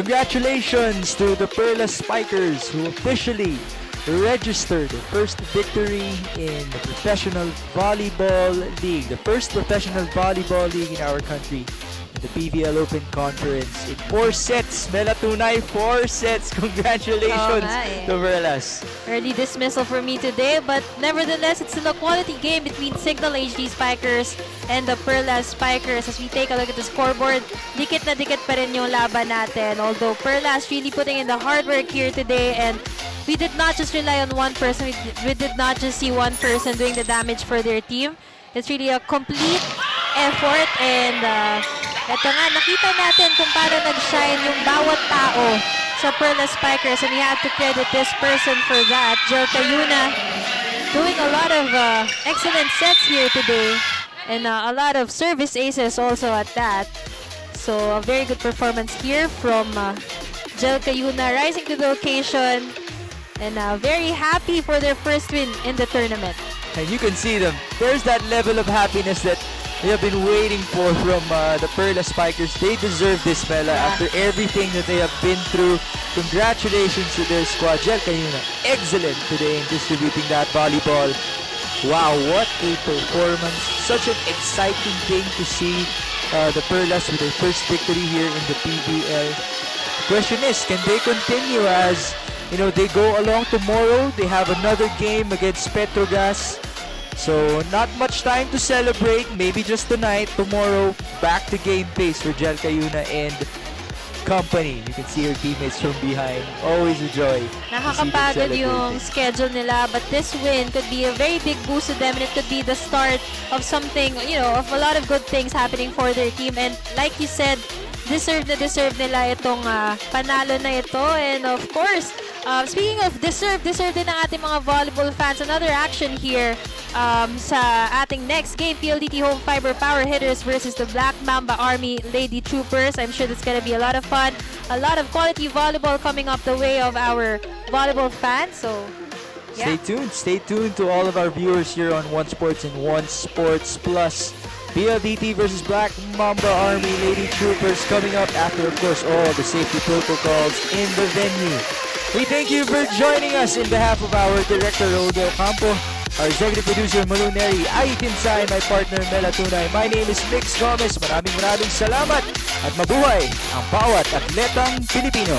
Congratulations to the Perlas Spikers who officially registered their first victory in the Professional Volleyball League. The first professional volleyball league in our country. The PVL Open Conference in 4 sets. Mela Tunay, 4 sets. Congratulations to Perlas. Early dismissal for me today, but nevertheless, it's still a quality game between Cignal HD Spikers and the Perlas Spikers. As we take a look at the scoreboard, dikit na dikit pa rin yung laban natin. Although Perlas really putting in the hard work here today, and we did not just rely on one person. We did not just see one person doing the damage for their team. It's really a complete effort, and eto nga, nakita natin kung paano nag-shine yung bawat tao sa Perlas Spikers, and we have to credit this person for that. Jel Cayuna doing a lot of excellent sets here today, and a lot of service aces also at that. So a very good performance here from Jel Cayuna, rising to the occasion, and very happy for their first win in the tournament. And you can see them. There's that level of happiness that we have been waiting for from the Perlas Spikers. They deserve this, Mela, after everything that they have been through. Congratulations to their squad. Jel Cayuna, excellent today in distributing that volleyball. Wow, what a performance. Such an exciting thing to see the Perlas with their first victory here in the PVL. The question is, can they continue as they go along tomorrow? They have another game against Petrogas. So, not much time to celebrate. Maybe just tonight. Tomorrow, back to game pace for Jel Cayuna and company. You can see her teammates from behind. Always a joy. Nakakapagod yung schedule nila, but this win could be a very big boost to them, and it could be the start of something, of a lot of good things happening for their team. And like you said, deserve nila itong panalo na ito. And of course, speaking of deserve din ng ating mga volleyball fans. Another action here sa ating next game, PLDT Home Fiber Power Hitters versus the Black Mamba Army Lady Troopers. I'm sure that's gonna be a lot of fun. A lot of quality volleyball coming up the way of our volleyball fans. So, yeah. Stay tuned to all of our viewers here on One Sports and One Sports Plus. PLDT versus Black Mamba Army Lady Troopers coming up after, of course, all the safety protocols in the venue. We thank you for joining us in behalf of our Director, Rodel Campo, our Executive Producer, Malu Neri, Ai Tinsay, my partner, Mela Tunay. My name is Mix Gomez. Maraming salamat at mabuhay ang bawat atletang Pilipino.